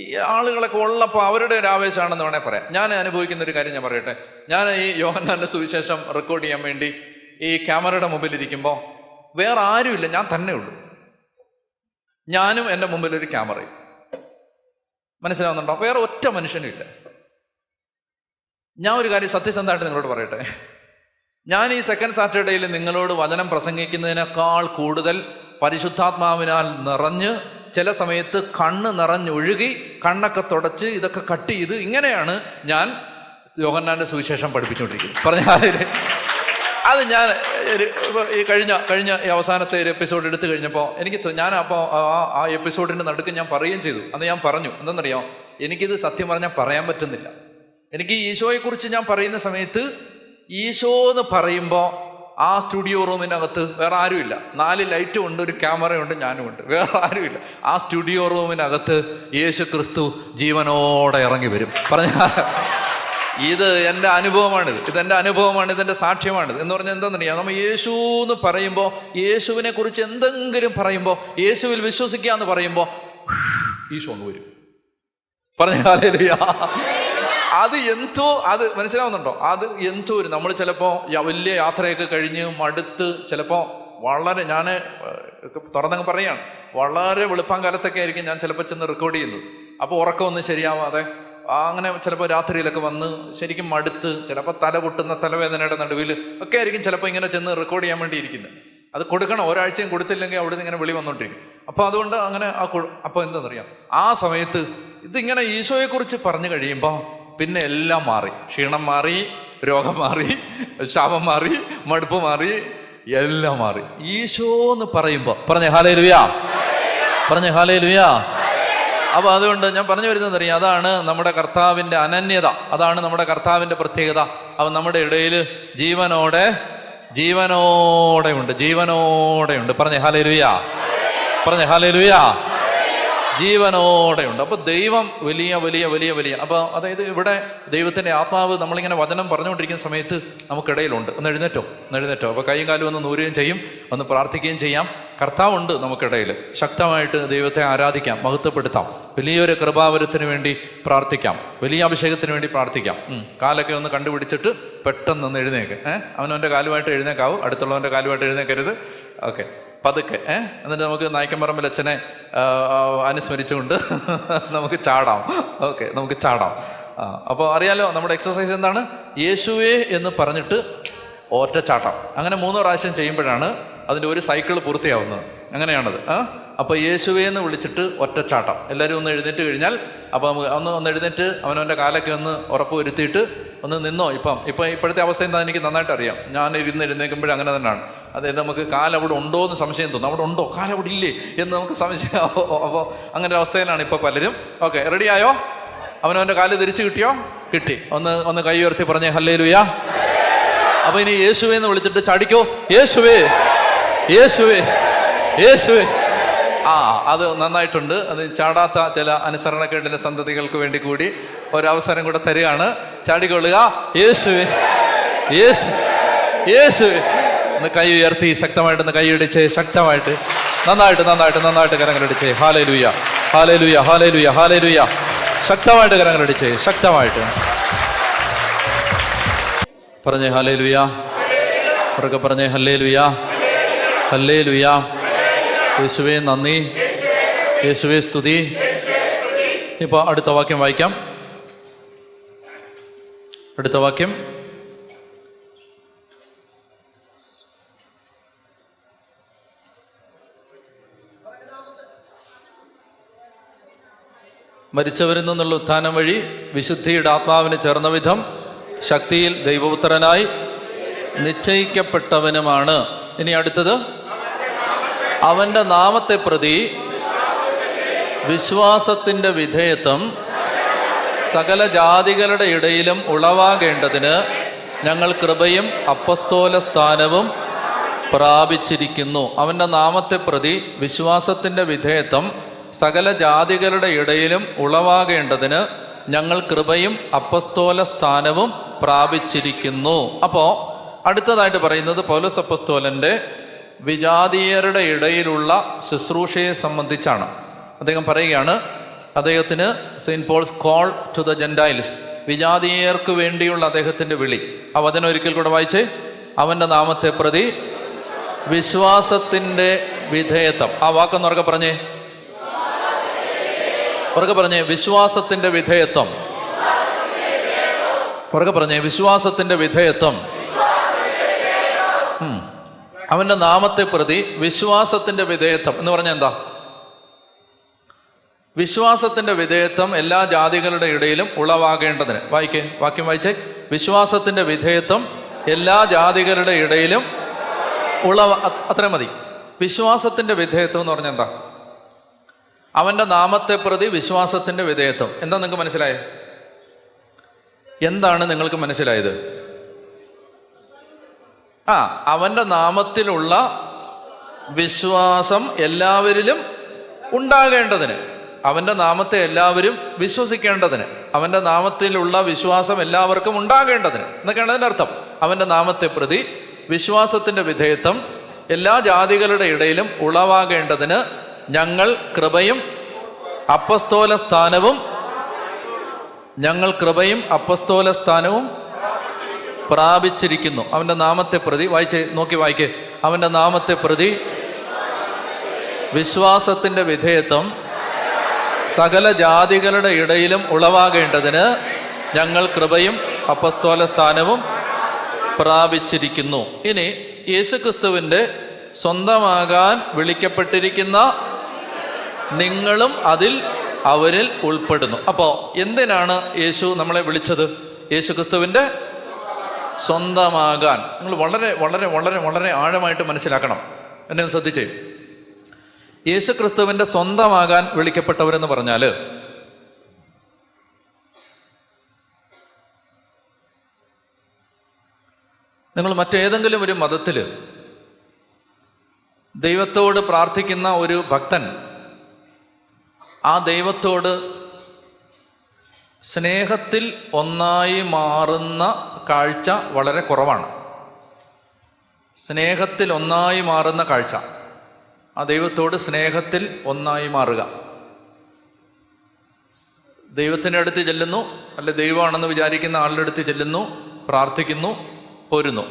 ഈ ആളുകളൊക്കെ ഉള്ളപ്പോൾ അവരുടെ ഒരു ആവേശമാണെന്ന് വേണേൽ പറയാം. ഞാൻ അനുഭവിക്കുന്ന ഒരു കാര്യം ഞാൻ പറയട്ടെ. ഞാൻ ഈ യോഹന്നാന്റെ സുവിശേഷം റെക്കോർഡ് ചെയ്യാൻ വേണ്ടി ഈ ക്യാമറയുടെ മുമ്പിലിരിക്കുമ്പോൾ വേറെ ആരുമില്ല, ഞാൻ തന്നെ ഉള്ളൂ. ഞാനും എൻ്റെ മുമ്പിൽ ഒരു ക്യാമറയും. മനസ്സിലാവുന്നുണ്ടോ? വേറെ ഒറ്റ മനുഷ്യനും ഇല്ല. ഞാൻ ഒരു കാര്യം സത്യസന്ധമായിട്ട് നിങ്ങളോട് പറയട്ടെ. ഞാൻ ഈ സെക്കൻഡ് സാറ്റർഡേയിൽ നിങ്ങളോട് വചനം പ്രസംഗിക്കുന്നതിനേക്കാൾ കൂടുതൽ പരിശുദ്ധാത്മാവിനാൽ നിറഞ്ഞ് ചില സമയത്ത് കണ്ണ് നിറഞ്ഞൊഴുകി കണ്ണൊക്കെ തുടച്ച് ഇതൊക്കെ കട്ട് ചെയ്ത് ഇങ്ങനെയാണ് ഞാൻ യോഹന്നാന്റെ സുവിശേഷം പഠിപ്പിച്ചുകൊണ്ടിരിക്കുന്നത്. പറഞ്ഞാൽ അത് ഞാൻ ഈ കഴിഞ്ഞ ഈ അവസാനത്തെ ഒരു എപ്പിസോഡ് എടുത്തു കഴിഞ്ഞപ്പോൾ എനിക്ക് ഞാൻ അപ്പോൾ ആ എപ്പിസോഡിൻ്റെ നടുക്ക് ഞാൻ പറയുകയും ചെയ്തു. അന്ന് ഞാൻ പറഞ്ഞു എന്തെന്നറിയാമോ, എനിക്കിത് സത്യം പറഞ്ഞാൽ പറയാൻ പറ്റുന്നില്ല. എനിക്ക് ഈശോയെക്കുറിച്ച് ഞാൻ പറയുന്ന സമയത്ത് ഈശോ എന്ന് പറയുമ്പോൾ ആ സ്റ്റുഡിയോ റൂമിനകത്ത് വേറെ ആരുമില്ല. 4 ലൈറ്റും ഉണ്ട്, ഒരു ക്യാമറയുണ്ട്, ഞാനുമുണ്ട്, വേറെ ആരുമില്ല. ആ സ്റ്റുഡിയോ റൂമിനകത്ത് യേശു ക്രിസ്തു ജീവനോടെ ഇറങ്ങി വരും. പറഞ്ഞാൽ ഇത് എൻ്റെ അനുഭവമാണിത്, ഇതെൻ്റെ അനുഭവമാണ്, ഇതെൻ്റെ സാക്ഷ്യമാണിത്. എന്ന് പറഞ്ഞാൽ എന്താണെന്നറിയാം, നമ്മൾ യേശു എന്ന് പറയുമ്പോൾ, യേശുവിനെ കുറിച്ച് എന്തെങ്കിലും പറയുമ്പോൾ, യേശുവിൽ വിശ്വസിക്കുക എന്ന് പറയുമ്പോൾ ഈശോ ഒന്ന് വരും. പറഞ്ഞാലേ അത് എന്തോ, അത് മനസ്സിലാവുന്നുണ്ടോ? അത് എന്തോ ഒരു നമ്മൾ ചിലപ്പോൾ വലിയ യാത്രയൊക്കെ കഴിഞ്ഞ് മടുത്ത് ചിലപ്പോൾ വളരെ, ഞാൻ തുറന്നങ്ങ് പറയുകയാണ്, വളരെ വെളുപ്പാങ്കാലത്തൊക്കെ ആയിരിക്കും ഞാൻ ചിലപ്പോൾ ചെന്ന് റെക്കോർഡ് ചെയ്യുന്നത്. അപ്പോൾ ഉറക്കമൊന്നും ശരിയാവാതെ അങ്ങനെ ചിലപ്പോൾ രാത്രിയിലൊക്കെ വന്ന് ശരിക്കും മടുത്ത് ചിലപ്പോൾ തല പൊട്ടുന്ന തലവേദനയുടെ നടുവിൽ ഒക്കെ ആയിരിക്കും ചിലപ്പോൾ ഇങ്ങനെ ചെന്ന് റെക്കോർഡ് ചെയ്യാൻ വേണ്ടി ഇരിക്കുന്നത്. അത് കൊടുക്കണം, ഒരാഴ്ചയും കൊടുത്തില്ലെങ്കിൽ അവിടെ നിന്ന് ഇങ്ങനെ വിളി വന്നോണ്ടിരിക്കും. അപ്പോൾ അതുകൊണ്ട് അങ്ങനെ അപ്പോൾ എന്താണെന്നറിയാം, ആ സമയത്ത് ഇതിങ്ങനെ ഈശോയെക്കുറിച്ച് പറഞ്ഞു കഴിയുമ്പോൾ പിന്നെ എല്ലാം മാറി. ക്ഷീണം മാറി, രോഗം മാറി, ശാപം മാറി, മടുപ്പ് മാറി, എല്ലാം മാറി. ഈശോ എന്ന് പറയുമ്പോൾ പറഞ്ഞേ ഹല്ലേലൂയ, പറഞ്ഞേ ഹല്ലേലൂയ. അപ്പോൾ അതുകൊണ്ട് ഞാൻ പറഞ്ഞു വരുന്നത് അറിയാം, അതാണ് നമ്മുടെ കർത്താവിൻ്റെ അനന്യത, അതാണ് നമ്മുടെ കർത്താവിൻ്റെ പ്രത്യേകത. അവൻ നമ്മുടെ ഇടയിൽ ജീവനോടെ ഉണ്ട്, ജീവനോടെ ഉണ്ട്. പറഞ്ഞേ ഹല്ലേലൂയ, പറഞ്ഞേ ഹല്ലേലൂയ. ജീവനോടെ ഉണ്ട്. അപ്പോൾ ദൈവം വലിയ വലിയ വലിയ വലിയ അപ്പോൾ അതായത് ഇവിടെ ദൈവത്തിൻ്റെ ആത്മാവ് നമ്മളിങ്ങനെ വചനം പറഞ്ഞുകൊണ്ടിരിക്കുന്ന സമയത്ത് നമുക്കിടയിലുണ്ട്. ഒന്ന് എഴുന്നേറ്റോ. അപ്പോൾ കൈയും കാലും ഒന്ന് നൂരുകയും ചെയ്യും, ഒന്ന് പ്രാർത്ഥിക്കുകയും ചെയ്യാം. കർത്താവുണ്ട് നമുക്കിടയിൽ. ശക്തമായിട്ട് ദൈവത്തെ ആരാധിക്കാം, മഹത്വപ്പെടുത്താം, വലിയൊരു കൃപാവരത്തിന് വേണ്ടി പ്രാർത്ഥിക്കാം, വലിയ അഭിഷേകത്തിന് വേണ്ടി പ്രാർത്ഥിക്കാം. കാലൊക്കെ ഒന്ന് കണ്ടുപിടിച്ചിട്ട് പെട്ടെന്ന് ഒന്ന് എഴുന്നേക്ക്. അവനവൻ്റെ കാലുമായിട്ട് എഴുന്നേക്കാവും, അടുത്തുള്ളവൻ്റെ കാലുമായിട്ട് എഴുന്നേക്കരുത്. ഓക്കെ, പതുക്കെ. എന്നിട്ട് നമുക്ക് നായ്ക്കമ്പറമ്പിൽ അച്ഛനെ അനുസ്മരിച്ചുകൊണ്ട് നമുക്ക് ചാടാം. ഓക്കെ, നമുക്ക് ചാടാം. അപ്പോൾ അറിയാലോ നമ്മുടെ എക്സസൈസ് എന്താണ്? യേശുവേ എന്ന് പറഞ്ഞിട്ട് ഒറ്റച്ചാട്ടം. അങ്ങനെ 3 പ്രാവശ്യം ചെയ്യുമ്പോഴാണ് അതിൻ്റെ ഒരു സൈക്കിൾ പൂർത്തിയാവുന്നത്. അങ്ങനെയാണത്. അപ്പോൾ യേശുവേ എന്ന് വിളിച്ചിട്ട് ഒറ്റച്ചാട്ടം. എല്ലാവരും ഒന്ന് എഴുന്നേറ്റ് കഴിഞ്ഞാൽ അപ്പോൾ ഒന്ന് എഴുന്നേറ്റ് അവനവൻ്റെ കാലൊക്കെ ഒന്ന് ഉറപ്പ് വരുത്തിയിട്ട് ഒന്ന് നിന്നോ. ഇപ്പോഴത്തെ അവസ്ഥ എന്താ എനിക്ക് നന്നായിട്ട് അറിയാം. ഞാൻ എഴുന്നേൽക്കുമ്പോഴും അങ്ങനെ തന്നെയാണ്. അതായത് നമുക്ക് കാലവിടെ ഉണ്ടോ എന്ന് സംശയം തോന്നും. അവിടെ ഉണ്ടോ, കാലവിടെ ഇല്ലേ എന്ന് നമുക്ക് സംശയം. അപ്പോൾ അങ്ങനെ ഒരു അവസ്ഥയിലാണ് ഇപ്പോൾ പലരും. ഓക്കെ, റെഡിയായോ? അവനവൻ്റെ കാല് തിരിച്ചു കിട്ടിയോ? കിട്ടി. ഒന്ന് കൈ ഉയർത്തി പറഞ്ഞേ ഹല്ലേലൂയ. അപ്പോൾ ഇനി യേശുവേ എന്ന് വിളിച്ചിട്ട് ചാടിക്കോ. യേശുവേ, യേശുവേ, യേശുവേ. അത് നന്നായിട്ടുണ്ട്. അത് ചാടാത്ത ചില അനുസരണക്കേടിൻ്റെ സന്തതികൾക്ക് വേണ്ടി കൂടി ഒരവസരം കൂടെ തരികയാണ്. ചാടിക്കൊള്ളുക. യേശുവേ, യേശു, യേശുവേ. ഒന്ന് കൈ ഉയർത്തി ശക്തമായിട്ടൊന്ന് കൈയടിച്ച് ശക്തമായിട്ട് നന്നായിട്ട് കരങ്ങളടിച്ച് ഹല്ലേലൂയ, ഹല്ലേലൂയ, ഹല്ലേലൂയ, ഹല്ലേലൂയ. ശക്തമായിട്ട് കരങ്ങളടിച്ച് ശക്തമായിട്ട് പറഞ്ഞേ ഹല്ലേലൂയ. ഉറക്കെ പറഞ്ഞേ ഹല്ലേലൂയ, ഹല്ലേലൂയ. യേശുവേ നന്ദി, യേശുവേ സ്തുതി. ഇപ്പോൾ അടുത്ത വാക്യം വായിക്കാം. അടുത്ത വാക്യം മരിച്ചവരിൽ നിന്നുള്ള ഉത്ഥാനം വഴി വിശുദ്ധിയുടെ ആത്മാവിന് ചേർന്ന വിധം ശക്തിയിൽ ദൈവപുത്രനായി നിശ്ചയിക്കപ്പെട്ടവനുമാണ്. ഇനി അടുത്തത്, അവൻ്റെ നാമത്തെ പ്രതി വിശ്വാസത്തിൻ്റെ വിധേയത്വം സകല ജാതികളുടെ ഇടയിലും ഉളവാകേണ്ടതിന് ഞങ്ങൾ കൃപയും അപ്പസ്തോല സ്ഥാനവും പ്രാപിച്ചിരിക്കുന്നു. അവൻ്റെ നാമത്തെ പ്രതി വിശ്വാസത്തിൻ്റെ വിധേയത്വം സകല ജാതികളുടെ ഇടയിലും ഉളവാകേണ്ടതിന് ഞങ്ങൾ കൃപയും അപ്പസ്തോല സ്ഥാനവും പ്രാപിച്ചിരിക്കുന്നു. അപ്പോൾ അടുത്തതായിട്ട് പറയുന്നത് പൗലോസ് അപ്പസ്തോലൻ്റെ വിജാതീയരുടെ ഇടയിലുള്ള ശുശ്രൂഷയെ സംബന്ധിച്ചാണ്. അദ്ദേഹം പറയുകയാണ്, അദ്ദേഹത്തിന് Saint Paul's call to the Gentiles, വിജാതീയർക്ക് വേണ്ടിയുള്ള അദ്ദേഹത്തിൻ്റെ വിളി. ആ വചനം ഒരിക്കൽ കൂടെ വായിച്ചേ. അവൻ്റെ നാമത്തെ പ്രതി വിശ്വാസത്തിൻ്റെ വിധേയത്വം. ആ വാക്കൊന്ന് ഉറക്കെ പറഞ്ഞേ, ഉറക്കെ പറഞ്ഞേ. വിശ്വാസത്തിൻ്റെ വിധേയത്വം. ഉറക്കെ പറഞ്ഞേ, വിശ്വാസത്തിൻ്റെ വിധേയത്വം. അവൻ്റെ നാമത്തെ പ്രതി വിശ്വാസത്തിൻ്റെ വിധേയത്വം എന്ന് പറഞ്ഞാൽ എന്താ? വിശ്വാസത്തിൻ്റെ വിധേയത്വം എല്ലാ ജാതികളുടെ ഇടയിലും ഉളവാകേണ്ടതിന്. വാക്യം വായിച്ചേ. വിശ്വാസത്തിൻ്റെ വിധേയത്വം എല്ലാ ജാതികളുടെ ഇടയിലും അത്ര മതി. വിശ്വാസത്തിൻ്റെ വിധേയത്വം എന്ന് പറഞ്ഞാൽ എന്താ? അവൻ്റെ നാമത്തെ പ്രതി വിശ്വാസത്തിൻ്റെ വിധേയത്വം. എന്താ നിങ്ങൾക്ക് മനസ്സിലായത്? എന്താണ് നിങ്ങൾക്ക് മനസ്സിലായത്? അവൻ്റെ നാമത്തിലുള്ള വിശ്വാസം എല്ലാവരിലും ഉണ്ടാകേണ്ടതിന്, അവൻ്റെ നാമത്തെ എല്ലാവരും വിശ്വസിക്കേണ്ടതിന്, അവൻ്റെ നാമത്തിലുള്ള വിശ്വാസം എല്ലാവർക്കും ഉണ്ടാകേണ്ടതിന് എന്നൊക്കെയാണ് അതിൻ്റെ അർത്ഥം. അവൻ്റെ നാമത്തെ പ്രതി വിശ്വാസത്തിൻ്റെ വിധേയത്വം എല്ലാ ജാതികളുടെ ഇടയിലും ഉളവാകേണ്ടതിന് ഞങ്ങൾ കൃപയും അപ്പസ്തോല സ്ഥാനവും പ്രാപിച്ചിരിക്കുന്നു. അവൻ്റെ നാമത്തെ പ്രതി വായിക്കേ. അവൻ്റെ നാമത്തെ പ്രതി വിശ്വാസത്തിൻ്റെ വിധേയത്വം സകല ജാതികളുടെ ഇടയിലും ഉളവാകേണ്ടതിന് ഞങ്ങൾ കൃപയും അപ്പസ്തോല സ്ഥാനവും പ്രാപിച്ചിരിക്കുന്നു. ഇനി യേശുക്രിസ്തുവിൻ്റെ സ്വന്തമാകാൻ വിളിക്കപ്പെട്ടിരിക്കുന്ന നിങ്ങളും അവരിൽ ഉൾപ്പെടുന്നു. അപ്പോൾ എന്തിനാണ് യേശു നമ്മളെ വിളിച്ചത്? യേശുക്രിസ്തുവിൻ്റെ സ്വന്തമാകാൻ. നിങ്ങൾ വളരെ വളരെ വളരെ വളരെ ആഴമായിട്ട് മനസ്സിലാക്കണം. എന്നെ ഒന്ന് ശ്രദ്ധിച്ചേ. യേശുക്രിസ്തുവിൻ്റെ സ്വന്തമാകാൻ വിളിക്കപ്പെട്ടവരെന്ന് പറഞ്ഞാൽ നിങ്ങൾ മറ്റേതെങ്കിലും ഒരു മതത്തിൽ ദൈവത്തോട് പ്രാർത്ഥിക്കുന്ന ഒരു ഭക്തൻ ആ ദൈവത്തോട് സ്നേഹത്തിൽ ഒന്നായി മാറുന്ന കാഴ്ച വളരെ കുറവാണ്. സ്നേഹത്തിൽ ഒന്നായി മാറുന്ന കാഴ്ച, ആ ദൈവത്തോട് സ്നേഹത്തിൽ ഒന്നായി മാറുക. ദൈവത്തിൻ്റെ അടുത്ത് ചെല്ലുന്നു, അല്ലെ ദൈവമാണെന്ന് വിചാരിക്കുന്ന ആളുടെ അടുത്ത് ചെല്ലുന്നു, പ്രാർത്ഥിക്കുന്നു, പോരുന്നു.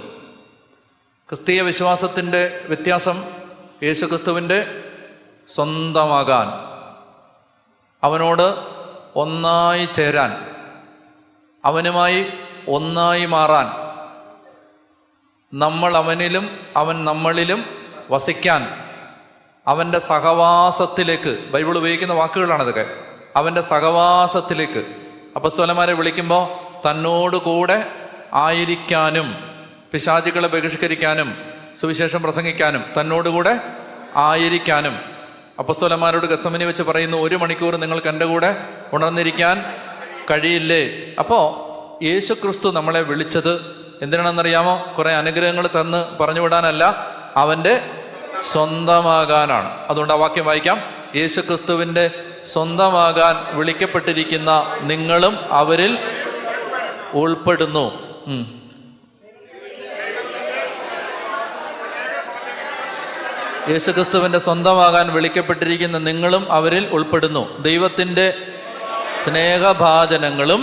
ക്രിസ്തീയ വിശ്വാസത്തിൻ്റെ വ്യത്യാസം യേശുക്രിസ്തുവിൻ്റെ സ്വന്തമാകാൻ, അവനോട് ഒന്നായി ചേരാൻ, അവനുമായി ഒന്നായി മാറാൻ, നമ്മൾ അവനിലും അവൻ നമ്മളിലും വസിക്കാൻ, അവൻ്റെ സഹവാസത്തിലേക്ക്, ബൈബിൾ ഉപയോഗിക്കുന്ന വാക്കുകളാണിതൊക്കെ, അവൻ്റെ സഹവാസത്തിലേക്ക്. അപ്പസ്തോലന്മാരെ വിളിക്കുമ്പോൾ തന്നോട് കൂടെ ആയിരിക്കാനും, പിശാചുക്കളെ ബഹിഷ്കരിക്കാനും, സുവിശേഷം പ്രസംഗിക്കാനും, തന്നോടുകൂടെ ആയിരിക്കാനും. അപ്പസ്തോലന്മാരോട് ഗത്സമനി വെച്ച് പറയുന്നു, 1 മണിക്കൂർ നിങ്ങൾക്ക് എൻ്റെ കൂടെ ഉണർന്നിരിക്കാൻ കഴിയില്ലേ? അപ്പോൾ യേശുക്രിസ്തു നമ്മളെ വിളിച്ചത് എന്തിനാണെന്നറിയാമോ? കുറേ അനുഗ്രഹങ്ങൾ തന്ന് പറഞ്ഞു വിടാനല്ല, അവൻ്റെ സ്വന്തമാകാനാണ്. അതുകൊണ്ട് ആ വാക്യം വായിക്കാം. യേശുക്രിസ്തുവിൻ്റെ സ്വന്തമാകാൻ വിളിക്കപ്പെട്ടിരിക്കുന്ന നിങ്ങളും അവരിൽ ഉൾപ്പെടുന്നു. യേശുക്രിസ്തുവിൻ്റെ സ്വന്തമാകാൻ വിളിക്കപ്പെട്ടിരിക്കുന്ന നിങ്ങളും അവരിൽ ഉൾപ്പെടുന്നു. ദൈവത്തിൻ്റെ സ്നേഹഭാജനങ്ങളും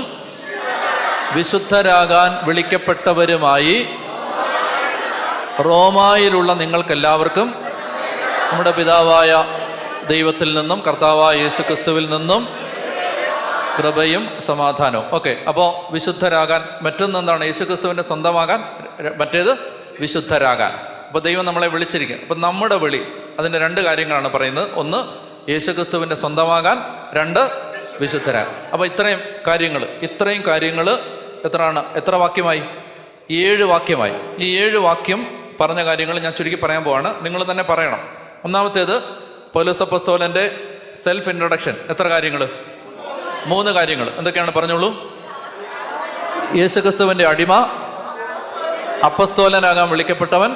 വിശുദ്ധരാകാൻ വിളിക്കപ്പെട്ടവരുമായി റോമായിലുള്ള നിങ്ങൾക്കെല്ലാവർക്കും നമ്മുടെ പിതാവായ ദൈവത്തിൽ നിന്നും കർത്താവായ യേശുക്രിസ്തുവിൽ നിന്നും കൃപയും സമാധാനവും. ഓക്കെ, അപ്പോൾ വിശുദ്ധരാകാൻ, മറ്റൊന്നെന്താണ്? യേശുക്രിസ്തുവിൻ്റെ സ്വന്തമാകാൻ, മറ്റേത് വിശുദ്ധരാകാൻ. അപ്പോൾ ദൈവം നമ്മളെ വിളിച്ചിരിക്കും. അപ്പം നമ്മുടെ വിളി, അതിൻ്റെ 2 കാര്യങ്ങളാണ് പറയുന്നത്. ഒന്ന് യേശുക്രിസ്തുവിൻ്റെ സ്വന്തമാകാൻ, 2 വിശുദ്ധരാകാൻ. അപ്പോൾ ഇത്രയും കാര്യങ്ങൾ എത്ര വാക്യമായി? 7 വാക്യമായി. ഈ 7 വാക്യം പറഞ്ഞ കാര്യങ്ങൾ ഞാൻ ചുരുക്കി പറയാൻ പോവാണ്. നിങ്ങൾ തന്നെ പറയണം. ഒന്നാമത്തേത് പൗലോസ് അപ്പോസ്തലൻ്റെ സെൽഫ് ഇൻട്രൊഡക്ഷൻ. എത്ര കാര്യങ്ങൾ? 3 കാര്യങ്ങൾ. എന്തൊക്കെയാണ്? പറഞ്ഞോളൂ. യേശുക്രിസ്തുവിൻ്റെ അടിമ, അപ്പസ്തോലനാകാൻ വിളിക്കപ്പെട്ടവൻ,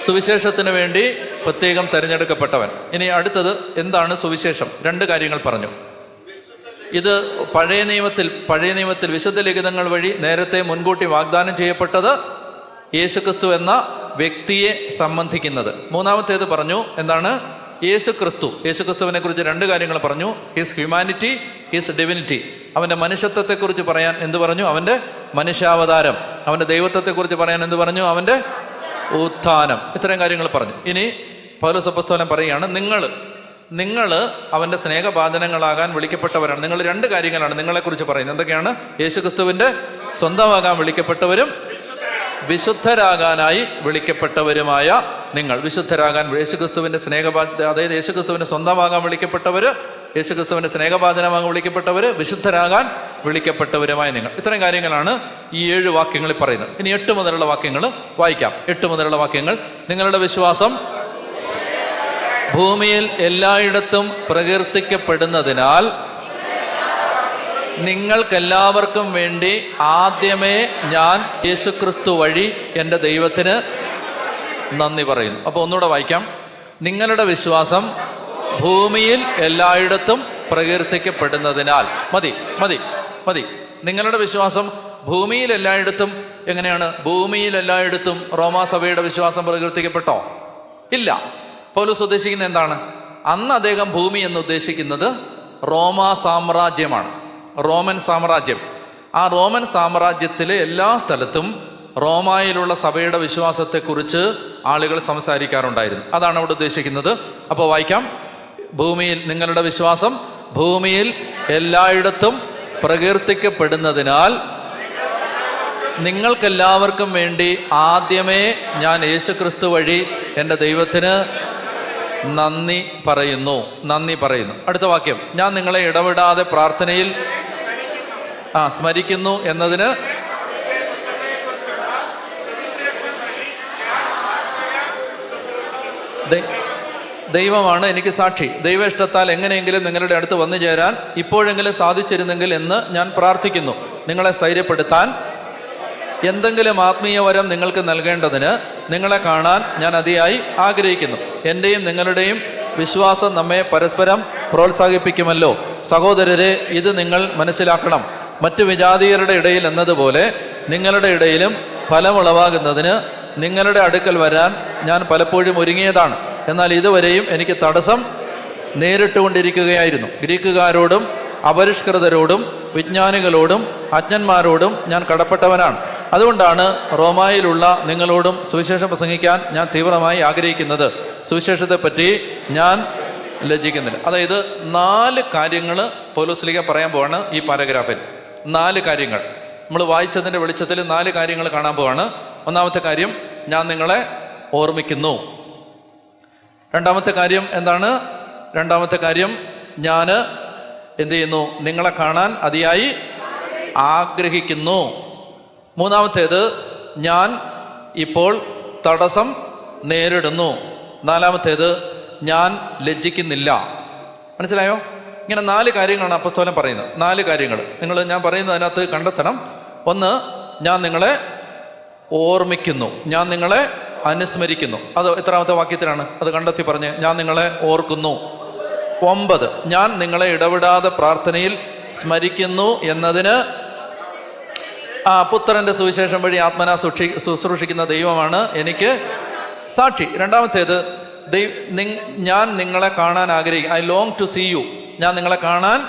സുവിശേഷത്തിന് വേണ്ടി പ്രത്യേകം തിരഞ്ഞെടുക്കപ്പെട്ടവൻ. ഇനി അടുത്തത് എന്താണ് സുവിശേഷം? 2 കാര്യങ്ങൾ പറഞ്ഞു. ഇത് പഴയ നിയമത്തിൽ വിശുദ്ധ ലിഖിതങ്ങൾ വഴി നേരത്തെ മുൻകൂട്ടി വാഗ്ദാനം ചെയ്യപ്പെട്ടത് യേശുക്രിസ്തു എന്ന വ്യക്തിയെ സംബന്ധിക്കുന്നത്. മൂന്നാമത്തേത് പറഞ്ഞു എന്താണ്? യേശുക്രിസ്തുവിനെ കുറിച്ച് 2 കാര്യങ്ങൾ പറഞ്ഞു. His humanity, his divinity. അവൻ്റെ മനുഷ്യത്വത്തെക്കുറിച്ച് പറയാൻ എന്ത് പറഞ്ഞു? അവൻ്റെ മനുഷ്യാവതാരം. അവൻ്റെ ദൈവത്വത്തെക്കുറിച്ച് പറയാൻ എന്ത് പറഞ്ഞു? അവൻ്റെ ഉത്ഥാനം. ഇത്രയും കാര്യങ്ങൾ പറഞ്ഞു. ഇനി പൗലോസ് അപ്പോസ്തലൻ പറയുകയാണ്, നിങ്ങൾ അവൻ്റെ സ്നേഹഭാജനങ്ങളാകാൻ വിളിക്കപ്പെട്ടവരാണ്. നിങ്ങൾ 2 കാര്യങ്ങളാണ് നിങ്ങളെക്കുറിച്ച് പറയുന്നത്. എന്തൊക്കെയാണ്? യേശുക്രിസ്തുവിൻ്റെ സ്വന്തമാകാൻ വിളിക്കപ്പെട്ടവരും വിശുദ്ധരാകാനായി വിളിക്കപ്പെട്ടവരുമായ നിങ്ങൾ. വിശുദ്ധരാകാൻ യേശുക്രിസ്തുവിൻ്റെ അതായത് യേശുക്രിസ്തുവിൻ്റെ സ്വന്തമാകാൻ വിളിക്കപ്പെട്ടവർ, യേശുക്രിസ്തുവിൻ്റെ സ്നേഹഭാജനമാകാൻ വിളിക്കപ്പെട്ടവർ, വിശുദ്ധരാകാൻ വിളിക്കപ്പെട്ടവരുമായ നിങ്ങൾ. ഇത്രയും കാര്യങ്ങളാണ് ഈ 7 വാക്യങ്ങളിൽ പറയുന്നത്. ഇനി 8 മുതലുള്ള വാക്യങ്ങൾ വായിക്കാം. 8 മുതലുള്ള വാക്യങ്ങൾ: നിങ്ങളുടെ വിശ്വാസം ഭൂമിയിൽ എല്ലായിടത്തും പ്രകീർത്തിക്കപ്പെടുന്നതിനാൽ നിങ്ങൾക്കെല്ലാവർക്കും വേണ്ടി ആദ്യമേ ഞാൻ യേശുക്രിസ്തു വഴി എൻ്റെ ദൈവത്തിന് നന്ദി പറയുന്നു. അപ്പോൾ ഒന്നുകൂടെ വായിക്കാം. നിങ്ങളുടെ വിശ്വാസം ഭൂമിയിൽ എല്ലായിടത്തും പ്രകീർത്തിക്കപ്പെടുന്നതിനാൽ. മതി മതി മതി. നിങ്ങളുടെ വിശ്വാസം ഭൂമിയിൽ എല്ലായിടത്തും. എങ്ങനെയാണ് ഭൂമിയിൽ എല്ലായിടത്തും റോമാസഭയുടെ വിശ്വാസം പ്രകീർത്തിക്കപ്പെട്ടോ? ഇല്ല. പൗലോസ് ഉദ്ദേശിക്കുന്നത് എന്താണ്? അന്ന് അദ്ദേഹം ഭൂമി എന്ന് ഉദ്ദേശിക്കുന്നത് റോമാ സാമ്രാജ്യമാണ്, റോമൻ സാമ്രാജ്യം. ആ റോമൻ സാമ്രാജ്യത്തിലെ എല്ലാ സ്ഥലത്തും റോമായിലുള്ള സഭയുടെ വിശ്വാസത്തെക്കുറിച്ച് ആളുകൾ സംസാരിക്കാറുണ്ടായിരുന്നു. അതാണ് അവിടെ ഉദ്ദേശിക്കുന്നത്. അപ്പോൾ വായിക്കാം. ഭൂമിയിൽ നിങ്ങളുടെ വിശ്വാസം ഭൂമിയിൽ എല്ലായിടത്തും പ്രകീർത്തിക്കപ്പെടുന്നതിനാൽ നിങ്ങൾക്കെല്ലാവർക്കും വേണ്ടി ആദ്യമേ ഞാൻ യേശുക്രിസ്തു വഴി എൻ്റെ ദൈവത്തിന് നന്ദി പറയുന്നു. നന്ദി പറയുന്നു. അടുത്ത വാക്യം: ഞാൻ നിങ്ങളെ ഇടവിടാതെ പ്രാർത്ഥനയിൽ സ്മരിക്കുന്നു എന്നതിന് ദൈവമാണ് എനിക്ക് സാക്ഷി. ദൈവ ഇഷ്ടത്താൽ എങ്ങനെയെങ്കിലും നിങ്ങളുടെ അടുത്ത് വന്നു ചേരാൻ ഇപ്പോഴെങ്കിലും സാധിച്ചിരുന്നെങ്കിൽ എന്ന് ഞാൻ പ്രാർത്ഥിക്കുന്നു. നിങ്ങളെ സ്ഥൈര്യപ്പെടുത്താൻ എന്തെങ്കിലും ആത്മീയ വരം നിങ്ങൾക്ക് നൽകേണ്ടതിന് നിങ്ങളെ കാണാൻ ഞാൻ അതിയായി ആഗ്രഹിക്കുന്നു. എൻ്റെയും നിങ്ങളുടെയും വിശ്വാസം നമ്മെ പരസ്പരം പ്രോത്സാഹിപ്പിക്കുമല്ലോ. സഹോദരരെ, ഇത് നിങ്ങൾ മനസ്സിലാക്കണം. മറ്റു വിജാതീയരുടെ ഇടയിൽ എന്നതുപോലെ നിങ്ങളുടെ ഇടയിലും ഫലമുളവാകുന്നതിന് നിങ്ങളുടെ അടുക്കൽ വരാൻ ഞാൻ പലപ്പോഴും ഒരുങ്ങിയതാണ്. എന്നാൽ ഇതുവരെയും എനിക്ക് തടസ്സം നേരിട്ടുകൊണ്ടിരിക്കുകയായിരുന്നു. ഗ്രീക്കുകാരോടും അപരിഷ്കൃതരോടും വിജ്ഞാനികളോടും അജ്ഞന്മാരോടും ഞാൻ കടപ്പെട്ടവനാണ്. അതുകൊണ്ടാണ് റോമായിലുള്ള നിങ്ങളോടും സുവിശേഷം പ്രസംഗിക്കാൻ ഞാൻ തീവ്രമായി ആഗ്രഹിക്കുന്നത്. സുവിശേഷത്തെപ്പറ്റി ഞാൻ ലജ്ജിക്കുന്നില്ല. അതായത് 4 കാര്യങ്ങൾ പൗലോസ്ലീഹ പറയാൻ പോവാണ് ഈ പാരഗ്രാഫിൽ. 4 കാര്യങ്ങൾ നമ്മൾ വായിച്ചതിൻ്റെ വെളിച്ചത്തിൽ 4 കാര്യങ്ങൾ കാണാൻ പോവാണ്. ഒന്നാമത്തെ കാര്യം, ഞാൻ നിങ്ങളെ ഓർമ്മിക്കുന്നു. രണ്ടാമത്തെ കാര്യം എന്താണ്? രണ്ടാമത്തെ കാര്യം, ഞാൻ എന്ത് ചെയ്യുന്നു? നിങ്ങളെ കാണാൻ അതിയായി ആഗ്രഹിക്കുന്നു. മൂന്നാമത്തേത്, ഞാൻ ഇപ്പോൾ തടസ്സം നേരിടുന്നു. നാലാമത്തേത്, ഞാൻ ലജ്ജിക്കുന്നില്ല. മനസ്സിലായോ? ഇങ്ങനെ 4 കാര്യങ്ങളാണ് അപ്പോസ്തലൻ പറയുന്നത്. 4 കാര്യങ്ങൾ ഞാൻ പറയുന്നത് അതിനകത്ത് കണ്ടെത്തണം. ഒന്ന്, ഞാൻ നിങ്ങളെ ഓർമ്മിക്കുന്നു, ഞാൻ നിങ്ങളെ അനുസ്മരിക്കുന്നു. അത് എത്രാമത്തെ വാക്യത്തിലാണ്? അത് കണ്ടെത്തി പറഞ്ഞ്. ഞാൻ നിങ്ങളെ ഓർക്കുന്നു. 9, ഞാൻ നിങ്ങളെ ഇടവിടാതെ പ്രാർത്ഥനയിൽ സ്മരിക്കുന്നു എന്നതിന് പുത്രന്റെ സുവിശേഷം വഴി ആത്മനാ ശുശ്രൂഷിക്കുന്ന ദൈവമാണ് എനിക്ക് സാക്ഷി. രണ്ടാമത്തേത്, ഞാൻ നിങ്ങളെ കാണാൻ ആഗ്രഹിക്കുന്നു. I long to see you. ഞാൻ നിങ്ങളെ കാണാൻ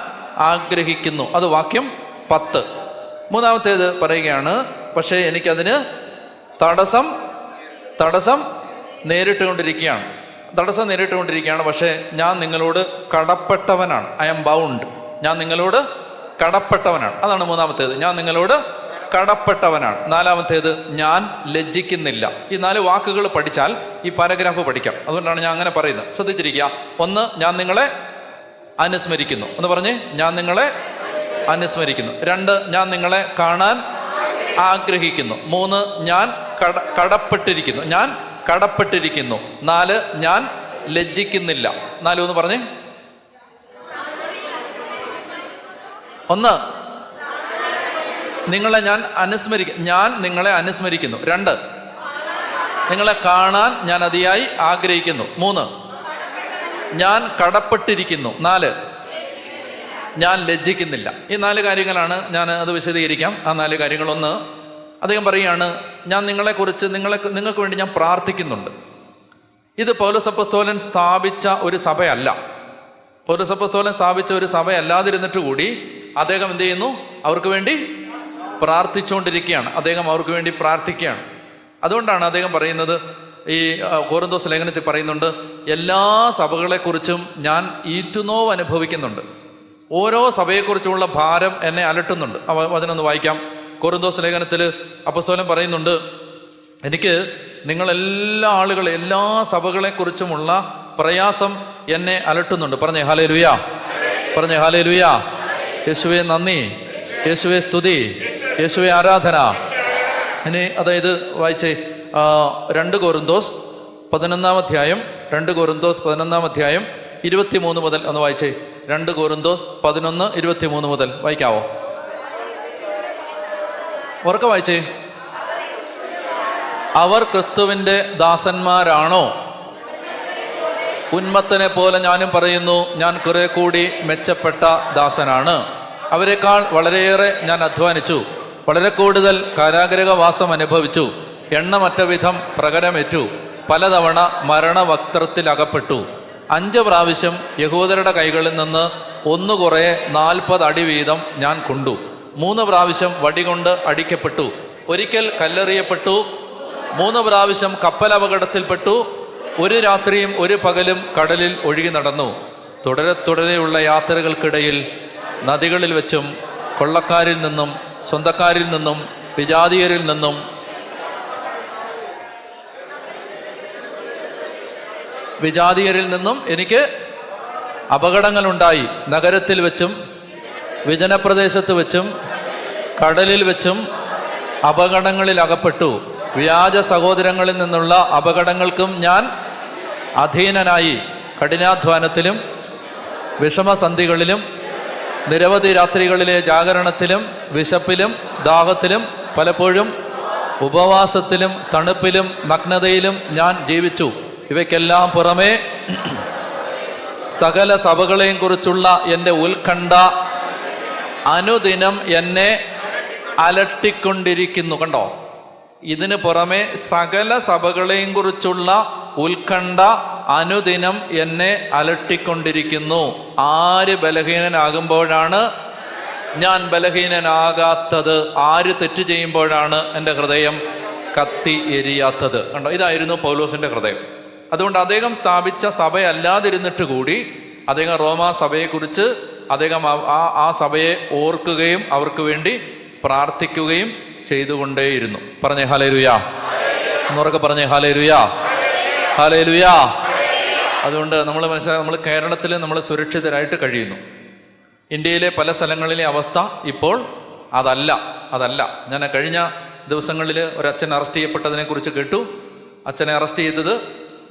ആഗ്രഹിക്കുന്നു. അത് വാക്യം 10. മൂന്നാമത്തേത് പറയുകയാണ്, പക്ഷേ എനിക്കതിന് തടസ്സം നേരിട്ടുകൊണ്ടിരിക്കുകയാണ്. പക്ഷേ ഞാൻ നിങ്ങളോട് കടപ്പെട്ടവനാണ്. I am bound. ഞാൻ നിങ്ങളോട് കടപ്പെട്ടവനാണ്. അതാണ് മൂന്നാമത്തേത്, ഞാൻ നിങ്ങളോട് കടപ്പെട്ടവനാണ്. നാലാമത്തേത്, ഞാൻ ലജ്ജിക്കുന്നില്ല. ഈ 4 വാക്കുകൾ പഠിച്ചാൽ ഈ പാരഗ്രാഫ് പഠിക്കാം. അതുകൊണ്ടാണ് ഞാൻ അങ്ങനെ പറയുന്നത്. ശ്രദ്ധിച്ചിരിക്കുക. 1, ഞാൻ നിങ്ങളെ അനുസ്മരിക്കുന്നു. ഒന്ന് പറഞ്ഞേ, ഞാൻ നിങ്ങളെ അനുസ്മരിക്കുന്നു. 2, ഞാൻ നിങ്ങളെ കാണാൻ ആഗ്രഹിക്കുന്നു. 3, ഞാൻ കടപ്പെട്ടിരിക്കുന്നു. 4, ഞാൻ ലജ്ജിക്കുന്നില്ല. 4 ഒന്ന് പറഞ്ഞേ. 1, നിങ്ങളെ ഞാൻ നിങ്ങളെ അനുസ്മരിക്കുന്നു. 2, നിങ്ങളെ കാണാൻ ഞാൻ അതിയായി ആഗ്രഹിക്കുന്നു. 3, ഞാൻ കടപ്പെട്ടിരിക്കുന്നു. 4, ഞാൻ ലജ്ജിക്കുന്നില്ല. ഈ 4 കാര്യങ്ങളാണ്. ഞാൻ അത് വിശദീകരിക്കാം. ആ 4 കാര്യങ്ങൾ. 1, അദ്ദേഹം പറയുകയാണ്, ഞാൻ നിങ്ങളെക്കുറിച്ച് നിങ്ങൾക്ക് വേണ്ടി ഞാൻ പ്രാർത്ഥിക്കുന്നുണ്ട്. ഇത് പൗലോസ് അപ്പോസ്തലൻ സ്ഥാപിച്ച ഒരു സഭയല്ല. പൗലോസ് അപ്പോസ്തലൻ സ്ഥാപിച്ച ഒരു സഭയല്ലാതിരുന്നിട്ട് കൂടി അദ്ദേഹം എന്ത് ചെയ്യുന്നു? അവർക്ക് വേണ്ടി പ്രാർത്ഥിച്ചുകൊണ്ടിരിക്കുകയാണ്. അദ്ദേഹം അവർക്ക് വേണ്ടി പ്രാർത്ഥിക്കുകയാണ്. അതുകൊണ്ടാണ് അദ്ദേഹം പറയുന്നത്, ഈ കൊരിന്തോസ് ലേഖനത്തിൽ പറയുന്നുണ്ട്, എല്ലാ സഭകളെക്കുറിച്ചും ഞാൻ ഈറ്റുനോവ് അനുഭവിക്കുന്നുണ്ട്. ഓരോ സഭയെക്കുറിച്ചുമുള്ള ഭാരം എന്നെ അലട്ടുന്നുണ്ട്. വചനം ഒന്ന് വായിക്കാം. കൊരിന്തോസ് ലേഖനത്തിൽ അപ്പോസ്തലൻ പറയുന്നുണ്ട്, എനിക്ക് നിങ്ങളെല്ലാ ആളുകളെ, എല്ലാ സഭകളെക്കുറിച്ചുമുള്ള പ്രയാസം എന്നെ അലട്ടുന്നുണ്ട്. പറഞ്ഞേ ഹല്ലേലൂയ, പറഞ്ഞേ ഹല്ലേലൂയ. യേശുവേ നന്ദി, യേശുവേ സ്തുതി, യേശുവേ ആരാധന. ഇനി അതായത് വായിച്ചേ 2 കൊരിന്തോസ് 11-ാം അധ്യായം, 2 കൊരിന്തോസ് 11-ാം അധ്യായം 23 മുതൽ ഒന്ന് വായിച്ചേ. 2 കൊരിന്തോസ് 11:23 മുതൽ വായിക്കാവോ? ഉറക്കെ വായിച്ചേ. അവർ ക്രിസ്തുവിൻ്റെ ദാസന്മാരാണോ? ഉന്മത്തനെ പോലെ ഞാനും പറയുന്നു, ഞാൻ കുറെ കൂടി മെച്ചപ്പെട്ട ദാസനാണ്. അവരെക്കാൾ വളരെയേറെ ഞാൻ അധ്വാനിച്ചു, വളരെ കൂടുതൽ കാരാഗൃഹവാസം അനുഭവിച്ചു, എണ്ണമറ്റ വിധം പ്രകരമേറ്റു, പലതവണ മരണവക്ത്രത്തിലകപ്പെട്ടു. 5 പ്രാവശ്യം യഹൂദരുടെ കൈകളിൽ നിന്ന് 1 കുറേ 40 അടി വീതം ഞാൻ കൊണ്ടു. 3 പ്രാവശ്യം വടികൊണ്ട് അടിക്കപ്പെട്ടു, ഒരിക്കൽ കല്ലെറിയപ്പെട്ടു, 3 പ്രാവശ്യം കപ്പലപകടത്തിൽപ്പെട്ടു, 1 രാത്രിയും 1 പകലും കടലിൽ ഒഴുകി നടന്നു. തുടരെയുള്ള യാത്രകൾക്കിടയിൽ നദികളിൽ വെച്ചും കൊള്ളക്കാരിൽ നിന്നും സ്വന്തക്കാരിൽ നിന്നും വിജാതീയരിൽ നിന്നും എനിക്ക് അപകടങ്ങളുണ്ടായി. നഗരത്തിൽ വെച്ചും വിജനപ്രദേശത്ത് വെച്ചും കടലിൽ വെച്ചും അപകടങ്ങളിൽ അകപ്പെട്ടു. വ്യാജ സഹോദരങ്ങളിൽ നിന്നുള്ള അപകടങ്ങൾക്കും ഞാൻ അധീനനായി. കഠിനാധ്വാനത്തിലും വിഷമസന്ധികളിലും നിരവധി രാത്രികളിലെ ജാഗരണത്തിലും വിശപ്പിലും ദാഹത്തിലും പലപ്പോഴും ഉപവാസത്തിലും തണുപ്പിലും നഗ്നതയിലും ഞാൻ ജീവിച്ചു. ഇവയ്ക്കെല്ലാം പുറമെ സകല സഭകളെയും കുറിച്ചുള്ള എൻ്റെ ഉത്കണ്ഠ അനുദിനം എന്നെ അലട്ടിക്കൊണ്ടിരിക്കുന്നു. കണ്ടോ? ഇതിന് പുറമെ സകല സഭകളെയും കുറിച്ചുള്ള ഉത്കണ്ഠ അനുദിനം എന്നെ അലട്ടിക്കൊണ്ടിരിക്കുന്നു. ആര് ബലഹീനനാകുമ്പോഴാണ് ഞാൻ ബലഹീനനാകാത്തത്? ആര് തെറ്റ് ചെയ്യുമ്പോഴാണ് എൻ്റെ ഹൃദയം കത്തി എരിയാത്തത്? കണ്ടോ? ഇതായിരുന്നു പൗലോസിൻ്റെ ഹൃദയം. അതുകൊണ്ട് അദ്ദേഹം സ്ഥാപിച്ച സഭയല്ലാതിരുന്നിട്ട് കൂടി അദ്ദേഹം റോമാ സഭയെക്കുറിച്ച് അദ്ദേഹം ആ സഭയെ ഓർക്കുകയും അവർക്ക് വേണ്ടി പ്രാർത്ഥിക്കുകയും ചെയ്തുകൊണ്ടേയിരുന്നു. പറഞ്ഞേ ഹല്ലേലൂയ, എന്നുറക്കെ പറഞ്ഞേ ഹല്ലേലൂയ, ഹല്ലേലൂയ. അതുകൊണ്ട് നമ്മൾ നമ്മൾ കേരളത്തിൽ നമ്മൾ സുരക്ഷിതരായിട്ട് കഴിയുന്നു. ഇന്ത്യയിലെ പല സ്ഥലങ്ങളിലെ അവസ്ഥ ഇപ്പോൾ അതല്ല. ഞാൻ കഴിഞ്ഞ ദിവസങ്ങളിൽ ഒരു അച്ഛൻ അറസ്റ്റ് ചെയ്യപ്പെട്ടതിനെ കുറിച്ച് കേട്ടു. അച്ഛനെ അറസ്റ്റ് ചെയ്തത്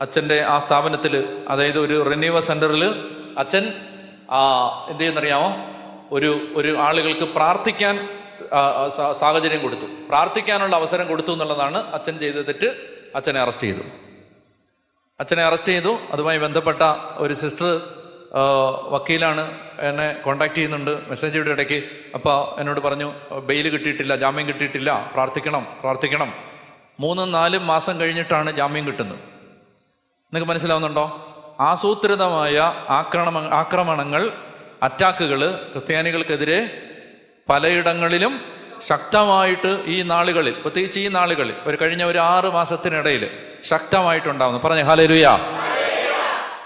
അച്ഛൻ്റെ ആ സ്ഥാപനത്തിൽ, അതായത് ഒരു റിന്യൂവൽ സെൻ്ററിൽ അച്ഛൻ എന്ത് ചെയ്യുന്നറിയാമോ, ഒരു ആളുകൾക്ക് പ്രാർത്ഥിക്കാൻ സാഹചര്യം കൊടുത്തു, പ്രാർത്ഥിക്കാനുള്ള അവസരം കൊടുത്തു എന്നുള്ളതാണ് അച്ഛൻ ചെയ്ത തെറ്റ്. അച്ഛനെ അറസ്റ്റ് ചെയ്തു. അതുമായി ബന്ധപ്പെട്ട ഒരു സിസ്റ്റർ വക്കീലാണ്, എന്നെ കോണ്ടാക്ട് ചെയ്യുന്നുണ്ട് മെസ്സേജിയുടെ ഇടയ്ക്ക്. അപ്പോൾ എന്നോട് പറഞ്ഞു, ബെയിൽ കിട്ടിയിട്ടില്ല, ജാമ്യം കിട്ടിയിട്ടില്ല, പ്രാർത്ഥിക്കണം. 3-4 മാസം കഴിഞ്ഞിട്ടാണ് ജാമ്യം കിട്ടുന്നത്. നിങ്ങൾക്ക് മനസ്സിലാവുന്നുണ്ടോ? ആസൂത്രിതമായ ആക്രമണങ്ങൾ, അറ്റാക്കുകൾ ക്രിസ്ത്യാനികൾക്കെതിരെ പലയിടങ്ങളിലും ശക്തമായിട്ട് ഈ നാളുകളിൽ, പ്രത്യേകിച്ച് ഈ നാളുകളിൽ, കഴിഞ്ഞ 6 മാസത്തിനിടയിൽ ശക്തമായിട്ടുണ്ടാവുന്നു. പറഞ്ഞേ ഹല്ലേലൂയ.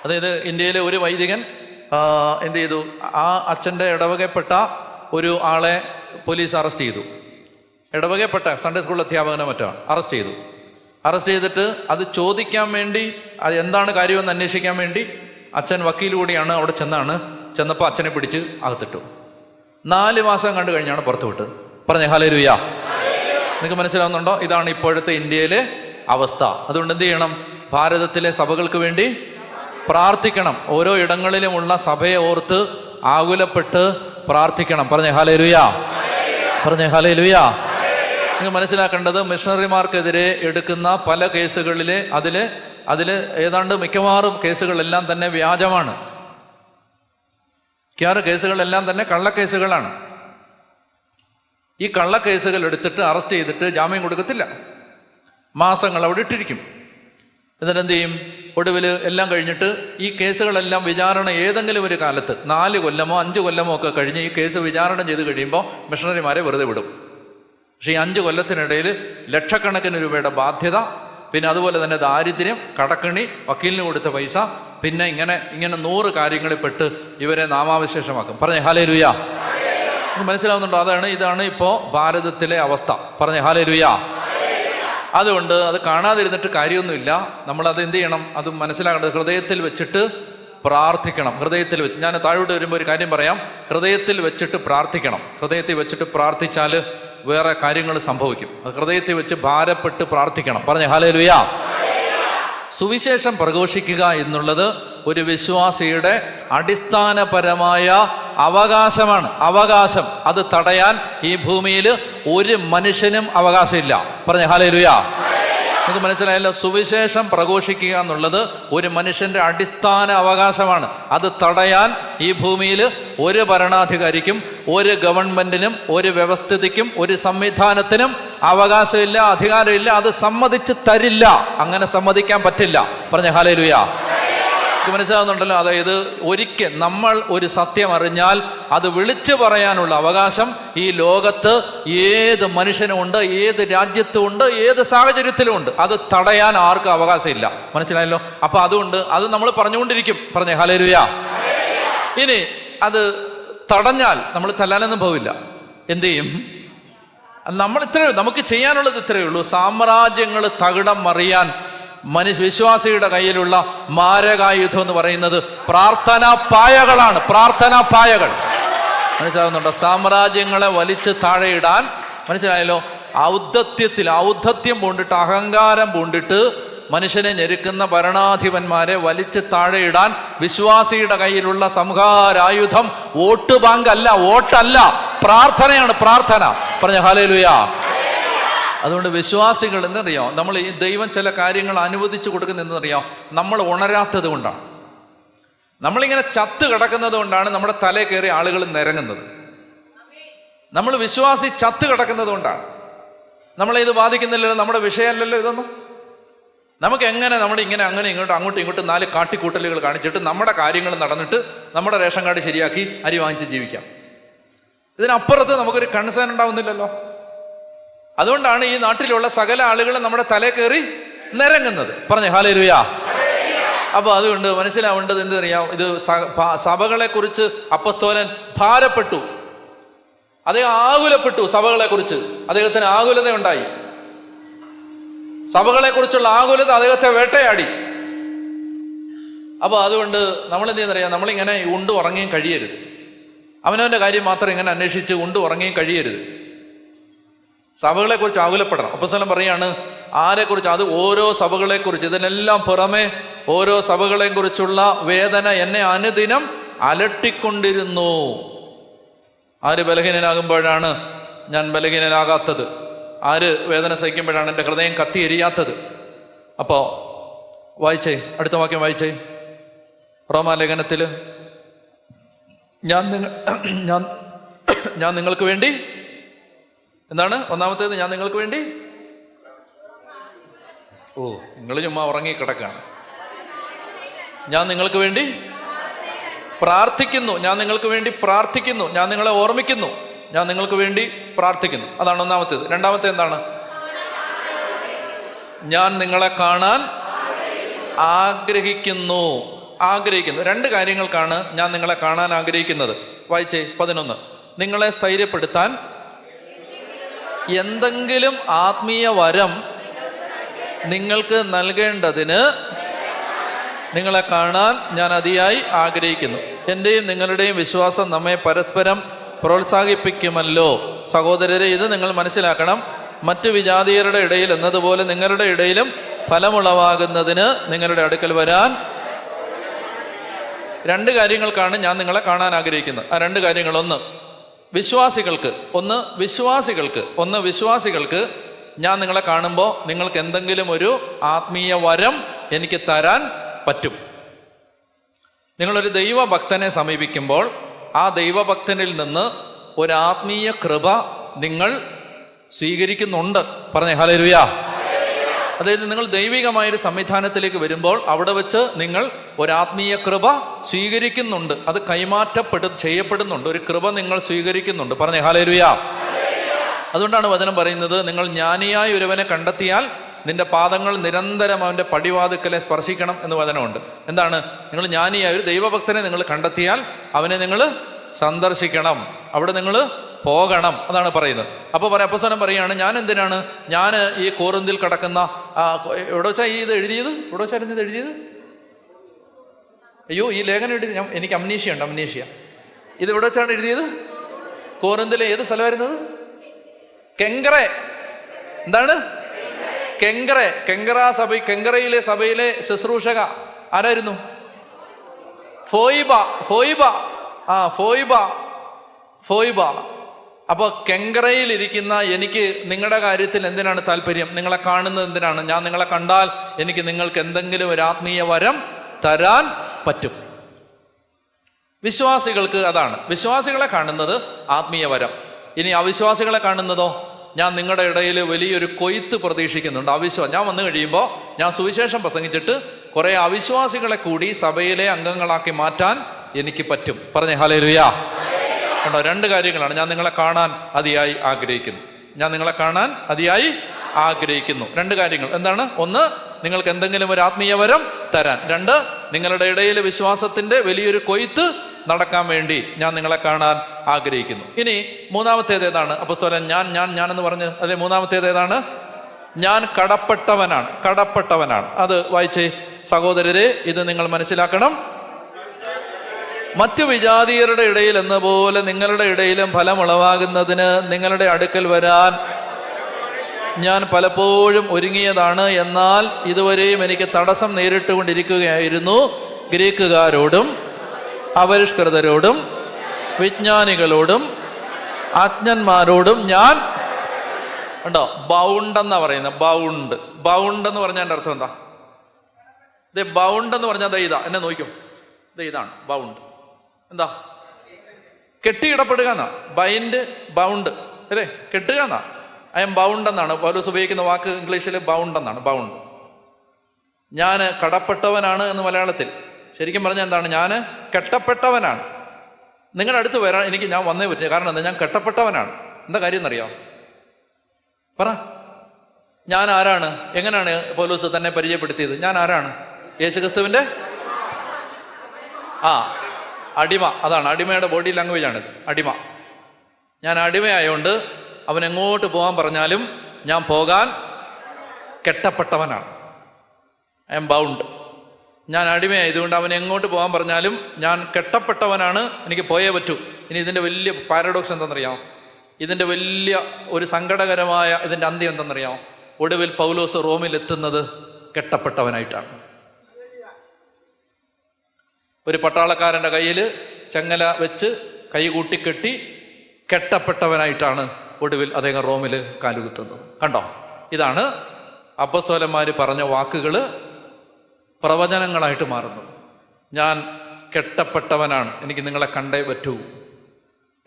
അതായത് ഇന്ത്യയിലെ ഒരു വൈദികൻ എന്ത് ചെയ്തു, ആ അച്ഛൻ്റെ ഇടവകപ്പെട്ട ഒരു ആളെ പോലീസ് അറസ്റ്റ് ചെയ്തു. ഇടവകപ്പെട്ട സൺഡേ സ്കൂൾ അധ്യാപകനെ മറ്റാണ് അറസ്റ്റ് ചെയ്തിട്ട് അത് ചോദിക്കാൻ വേണ്ടി, അത് എന്താണ് കാര്യമെന്ന് അന്വേഷിക്കാൻ വേണ്ടി അച്ഛൻ വക്കീൽ കൂടിയാണ് അവിടെ ചെന്നപ്പോൾ അച്ഛനെ പിടിച്ച് അകത്തിട്ടു. 4 മാസം കണ്ടു കഴിഞ്ഞാണ് പുറത്തു വിട്ടത്. പറഞ്ഞേ ഹല്ലേലൂയ. നിങ്ങൾക്ക് മനസ്സിലാവുന്നുണ്ടോ? ഇതാണ് ഇപ്പോഴത്തെ ഇന്ത്യയിലെ അവസ്ഥ. അതുകൊണ്ട് എന്ത് ചെയ്യണം? ഭാരതത്തിലെ സഭകൾക്ക് വേണ്ടി പ്രാർത്ഥിക്കണം. ഓരോ ഇടങ്ങളിലുമുള്ള സഭയെ ഓർത്ത് ആകുലപ്പെട്ട് പ്രാർത്ഥിക്കണം. പറഞ്ഞേ ഹല്ലേലൂയ, പറഞ്ഞേ ഹല്ലേലൂയ. നിങ്ങൾ മനസ്സിലാക്കേണ്ടത്, മിഷണറിമാർക്കെതിരെ എടുക്കുന്ന പല കേസുകളിലെ അതിൽ ഏതാണ്ട് മിക്കവാറും കേസുകളെല്ലാം തന്നെ വ്യാജമാണ്. കേസുകളെല്ലാം തന്നെ കള്ളക്കേസുകളാണ്. ഈ കള്ളക്കേസുകൾ എടുത്തിട്ട് അറസ്റ്റ് ചെയ്തിട്ട് ജാമ്യം കൊടുക്കത്തില്ല, മാസങ്ങൾ അവിടെ ഇട്ടിരിക്കും. എന്നിട്ട് എന്ത് ചെയ്യും? ഒടുവിൽ എല്ലാം കഴിഞ്ഞിട്ട് ഈ കേസുകളെല്ലാം വിചാരണ ഏതെങ്കിലും ഒരു കാലത്ത് 4 കൊല്ലമോ 5 കൊല്ലമോ ഒക്കെ കഴിഞ്ഞ് ഈ കേസ് വിചാരണ ചെയ്ത് കഴിയുമ്പോൾ മിഷണറിമാരെ വെറുതെ വിടും. പക്ഷേ ഈ 5 കൊല്ലത്തിനിടയിൽ ലക്ഷക്കണക്കിന് രൂപയുടെ ബാധ്യത, പിന്നെ അതുപോലെ തന്നെ ദാരിദ്ര്യം, കടക്കണി, വക്കീലിന് കൊടുത്ത പൈസ, പിന്നെ ഇങ്ങനെ 100 കാര്യങ്ങളിൽ പെട്ട് ഇവരെ നാമാവിശേഷമാക്കും. പറഞ്ഞേ ഹല്ലേലൂയ. മനസ്സിലാവുന്നുണ്ടോ? ഇതാണ് ഇപ്പോൾ ഭാരതത്തിലെ അവസ്ഥ. പറഞ്ഞേ ഹല്ലേലൂയ. അതുകൊണ്ട് അത് കാണാതിരുന്നിട്ട് കാര്യമൊന്നുമില്ല. നമ്മളത് എന്ത് ചെയ്യണം? അത് മനസ്സിലാക്കേണ്ടത് ഹൃദയത്തിൽ വെച്ചിട്ട് പ്രാർത്ഥിക്കണം. ഹൃദയത്തിൽ വെച്ച് ഞാൻ താഴോട്ട് വരുമ്പോൾ ഒരു കാര്യം പറയാം. ഹൃദയത്തിൽ വെച്ചിട്ട് പ്രാർത്ഥിക്കണം. ഹൃദയത്തിൽ വെച്ചിട്ട് പ്രാർത്ഥിച്ചാൽ വേറെ കാര്യങ്ങൾ സംഭവിക്കും. അത് ഹൃദയത്തിൽ വെച്ച് ഭാരപ്പെട്ട് പ്രാർത്ഥിക്കണം. പറഞ്ഞേ ഹല്ലേലൂയ. സുവിശേഷം പ്രഘോഷിക്കുക എന്നുള്ളത് ഒരു വിശ്വാസിയുടെ അടിസ്ഥാനപരമായ അവകാശമാണ്. അവകാശം. അത് തടയാൻ ഈ ഭൂമിയിൽ ഒരു മനുഷ്യനും അവകാശമില്ല. പറഞ്ഞേ ഹല്ലേലൂയ. നിങ്ങൾക്ക് മനസ്സിലായല്ലോ? സുവിശേഷം പ്രഘോഷിക്കുക എന്നുള്ളത് ഒരു മനുഷ്യന്റെ അടിസ്ഥാന അവകാശമാണ്. അത് തടയാൻ ഈ ഭൂമിയിൽ ഒരു ഭരണാധികാരിക്കും ഒരു ഗവൺമെന്റിനും ഒരു വ്യവസ്ഥിതിക്കും ഒരു സംവിധാനത്തിനും അവകാശമില്ല, അധികാരമില്ല. അത് സമ്മതിച്ച് തരില്ല. അങ്ങനെ സമ്മതിക്കാൻ പറ്റില്ല. പറഞ്ഞ ഹല്ലേലൂയ. മനസ്സിലാവുന്നുണ്ടല്ലോ? അതായത് ഒരിക്കൽ നമ്മൾ ഒരു സത്യം അറിഞ്ഞാൽ അത് വിളിച്ചു പറയാനുള്ള അവകാശം ഈ ലോകത്ത് ഏത് മനുഷ്യനും ഉണ്ട്, ഏത് രാജ്യത്തും ഉണ്ട്, ഏത് സാഹചര്യത്തിലും ഉണ്ട്. അത് തടയാൻ ആർക്കും അവകാശമില്ല. മനസ്സിലായല്ലോ? അപ്പൊ അതുകൊണ്ട് അത് നമ്മൾ പറഞ്ഞുകൊണ്ടിരിക്കും. പറഞ്ഞേ ഹല്ലേലൂയ. ഇനി അത് തടഞ്ഞാൽ നമ്മൾ തല്ലാനൊന്നും പോവില്ല. എന്ത് ചെയ്യും? നമുക്ക് ചെയ്യാനുള്ളത് ഇത്രയേ ഉള്ളൂ. സാമ്രാജ്യങ്ങൾ തകിടം മറിയാൻ വിശ്വാസിയുടെ കയ്യിലുള്ള മാരകായുധം എന്ന് പറയുന്നത് പ്രാർത്ഥനാ പായകളാണ്. പ്രാർത്ഥനാ പായകൾ. മനസ്സിലാവുന്നുണ്ടോ? സാമ്രാജ്യങ്ങളെ വലിച്ച് താഴെയിടാൻ, മനസ്സിലായല്ലോ? ഔദ്ധത്യം പൂണ്ടിട്ട്, അഹങ്കാരം പൂണ്ടിട്ട് മനുഷ്യനെ ഞെരുക്കുന്ന ഭരണാധിപന്മാരെ വലിച്ച് താഴെയിടാൻ വിശ്വാസിയുടെ കയ്യിലുള്ള സംഹാരായുധം വോട്ട് ബാങ്ക് അല്ല, വോട്ടല്ല, പ്രാർത്ഥനയാണ്. പ്രാർത്ഥന. പറഞ്ഞ ഹല്ലേലൂയ. അതുകൊണ്ട് വിശ്വാസികൾ എന്നറിയാം, നമ്മൾ ഈ ദൈവം ചില കാര്യങ്ങൾ അനുവദിച്ചു കൊടുക്കുന്നതെന്നറിയാം, നമ്മൾ ഉണരാത്തത് കൊണ്ടാണ്. നമ്മളിങ്ങനെ ചത്ത് കിടക്കുന്നത് കൊണ്ടാണ് നമ്മുടെ തലയിൽ കയറി ആളുകൾ നിരങ്ങുന്നത്. നമ്മൾ വിശ്വാസി ചത്ത് കിടക്കുന്നത് കൊണ്ടാണ്. നമ്മളെ ഇത് ബാധിക്കുന്നില്ലല്ലോ, നമ്മുടെ വിഷയമല്ലല്ലോ ഇതൊന്നും. നമുക്ക് എങ്ങനെ നമ്മുടെ ഇങ്ങനെ അങ്ങോട്ടും ഇങ്ങോട്ടും 4 കാട്ടിക്കൂട്ടലുകൾ കാണിച്ചിട്ട് നമ്മുടെ കാര്യങ്ങൾ നടന്നിട്ട് നമ്മുടെ റേഷൻ കാർഡ് ശരിയാക്കി അരി വാങ്ങിച്ച് ജീവിക്കാം. ഇതിനപ്പുറത്ത് നമുക്കൊരു കൺസേൺ ഉണ്ടാവുന്നില്ലല്ലോ. അതുകൊണ്ടാണ് ഈ നാട്ടിലുള്ള സകല ആളുകളും നമ്മുടെ തലയിൽ കയറി നിരങ്ങുന്നത്. പറഞ്ഞേ ഹല്ലേലൂയ. അപ്പൊ അതുകൊണ്ട് മനസ്സിലാവേണ്ടത് എന്തറിയാം? ഇത് സഭകളെ കുറിച്ച് അപ്പസ്തോലൻ ഭാരപ്പെട്ടു, അദ്ദേഹം ആകുലപ്പെട്ടു. സഭകളെ കുറിച്ച് അദ്ദേഹത്തിന് ആകുലത ഉണ്ടായി. സഭകളെ കുറിച്ചുള്ള ആകുലത അദ്ദേഹത്തെ വേട്ടയാടി. അപ്പൊ അതുകൊണ്ട് നമ്മൾ എന്ത് ചെയ്യുന്നറിയാം? നമ്മളിങ്ങനെ ഉണ്ടു ഉറങ്ങുകയും കഴിയരുത്. അവനവന്റെ കാര്യം മാത്രം ഇങ്ങനെ അന്വേഷിച്ച് ഉണ്ടു ഉറങ്ങുകയും കഴിയരുത്. സഭകളെ കുറിച്ച് ആകുലപ്പെടണം. അപ്പോസ്തലൻ പറയാണ് ആരെക്കുറിച്ച്? അത് ഓരോ സഭകളെ കുറിച്ച്. ഇതിനെല്ലാം പുറമെ ഓരോ സഭകളെ കുറിച്ചുള്ള വേദന എന്നെ അനുദിനം അലട്ടിക്കൊണ്ടിരുന്നു. ആര് ബലഹീനനാകുമ്പോഴാണ് ഞാൻ ബലഹീനനാകാത്തത്? ആര് വേദന സഹിക്കുമ്പോഴാണ് എൻ്റെ ഹൃദയം കത്തിയെരിയാത്തത്? അപ്പോൾ വായിച്ചേ, അടുത്ത വാക്യം വായിച്ചേ. റോമാലേഖനത്തിൽ ഞാൻ നിങ്ങൾക്ക് വേണ്ടി എന്താണ്? ഒന്നാമത്തേത്, ഞാൻ നിങ്ങൾക്ക് വേണ്ടി. നിങ്ങൾ ചുമ്മാ ഉറങ്ങി കിടക്കാണ്. ഞാൻ നിങ്ങൾക്ക് വേണ്ടി പ്രാർത്ഥിക്കുന്നു. ഞാൻ നിങ്ങൾക്ക് വേണ്ടി പ്രാർത്ഥിക്കുന്നു. ഞാൻ നിങ്ങളെ ഓർമ്മിക്കുന്നു. ഞാൻ നിങ്ങൾക്ക് വേണ്ടി പ്രാർത്ഥിക്കുന്നു. അതാണ് ഒന്നാമത്തേത്. രണ്ടാമത്തെ എന്താണ്? ഞാൻ നിങ്ങളെ കാണാൻ ആഗ്രഹിക്കുന്നു. 2 കാര്യങ്ങൾക്കാണ് ഞാൻ നിങ്ങളെ കാണാൻ ആഗ്രഹിക്കുന്നത്. വായിച്ചേ 11. നിങ്ങളെ സ്ഥൈര്യപ്പെടുത്താൻ എന്തെങ്കിലും ആത്മീയ വരം നിങ്ങൾക്ക് നൽകേണ്ടതിന് നിങ്ങളെ കാണാൻ ഞാൻ അതിയായി ആഗ്രഹിക്കുന്നു. എൻ്റെയും നിങ്ങളുടെയും വിശ്വാസം നമ്മെ പരസ്പരം പ്രോത്സാഹിപ്പിക്കുമല്ലോ. സഹോദരരെ, ഇത് നിങ്ങൾ മനസ്സിലാക്കണം. മറ്റു വിജാതീയരുടെ ഇടയിൽ എന്നതുപോലെ നിങ്ങളുടെ ഇടയിലും ഫലമുളവാകുന്നതിന് നിങ്ങളുടെ അടുക്കൽ വരാൻ 2 കാര്യങ്ങൾക്കാണ് ഞാൻ നിങ്ങളെ കാണാൻ ആഗ്രഹിക്കുന്നത്. ആ 2 കാര്യങ്ങൾ, ഒന്ന് വിശ്വാസികൾക്ക് ഞാൻ നിങ്ങളെ കാണുമ്പോൾ നിങ്ങൾക്ക് എന്തെങ്കിലും ഒരു ആത്മീയ വരം എനിക്ക് തരാൻ പറ്റും. നിങ്ങളൊരു ദൈവഭക്തനെ സമീപിക്കുമ്പോൾ ആ ദൈവഭക്തനിൽ നിന്ന് ഒരു ആത്മീയ കൃപ നിങ്ങൾ സ്വീകരിക്കുന്നുണ്ട്. പറഞ്ഞേ ഹല്ലേലൂയ. അതായത് നിങ്ങൾ ദൈവികമായൊരു സംവിധാനത്തിലേക്ക് വരുമ്പോൾ അവിടെ വെച്ച് നിങ്ങൾ ഒരു ആത്മീയ കൃപ സ്വീകരിക്കുന്നുണ്ട്. അത് ചെയ്യപ്പെടുന്നുണ്ട്. ഒരു കൃപ നിങ്ങൾ സ്വീകരിക്കുന്നുണ്ട്. പറഞ്ഞേ ഹല്ലേലൂയ. അതുകൊണ്ടാണ് വചനം പറയുന്നത്, നിങ്ങൾ ജ്ഞാനിയായ ഒരുവനെ കണ്ടെത്തിയാൽ നിന്റെ പാദങ്ങൾ നിരന്തരം അവൻ്റെ പടിവാതിക്കലെ സ്പർശിക്കണം എന്ന് വചനമുണ്ട്. എന്താണ്? നിങ്ങൾ ജ്ഞാനിയായ ഒരു ദൈവഭക്തനെ നിങ്ങൾ കണ്ടെത്തിയാൽ അവനെ നിങ്ങൾ സന്ദർശിക്കണം. അവിടെ നിങ്ങൾ പോകണം. അതാണ് പറയുന്നത്. അപ്പോൾ അപ്പോസ്തലൻ പറയാണ്, ഞാൻ എന്തിനാണ് ഞാൻ ഈ കോറിന്തിൽ കിടക്കുന്ന എവിടെ വെച്ചാൽ ഇത് എഴുതിയത്? എവിടെ വെച്ചായിരുന്നു ഇത് എഴുതിയത്? അയ്യോ, ഈ ലേഖനം എഴുതി എനിക്ക് അംനീഷ്യ. ഇത് എവിടെ വെച്ചാണ് എഴുതിയത്? കോറിന്തിലെ ഏത് സ്ഥലമായിരുന്നത്? കെങ്കറെ. എന്താണ്? കെങ്കറയിലെ സഭയിലെ ശുശ്രൂഷക ആരായിരുന്നു? ഫോയിബ. അപ്പോൾ കെങ്കറയിലിരിക്കുന്ന എനിക്ക് നിങ്ങളുടെ കാര്യത്തിൽ എന്തിനാണ് താല്പര്യം? നിങ്ങളെ കാണുന്നത് എന്തിനാണ്? ഞാൻ നിങ്ങളെ കണ്ടാൽ എനിക്ക് നിങ്ങൾക്ക് എന്തെങ്കിലും ഒരു ആത്മീയ വരം തരാൻ പറ്റും. വിശ്വാസികൾക്ക് അതാണ്. വിശ്വാസികളെ കാണുന്നത് ആത്മീയ വരം. ഇനി അവിശ്വാസികളെ കാണുന്നതോ? ഞാൻ നിങ്ങളുടെ ഇടയിൽ വലിയൊരു കൊയ്ത്ത് പ്രതീക്ഷിക്കുന്നുണ്ട്. ഞാൻ വന്നു കഴിയുമ്പോൾ ഞാൻ സുവിശേഷം പ്രസംഗിച്ചിട്ട് കുറേ അവിശ്വാസികളെ കൂടി സഭയിലെ അംഗങ്ങളാക്കി മാറ്റാൻ എനിക്ക് പറ്റും. പറഞ്ഞേ ഹല്ലേലൂയ. കണ്ടോ, രണ്ട് കാര്യങ്ങളാണ്. ഞാൻ നിങ്ങളെ കാണാൻ അതിയായി ആഗ്രഹിക്കുന്നു. രണ്ട് കാര്യങ്ങൾ എന്താണ്? ഒന്ന്, നിങ്ങൾക്ക് എന്തെങ്കിലും ഒരു ആത്മീയ വരം തരാൻ. രണ്ട്, നിങ്ങളുടെ ഇടയിൽ വിശ്വാസത്തിന്റെ വലിയൊരു കൊയ്ത്ത് നടക്കാൻ വേണ്ടി ഞാൻ നിങ്ങളെ കാണാൻ ആഗ്രഹിക്കുന്നു. ഇനി മൂന്നാമത്തേത് ഏതാണ്? അപ്പോസ്തലൻ ഞാൻ എന്ന് പറഞ്ഞ് അതിൽ മൂന്നാമത്തേത് ഏതാണ്? ഞാൻ കടപ്പെട്ടവനാണ്. അത് വായിച്ചേ സഹോദരരെ. ഇത് നിങ്ങൾ മനസ്സിലാക്കണം. മറ്റു വിജാതീയരുടെ ഇടയിൽ എന്ന പോലെ നിങ്ങളുടെ ഇടയിലും ഫലമുളവാകുന്നതിന് നിങ്ങളുടെ അടുക്കൽ വരാൻ ഞാൻ പലപ്പോഴും ഒരുങ്ങിയതാണ്. എന്നാൽ ഇതുവരെയും എനിക്ക് തടസ്സം നേരിട്ടുകൊണ്ടിരിക്കുകയായിരുന്നു. ഗ്രീക്കുകാരോടും അപരിഷ്കൃതരോടും വിജ്ഞാനികളോടും അജ്ഞന്മാരോടും ഞാൻ ഉണ്ടോ ബൗണ്ട് എന്നാ പറയുന്നത്. ബൗണ്ട് എന്ന് പറഞ്ഞാൽ എൻ്റെ അർത്ഥം എന്താ? ബൗണ്ട് എന്ന് പറഞ്ഞാൽ ഇതാ, എന്നെ നോക്കും, ഇതാണ് ബൗണ്ട്. എന്താ? കെട്ടിയിടപ്പെടുക എന്നാ. ബൗണ്ട് അല്ലേ? കെട്ടുക എന്നാ. ഐ എം ബൗണ്ട് എന്നാണ് പൗലോസ് ഉപയോഗിക്കുന്ന വാക്ക്. ഇംഗ്ലീഷിൽ ബൗണ്ട് എന്നാണ്. ബൗണ്ട്. ഞാൻ കടപ്പെട്ടവനാണ് എന്ന് മലയാളത്തിൽ. ശരിക്കും പറഞ്ഞാൽ എന്താണ്? ഞാൻ കെട്ടപ്പെട്ടവനാണ്. നിങ്ങളുടെ അടുത്ത് വരാൻ ഞാൻ വന്നേ പറ്റില്ല. കാരണം എന്താ? ഞാൻ കെട്ടപ്പെട്ടവനാണ്. എന്താ കാര്യം എന്നറിയാം? പറ. ഞാൻ ആരാണ്? എങ്ങനെയാണ് പൗലോസ് തന്നെ പരിചയപ്പെടുത്തിയത്? ഞാൻ ആരാണ്? യേശുക്രിസ്തുവിന്റെ അടിമ. അതാണ് അടിമയുടെ ബോഡി ലാംഗ്വേജ് ആണിത്. അടിമ. ഞാൻ അടിമയായോണ്ട് അവൻ എങ്ങോട്ട് പോകാൻ പറഞ്ഞാലും ഞാൻ പോകാൻ കെട്ടപ്പെട്ടവനാണ്. I M bound. ഞാൻ അടിമയായതുകൊണ്ട് അവൻ എങ്ങോട്ട് പോകാൻ പറഞ്ഞാലും ഞാൻ കെട്ടപ്പെട്ടവനാണ്. എനിക്ക് പോയേ പറ്റൂ. ഇനി ഇതിൻ്റെ വലിയ പാരഡോക്സ് എന്തെന്നറിയാമോ? ഇതിൻ്റെ വലിയ ഒരു സങ്കടകരമായ ഇതിൻ്റെ അന്ത്യം എന്തെന്നറിയാമോ? ഒടുവിൽ പൗലോസ് റോമിലെത്തുന്നത് കെട്ടപ്പെട്ടവനായിട്ടാണ്. ഒരു പട്ടാളക്കാരൻ്റെ കയ്യിൽ ചങ്ങല വെച്ച് കൈ കൂട്ടിക്കെട്ടി കെട്ടപ്പെട്ടവനായിട്ടാണ് ഒടുവിൽ അദ്ദേഹം റോമിൽ കാലുകുത്തുന്നത്. കണ്ടോ? ഇതാണ് അപ്പോസ്തലന്മാർ പറഞ്ഞ വാക്കുകൾ പ്രവചനങ്ങളായിട്ട് മാറുന്നത്. ഞാൻ കെട്ടപ്പെട്ടവനാണ്. എനിക്ക് നിങ്ങളെ കണ്ടേ പറ്റൂ.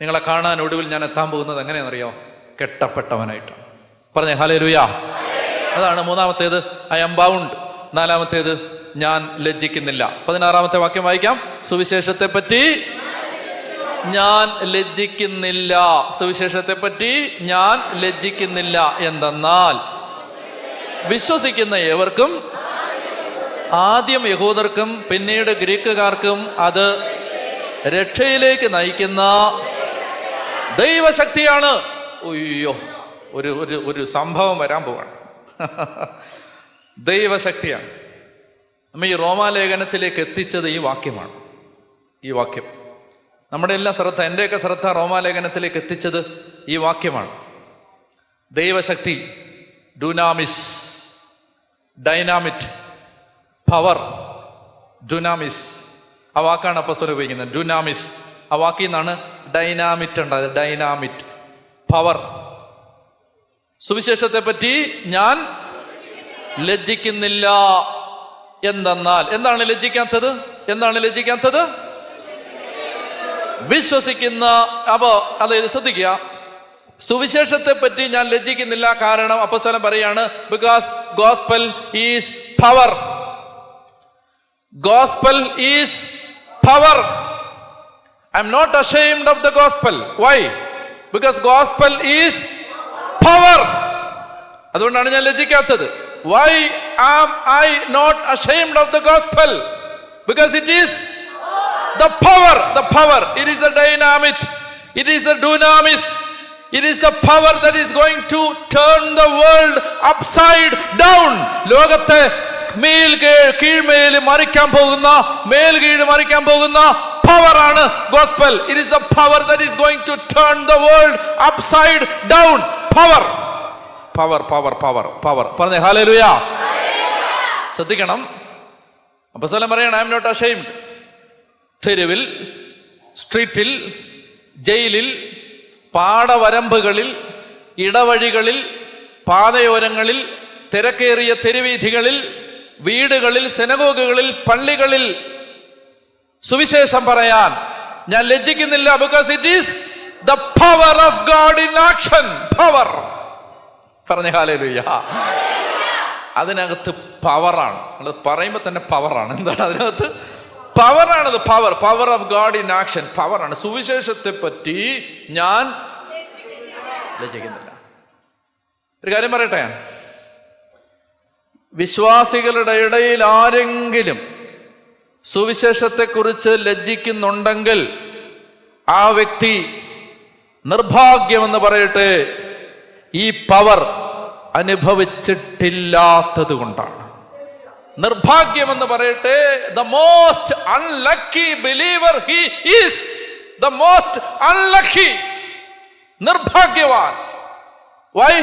നിങ്ങളെ കാണാൻ ഒടുവിൽ ഞാൻ എത്താൻ പോകുന്നത് എങ്ങനെയാണെന്നറിയോ? കെട്ടപ്പെട്ടവനായിട്ടാണ്. പറഞ്ഞേ ഹല്ലേലൂയ. അതാണ് മൂന്നാമത്തേത്, ഐ ആം ബൗണ്ട്. നാലാമത്തേത്, ഞാൻ ലജ്ജിക്കുന്നില്ല. 16-ാമത്തെ വാക്യം വായിക്കാം. സുവിശേഷത്തെ പറ്റി ഞാൻ ലജ്ജിക്കുന്നില്ല. സുവിശേഷത്തെ പറ്റി ഞാൻ ലജ്ജിക്കുന്നില്ല. എന്തെന്നാൽ വിശ്വസിക്കുന്ന ഏവർക്കും, ആദ്യം യഹൂദർക്കും പിന്നീട് ഗ്രീക്കുകാർക്കും, അത് രക്ഷയിലേക്ക് നയിക്കുന്ന ദൈവശക്തിയാണ്. അയ്യോ, ഒരു സംഭവം വരാൻ പോവാണ്. ദൈവശക്തിയാണ്. നമ്മ ഈ റോമാലേഖനത്തിലേക്ക് എത്തിച്ചത് ഈ വാക്യമാണ്. ഈ വാക്യം നമ്മുടെ എല്ലാ ശ്രദ്ധ, എൻ്റെയൊക്കെ ശ്രദ്ധ റോമാലേഖനത്തിലേക്ക് എത്തിച്ചത് ഈ വാക്യമാണ്. ദൈവശക്തി, ഡുനാമിസ്, ഡൈനാമിറ്റ്, പവർ. ഡുനാമിസ് ആ വാക്കാണ് അപ്പോസ്തലൻ ഉപയോഗിക്കുന്നത്. ഡുനാമിസ് ആ വാക്കിൽ നിന്നാണ് ഡൈനാമിറ്റ് ഉണ്ടായത്. Dynamite, power. സുവിശേഷത്തെ പറ്റി ഞാൻ ലജ്ജിക്കുന്നില്ല. എന്തെന്നാൽ എന്താണ് ലജ്ജിക്കാത്തത്? വിശ്വസിക്കുന്ന. അപ്പോ അതായത് ശ്രദ്ധിക്കുക, സുവിശേഷത്തെ പറ്റി ഞാൻ ലജ്ജിക്കുന്നില്ല. കാരണം അപ്പോസ്തലൻ പറയാണ്, because gospel is power. Gospel is power. I'm not ashamed of the gospel. Why? Because gospel is power. അതുകൊണ്ടാണ് ഞാൻ ലജ്ജിക്കാത്തത്. Why am I not ashamed of the gospel? Because it is the power. It is a dynamite. It is a dunamis. It is the power that is going to turn the world upside down. ലോകത്തെ കീഴ്മേൽ മറിക്കാൻ പോകുന്ന, മേൽകീഴ് മറിക്കാൻ പോകുന്ന പവറാണ് gospel. It is the power that is going to turn the world upside down. Power. Power, power, power, power. പറഞ്ഞേ hallelujah. ശ്രദ്ധിക്കണം. അപ്പോസ്തലൻ പറയാണ്, I am not ashamed. തെരുവിൽ, സ്ട്രീറ്റിൽ, ജയിലിൽ, പാടവരമ്പുകളിൽ, ഇടവഴികളിൽ, പാതയോരങ്ങളിൽ, തിരക്കേറിയ തെരുവീഥികളിൽ, വീടുകളിൽ, സിനഗോഗുകളിൽ, പള്ളികളിൽ സുവിശേഷം പറയാൻ ഞാൻ ലജ്ജിക്കുന്നില്ല. Because it is the power of God in action. Power. പറഞ്ഞ ഹല്ലേലൂയ. അതിനകത്ത് പവറാണ്. അത് പറയുമ്പോൾ തന്നെ പവറാണ്. എന്താണ് അതിനകത്ത്? പവറാണത്. Power. Power of God in action. പവറാണ്. സുവിശേഷത്തെ പറ്റി ഞാൻ ലജ്ജിക്കുന്നില്ല. ഒരു കാര്യം പറയട്ടെ, വിശ്വാസികളുടെ ഇടയിൽ ആരെങ്കിലും സുവിശേഷത്തെക്കുറിച്ച് ലജ്ജിക്കുന്നുണ്ടെങ്കിൽ ആ വ്യക്തി നിർഭാഗ്യമെന്ന് പറയട്ടെ, ഈ പവർ അനുഭവിച്ചിട്ടില്ലാത്തത് കൊണ്ടാണ്. നിർഭാഗ്യമെന്ന് പറയട്ടെ. The most unlucky believer he is. The most unlucky. നിർഭാഗ്യവാൻ. വൈ?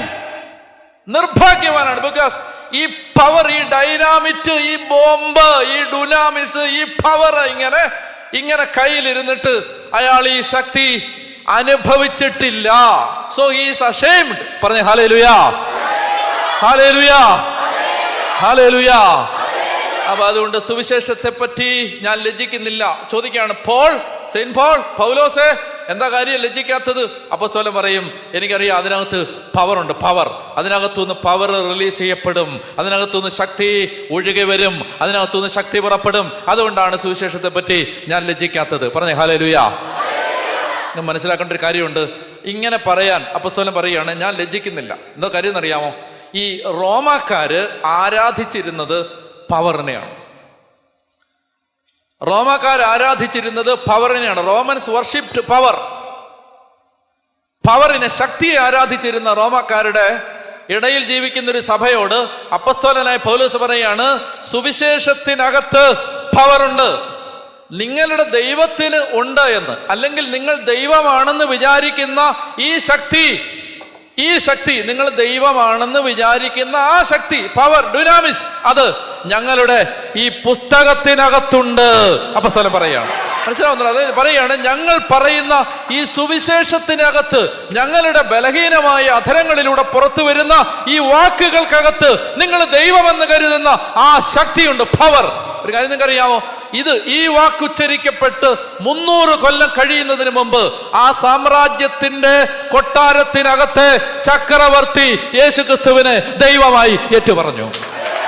നിർഭാഗ്യവാനാണ്. ബിക്കോസ് ഈ പവർ, ഈ ഡൈനാമിറ്റ്, ഈ ബോംബ്, ഈ ഡുനാമിസ്, ഈ പവർ ഇങ്ങനെ കയ്യിലിരുന്നിട്ട് അയാൾ ഈ ശക്തി അനുഭവിച്ചിട്ടില്ല. So he is ashamed. പറഞ്ഞേ ഹല്ലേലൂയ. ഹല്ലേലൂയ. ഹല്ലേലൂയ. അപ്പൊ അതുകൊണ്ട് സുവിശേഷത്തെ പറ്റി ഞാൻ ലജ്ജിക്കുന്നില്ല. ചോദിക്കുകയാണ് സെയിന്റ് പോൾ, പൗലോസേ, എന്താ കാര്യം ലജ്ജിക്കാത്തത്? അപ്പോസ്തലൻ പറയും, എനിക്കറിയാം അതിനകത്ത് പവറുണ്ട്. പവർ. അതിനകത്തുനിന്ന് പവർ റിലീസ് ചെയ്യപ്പെടും. അതിനകത്തുനിന്ന് ശക്തി ഒഴുകി വരും. അതിനകത്തുനിന്ന് ശക്തി പുറപ്പെടും. അതുകൊണ്ടാണ് സുവിശേഷത്തെ പറ്റി ഞാൻ ലജ്ജിക്കാത്തത്. പറഞ്ഞേ ഹല്ലേലൂയ. മനസ്സിലാക്കേണ്ട ഒരു കാര്യമുണ്ട്. ഇങ്ങനെ പറയാൻ അപ്പോസ്തലൻ പറയുകയാണ്, ഞാൻ ലജ്ജിക്കുന്നില്ല. എന്താ കാര്യം എന്നറിയാമോ? ഈ റോമാക്കാര് ആരാധിച്ചിരുന്നത് പവറിനെയാണ്. റോമാക്കാർ ആരാധിച്ചിരുന്നത് പവറിനെയാണ്. Romans worshipped power. പവറിനെ, ശക്തിയെ ആരാധിച്ചിരുന്ന റോമാക്കാരുടെ ഇടയിൽ ജീവിക്കുന്ന ഒരു സഭയോട് അപ്പോസ്തലനായ പൗലോസ് പറയാണ്, സുവിശേഷത്തിനകത്ത് പവറുണ്ട്. നിങ്ങളുടെ ദൈവത്തിന് ഉണ്ട് എന്ന്, അല്ലെങ്കിൽ നിങ്ങൾ ദൈവമാണെന്ന് വിചാരിക്കുന്ന ഈ ശക്തി, നിങ്ങൾ ദൈവമാണെന്ന് വിചാരിക്കുന്ന ആ ശക്തി, പവർ, ഡുനാമിസ്, അത് ഞങ്ങളുടെ ഈ പുസ്തകത്തിനകത്തുണ്ട്. അപ്പോസ്തലൻ പറയാണ്. മനസ്സിലാവുന്നില്ല? അതായത് പറയാണ്, ഞങ്ങൾ പറയുന്ന ഈ സുവിശേഷത്തിനകത്ത്, ഞങ്ങളുടെ ബലഹീനമായ അധരങ്ങളിലൂടെ പുറത്തു വരുന്ന ഈ വാക്കുകൾക്കകത്ത് നിങ്ങൾ ദൈവമെന്ന് കരുതുന്ന ആ ശക്തിയുണ്ട്, പവർ. ഒരു കാര്യം നിങ്ങൾക്ക് അറിയാമോ? ഈ വാക്കുച്ചരിക്കപ്പെട്ട് 300 കൊല്ലം കഴിയുന്നതിന് മുമ്പ് ആ സാമ്രാജ്യത്തിന്റെ കൊട്ടാരത്തിനകത്തെ ചക്രവർത്തി യേശുക്രിസ്തുവിനെ ദൈവമായി ഏറ്റുപറഞ്ഞു.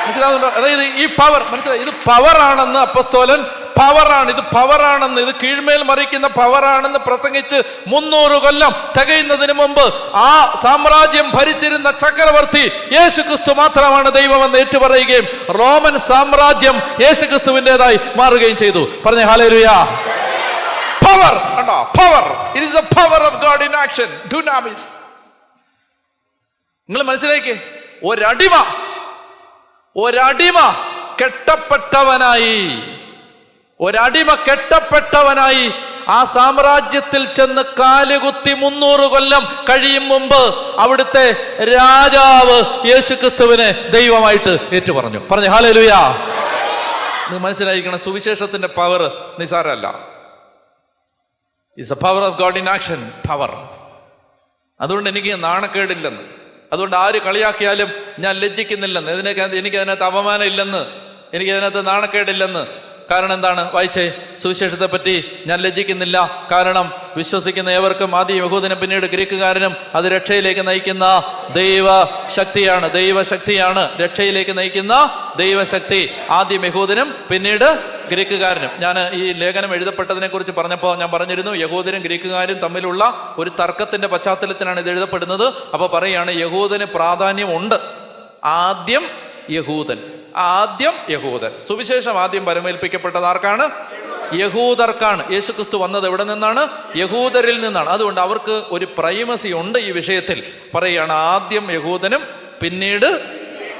മനസ്സിലാവുന്നുണ്ടോ? അതായത് ഈ പവർ, മനസ്സിലായി, ഇത് പവറാണെന്ന് അപ്പോസ്തലൻ, പവറാണ്, ഇത് പവറാണെന്ന്, ഇത് കീഴ്മേൽ മറിക്കുന്ന പവറാണെന്ന് പ്രസംഗിച്ച് 300 കൊല്ലം തികയുന്നതിന് മുമ്പ് ആ സാമ്രാജ്യം ഭരിച്ചിരുന്ന ചക്രവർത്തി യേശുക്രിസ്തു മാത്രമാണ് ദൈവമെന്ന് ഏറ്റുപറയുകയും റോമൻ സാമ്രാജ്യം യേശുക്രിസ്തുവിൻ്റെതായി മാറുകയും ചെയ്തു. പറഞ്ഞേ ഹല്ലേലൂയ. പവർ. കണ്ടോ? Power. It is the power of God in action. ഡുനാമിസ്. നിങ്ങൾ മനസ്സിലാക്കി, ഒരടിമ കെട്ടപ്പെട്ടവനായി ആ സാമ്രാജ്യത്തിൽ ചെന്ന് കാലുകുത്തി 300 കൊല്ലം കഴിയും മുമ്പ് അവിടുത്തെ രാജാവ് യേശുക്രിസ്തുവിനെ ദൈവമായിട്ട് ഏറ്റുപറഞ്ഞു. പറഞ്ഞു ഹല്ലേലൂയ. നിങ്ങൾ മനസ്സിലായിരിക്കണം, സുവിശേഷത്തിന്റെ പവർ നിസാരമല്ല. It's a power of God in action. Power. അതുകൊണ്ട് എനിക്ക് നാണക്കേടില്ലെന്ന്, അതുകൊണ്ട് ആര് കളിയാക്കിയാലും ഞാൻ ലജ്ജിക്കുന്നില്ലെന്ന്, എനിക്കതിനകത്ത് അപമാനം ഇല്ലെന്ന്, എനിക്കതിനകത്ത് നാണക്കേടില്ലെന്ന്. കാരണം എന്താണ്? വായിച്ചേ, സുവിശേഷത്തെ പറ്റി ഞാൻ ലജ്ജിക്കുന്നില്ല. കാരണം വിശ്വസിക്കുന്ന ഏവർക്കും, ആദ്യം യഹൂദനും പിന്നീട് ഗ്രീക്കുകാരനും, അത് രക്ഷയിലേക്ക് നയിക്കുന്ന ദൈവശക്തിയാണ്. രക്ഷയിലേക്ക് നയിക്കുന്ന ദൈവശക്തി, ആദ്യം യഹൂദനും പിന്നീട് ഗ്രീക്കുകാരനും. ഞാൻ ഈ ലേഖനം എഴുതപ്പെട്ടതിനെ കുറിച്ച് പറഞ്ഞപ്പോൾ ഞാൻ പറഞ്ഞിരുന്നു, യഹൂദനും ഗ്രീക്കുകാരും തമ്മിലുള്ള ഒരു തർക്കത്തിന്റെ പശ്ചാത്തലത്തിലാണ് ഇത് എഴുതപ്പെടുന്നത്. അപ്പോൾ പറയുകയാണ്, യഹൂദന് പ്രാധാന്യമുണ്ട്. ആദ്യം യഹൂദൻ. സുവിശേഷം ആദ്യം പരമേൽപ്പിക്കപ്പെട്ടത് ആർക്കാണ്? യഹൂദർക്കാണ്. യേശുക്രിസ്തു വന്നത് എവിടെ നിന്നാണ്? യഹൂദരിൽ നിന്നാണ്. അതുകൊണ്ട് അവർക്ക് ഒരു പ്രൈമസി ഉണ്ട് ഈ വിഷയത്തിൽ. പറയുകയാണ്, ആദ്യം യഹൂദനും പിന്നീട്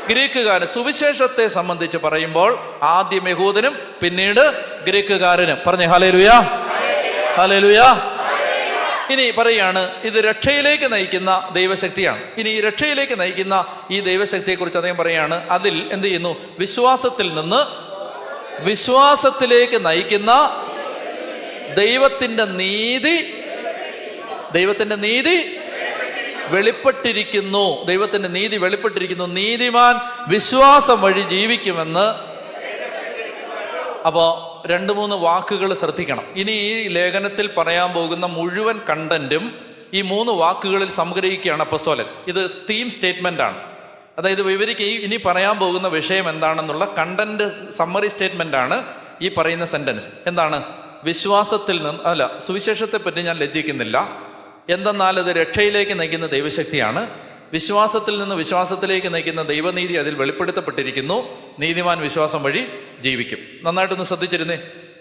ഗ്രീക്കുകാരൻ. സുവിശേഷത്തെ സംബന്ധിച്ച് പറയുമ്പോൾ ആദ്യം യഹൂദനും പിന്നീട് ഗ്രീക്കുകാരനും. പറഞ്ഞേ ഹല്ലേലൂയ, ഹല്ലേലൂയ. ഇനി പറയാണ്, ഇത് രക്ഷയിലേക്ക് നയിക്കുന്ന ദൈവശക്തിയാണ്. ഇനി ഈ രക്ഷയിലേക്ക് നയിക്കുന്ന ഈ ദൈവശക്തിയെക്കുറിച്ച് അദ്ദേഹം പറയാണ്, അതിൽ എന്ത് ചെയ്യുന്നു? വിശ്വാസത്തിൽ നിന്ന് വിശ്വാസത്തിലേക്ക് നയിക്കുന്ന ദൈവത്തിൻ്റെ നീതി വെളിപ്പെട്ടിരിക്കുന്നു. ദൈവത്തിൻ്റെ നീതി വെളിപ്പെട്ടിരിക്കുന്നു. നീതിമാൻ വിശ്വാസം വഴി ജീവിക്കുമെന്ന്. അപ്പോൾ 2-3 വാക്കുകൾ ശ്രദ്ധിക്കണം. ഇനി ഈ ലേഖനത്തിൽ പറയാൻ പോകുന്ന മുഴുവൻ കണ്ടന്റും ഈ 3 വാക്കുകളിൽ സംഗ്രഹിക്കുകയാണ് അപ്പോസ്തലൻ. ഇത് തീം സ്റ്റേറ്റ്മെന്റ് ആണ്. അതായത് ഇനി പറയാൻ പോകുന്ന വിഷയം എന്താണെന്നുള്ള കണ്ടന്റ് സമ്മറി സ്റ്റേറ്റ്മെന്റ് ആണ് ഈ പറയുന്ന സെന്റൻസ്. എന്താണ്? വിശ്വാസത്തിൽ നിന്ന് സുവിശേഷത്തെ പറ്റി ഞാൻ ലജ്ജിക്കുന്നില്ല. എന്തെന്നാൽ അത് രക്ഷയിലേക്ക് നയിക്കുന്ന ദൈവശക്തിയാണ്. വിശ്വാസത്തിൽ നിന്ന് വിശ്വാസത്തിലേക്ക് നയിക്കുന്ന ദൈവനീതി അതിൽ വെളിപ്പെടുത്തപ്പെട്ടിരിക്കുന്നു. നീതിമാൻ വിശ്വാസം വഴി ജീവിക്കും. നന്നായിട്ടൊന്ന് ശ്രദ്ധിച്ചിരുന്നേ.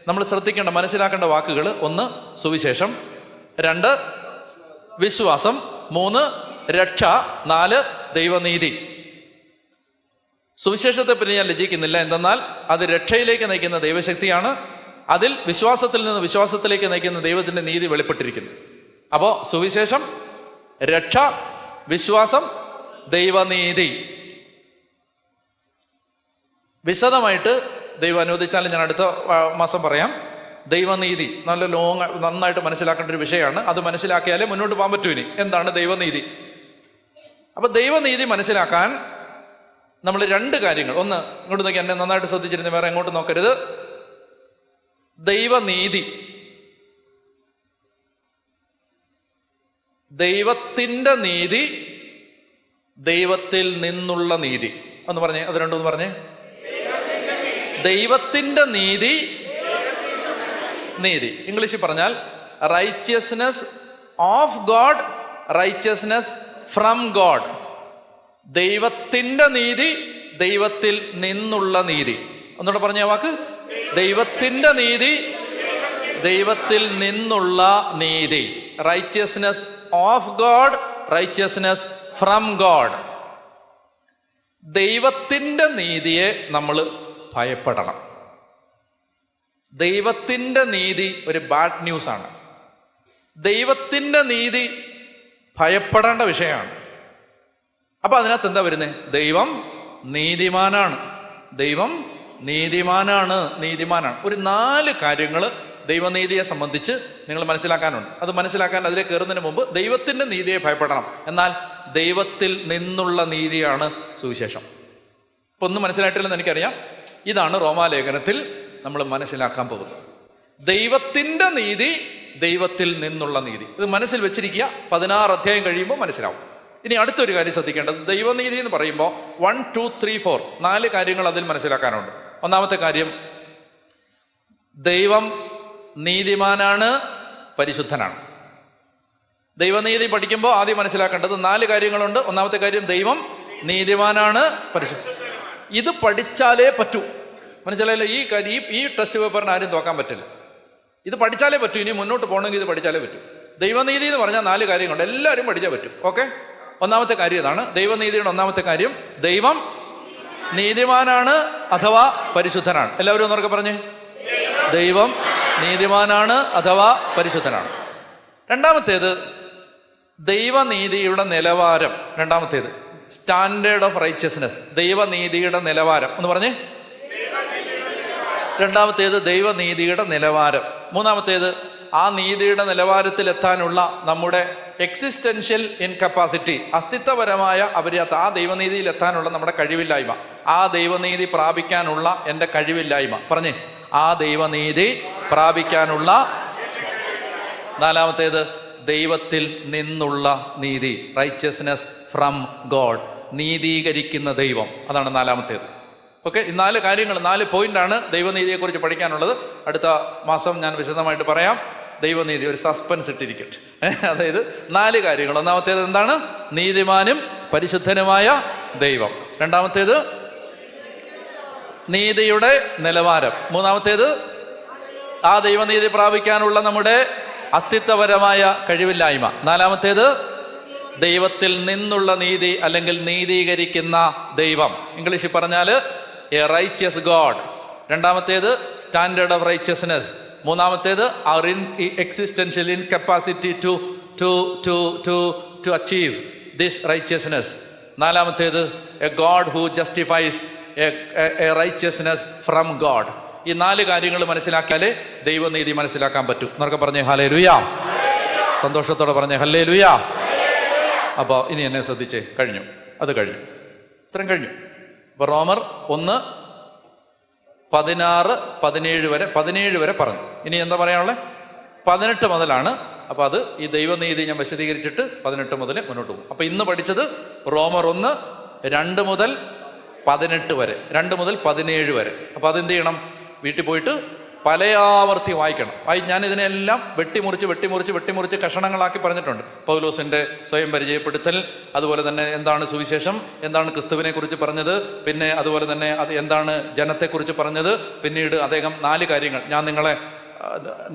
നമ്മൾ ശ്രദ്ധിക്കേണ്ട, മനസ്സിലാക്കേണ്ട വാക്കുകൾ: 1 സുവിശേഷം, 2 വിശ്വാസം, 3 രക്ഷ, 4 ദൈവനീതി. സുവിശേഷത്തെ പറ്റി ഞാൻ ലജ്ജിക്കുന്നില്ല. എന്തെന്നാൽ അത് രക്ഷയിലേക്ക് നയിക്കുന്ന ദൈവശക്തിയാണ്. അതിൽ വിശ്വാസത്തിൽ നിന്ന് വിശ്വാസത്തിലേക്ക് നയിക്കുന്ന ദൈവത്തിൻ്റെ നീതി വെളിപ്പെട്ടിരിക്കുന്നു. അപ്പോൾ സുവിശേഷം, രക്ഷ, വിശ്വാസം, ദൈവനീതി. വിശദമായിട്ട് ദൈവം അനുവദിച്ചാലും ഞാൻ അടുത്ത മാസം പറയാം. ദൈവനീതി നല്ല നന്നായിട്ട് മനസ്സിലാക്കേണ്ട ഒരു വിഷയമാണ്. അത് മനസ്സിലാക്കിയാലേ മുന്നോട്ട് പോകാൻ പറ്റൂ. ഇനി എന്താണ് ദൈവനീതി? അപ്പൊ ദൈവനീതി മനസ്സിലാക്കാൻ നമ്മൾ 2 കാര്യങ്ങൾ. ഒന്ന്, ഇങ്ങോട്ട് നോക്കി, എന്നെ നന്നായിട്ട് ശ്രദ്ധിച്ചിരുന്നു, വേറെ എങ്ങോട്ട് നോക്കരുത്. ദൈവനീതി, ദൈവത്തിൻ്റെ നീതി, ദൈവത്തിൽ നിന്നുള്ള നീതി. ഒന്ന് പറഞ്ഞേ, അത് രണ്ടും പറഞ്ഞേ. ദൈവത്തിൻ്റെ നീതി, ഇംഗ്ലീഷിൽ പറഞ്ഞാൽ righteousness of God, righteousness from God. ദൈവത്തിൻ്റെ നീതി, ദൈവത്തിൽ നിന്നുള്ള നീതി. ഒന്നുകൂടെ പറഞ്ഞ വാക്ക്: ദൈവത്തിൻ്റെ നീതി, ദൈവത്തിൽ നിന്നുള്ള നീതി. Righteousness of God, righteousness from God. ദൈവത്തിൻ്റെ നീതിയെ നമ്മൾ ഭയപ്പെടണം. ദൈവത്തിൻ്റെ നീതി ഒരു ബാഡ് ന്യൂസാണ്. ദൈവത്തിൻ്റെ നീതി ഭയപ്പെടേണ്ട വിഷയമാണ്. അപ്പൊ അതിനകത്ത് എന്താ വരുന്നത്? ദൈവം നീതിമാനാണ്. ദൈവം നീതിമാനാണ്. ഒരു 4 കാര്യങ്ങൾ ദൈവനീതിയെ സംബന്ധിച്ച് നിങ്ങൾ മനസ്സിലാക്കാനുണ്ട്. അത് മനസ്സിലാക്കാൻ അതിലേക്ക് കയറുന്നതിന് മുമ്പ് ദൈവത്തിൻ്റെ നീതിയെ ഭയപ്പെടണം. എന്നാൽ ദൈവത്തിൽ നിന്നുള്ള നീതിയാണ് സുവിശേഷം. ഇപ്പൊ ഒന്നും മനസ്സിലായിട്ടില്ലെന്ന് എനിക്കറിയാം. ഇതാണ് റോമാലേഖനത്തിൽ നമ്മൾ മനസ്സിലാക്കാൻ പോകുന്നത്. ദൈവത്തിൻ്റെ നീതി, ദൈവത്തിൽ നിന്നുള്ള നീതി. ഇത് മനസ്സിൽ വെച്ചിരിക്കുക. 16 അധ്യായം കഴിയുമ്പോൾ മനസ്സിലാവും. ഇനി അടുത്തൊരു കാര്യം ശ്രദ്ധിക്കേണ്ടത്, ദൈവനീതി എന്ന് പറയുമ്പോൾ 1, 2, 3, 4 4 കാര്യങ്ങൾ അതിൽ മനസ്സിലാക്കാനുണ്ട്. ഒന്നാമത്തെ കാര്യം, ദൈവം നീതിമാനാണ്, പരിശുദ്ധനാണ്. ദൈവനീതി പഠിക്കുമ്പോൾ ആദ്യം മനസ്സിലാക്കേണ്ടത് 4 കാര്യങ്ങളുണ്ട്. ഒന്നാമത്തെ കാര്യം, ദൈവം നീതിമാനാണ്, പരിശുദ്ധൻ. ഇത് പഠിച്ചാലേ പറ്റൂ. മനസ്സിലായല്ലോ? ഈ ടെസ്റ്റ് പേപ്പറിന് ആരും തോക്കാൻ പറ്റില്ല. ഇത് പഠിച്ചാലേ പറ്റൂ. ഇനി മുന്നോട്ട് പോകണമെങ്കിൽ ഇത് പഠിച്ചാലേ പറ്റൂ. ദൈവനീതി എന്ന് പറഞ്ഞാൽ 4 കാര്യങ്ങളുണ്ട്. എല്ലാവരും പഠിച്ചാൽ പറ്റും. ഓക്കെ, ഒന്നാമത്തെ കാര്യം ഇതാണ്. ദൈവനീതിയുടെ ഒന്നാമത്തെ കാര്യം, ദൈവം നീതിമാനാണ് അഥവാ പരിശുദ്ധനാണ്. എല്ലാവരും ഒന്നൊക്കെ പറഞ്ഞേ, ദൈവം നീതിമാനാണ് അഥവാ പരിശുദ്ധനാണ്. രണ്ടാമത്തേത്, ദൈവനീതിയുടെ നിലവാരം. രണ്ടാമത്തേത്, സ്റ്റാൻഡേർഡ് ഓഫ് റൈച്ചസ്നെസ്. ദൈവനീതിയുടെ നിലവാരം എന്ന് പറഞ്ഞേ. രണ്ടാമത്തേത്, ദൈവനീതിയുടെ നിലവാരം. മൂന്നാമത്തേത്, ആ നീതിയുടെ നിലവാരത്തിൽ എത്താനുള്ള നമ്മുടെ എക്സിസ്റ്റൻഷ്യൽ ഇൻകപ്പാസിറ്റി, അസ്തിത്വപരമായ അപര്യാപ്ത. ആ ദൈവനീതിയിൽ എത്താനുള്ള നമ്മുടെ കഴിവില്ലായ്മ, ആ ദൈവനീതി പ്രാപിക്കാനുള്ള എൻ്റെ കഴിവില്ലായ്മ. പറഞ്ഞേ, ആ ദൈവനീതി പ്രാപിക്കാനുള്ള. നാലാമത്തേത്, ദൈവത്തിൽ നിന്നുള്ള നീതി, റൈച്ചസ്നെസ് ഫ്രം ഗോഡ്. നീതീകരിക്കുന്ന ദൈവം, അതാണ് നാലാമത്തേത്. ഓക്കെ, ഈ 4 കാര്യങ്ങൾ, 4 പോയിന്റാണ് ദൈവനീതിയെക്കുറിച്ച് പഠിക്കാനുള്ളത്. അടുത്ത മാസം ഞാൻ വിശദമായിട്ട് പറയാം. ദൈവനീതി ഒരു സസ്പെൻസ് ഇട്ടിരിക്കട്ടെ. അതായത് 4 കാര്യങ്ങൾ. ഒന്നാമത്തേത് എന്താണ്? നീതിമാനും പരിശുദ്ധനുമായ ദൈവം. രണ്ടാമത്തേത്, നീതിയുടെ നിലവാരം. മൂന്നാമത്തേത്, ആ ദൈവനീതി പ്രാപിക്കാനുള്ള നമ്മുടെ അസ്തിത്വപരമായ കഴിവില്ലായ്മ. നാലാമത്തേത് ദൈവത്തിൽ നിന്നുള്ള നീതി അല്ലെങ്കിൽ നീതീകരിക്കുന്ന ദൈവം, ഇംഗ്ലീഷിൽ പറഞ്ഞാൽ എ റൈച്ചിയസ് ഗോഡ്. രണ്ടാമത്തേത് സ്റ്റാൻഡേർഡ് ഓഫ് റൈച്ചിയസ്നെസ്. മൂന്നാമത്തേത് അവർ existential incapacity to achieve this righteousness. നാലാമത്തേത് a God who justifies a righteousness from God. ഈ 4 കാര്യങ്ങൾ മനസ്സിലാക്കിയാലേ ദൈവനീതി മനസ്സിലാക്കാൻ പറ്റൂ. എന്നൊക്കെ പറഞ്ഞേ ഹല്ലേലൂയ. സന്തോഷത്തോടെ പറഞ്ഞേ ഹല്ലേലൂയ. അപ്പോൾ ഇനി എന്നെ ശ്രദ്ധിച്ചേ. കഴിഞ്ഞു, അത് കഴിഞ്ഞു, ഇത്രയും കഴിഞ്ഞു. അപ്പോൾ റോമർ 1:16-17 വരെ 17 വരെ പറഞ്ഞു. ഇനി എന്താ പറയാനുള്ളത്? 18 മുതലാണ്. അപ്പോൾ അത് ഈ ദൈവനീതി ഞാൻ വിശദീകരിച്ചിട്ട് 18 മുതൽ മുന്നോട്ട് പോകും. അപ്പോൾ ഇന്ന് പഠിച്ചത് റോമർ 1:2 മുതൽ 18 വരെ, 2 മുതൽ 17 വരെ. അപ്പോൾ അതെന്ത് ചെയ്യണം? വീട്ടിൽ പോയിട്ട് പലയാവർത്തി വായിക്കണം. ഞാൻ ഇതിനെല്ലാം വെട്ടിമുറിച്ച് കഷണങ്ങളാക്കി പറഞ്ഞിട്ടുണ്ട്. പൗലോസിൻ്റെ സ്വയം പരിചയപ്പെടുത്തൽ, അതുപോലെ തന്നെ എന്താണ് സുവിശേഷം, എന്താണ് ക്രിസ്തുവിനെ കുറിച്ച് പറഞ്ഞത്, പിന്നെ അതുപോലെ തന്നെ അത് എന്താണ് ജനത്തെക്കുറിച്ച് പറഞ്ഞത്. പിന്നീട് അദ്ദേഹം 4 കാര്യങ്ങൾ, ഞാൻ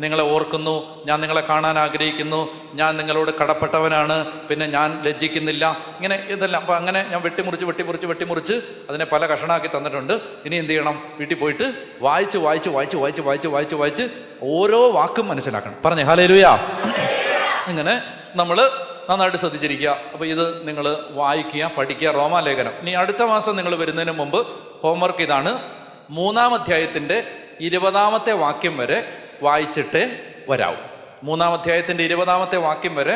നിങ്ങളെ ഓർക്കുന്നു, ഞാൻ നിങ്ങളെ കാണാൻ ആഗ്രഹിക്കുന്നു, ഞാൻ നിങ്ങളോട് കടപ്പെട്ടവനാണ്, പിന്നെ ഞാൻ ലജ്ജിക്കുന്നില്ല, ഇങ്ങനെ ഇതെല്ലാം. അപ്പം അങ്ങനെ ഞാൻ വെട്ടിമുറിച്ച് അതിനെ പല കഷണാക്കി തന്നിട്ടുണ്ട്. ഇനി എന്ത് ചെയ്യണം? വീട്ടിൽ പോയിട്ട് വായിച്ച് ഓരോ വാക്കും മനസ്സിലാക്കണം. പറഞ്ഞേ ഹല്ലേലൂയ. ഇങ്ങനെ നമ്മൾ നന്നായിട്ട് ശ്രദ്ധിച്ചിരിക്കുക. അപ്പോൾ ഇത് നിങ്ങൾ വായിക്കുക, പഠിക്കുക. റോമാലേഖനം ഇനി അടുത്ത മാസം നിങ്ങൾ വരുന്നതിന് മുമ്പ് ഹോംവർക്ക് ഇതാണ്. 3-ാം അധ്യായത്തിൻ്റെ 20-ാമത്തെ വാക്യം വരെ വായിച്ചിട്ടേ വരാവൂ. 3-ാം അധ്യായത്തിൻ്റെ 20-ാമത്തെ വാക്യം വരെ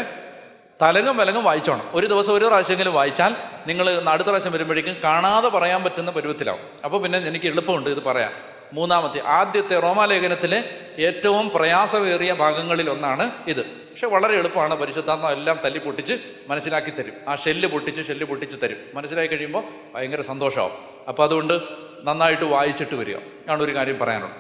തലങ്ങും വിലങ്ങും വായിച്ചോണം. ഒരു ദിവസം ഒരു പ്രാവശ്യമെങ്കിലും വായിച്ചാൽ നിങ്ങൾ അടുത്ത പ്രാവശ്യം വരുമ്പോഴേക്കും കാണാതെ പറയാൻ പറ്റുന്ന പരുവത്തിലാവും. അപ്പോൾ പിന്നെ എനിക്ക് എളുപ്പമുണ്ട് ഇത് പറയാൻ. 3-ാമത്തെ ആദ്യത്തെ റോമാലേഖനത്തിലെ ഏറ്റവും പ്രയാസമേറിയ ഭാഗങ്ങളിൽ ഒന്നാണ് ഇത്. പക്ഷെ വളരെ എളുപ്പമാണ്. പരിശുദ്ധാത്മ എല്ലാം തല്ലിപ്പൊട്ടിച്ച് മനസ്സിലാക്കി തരും. ആ ഷെല്ല് പൊട്ടിച്ച് തരും. മനസ്സിലാക്കി കഴിയുമ്പോൾ ഭയങ്കര സന്തോഷമാവും. അപ്പോൾ അതുകൊണ്ട് നന്നായിട്ട് വായിച്ചിട്ട് വരിക ആണ് ഒരു കാര്യം പറയാനുള്ളത്.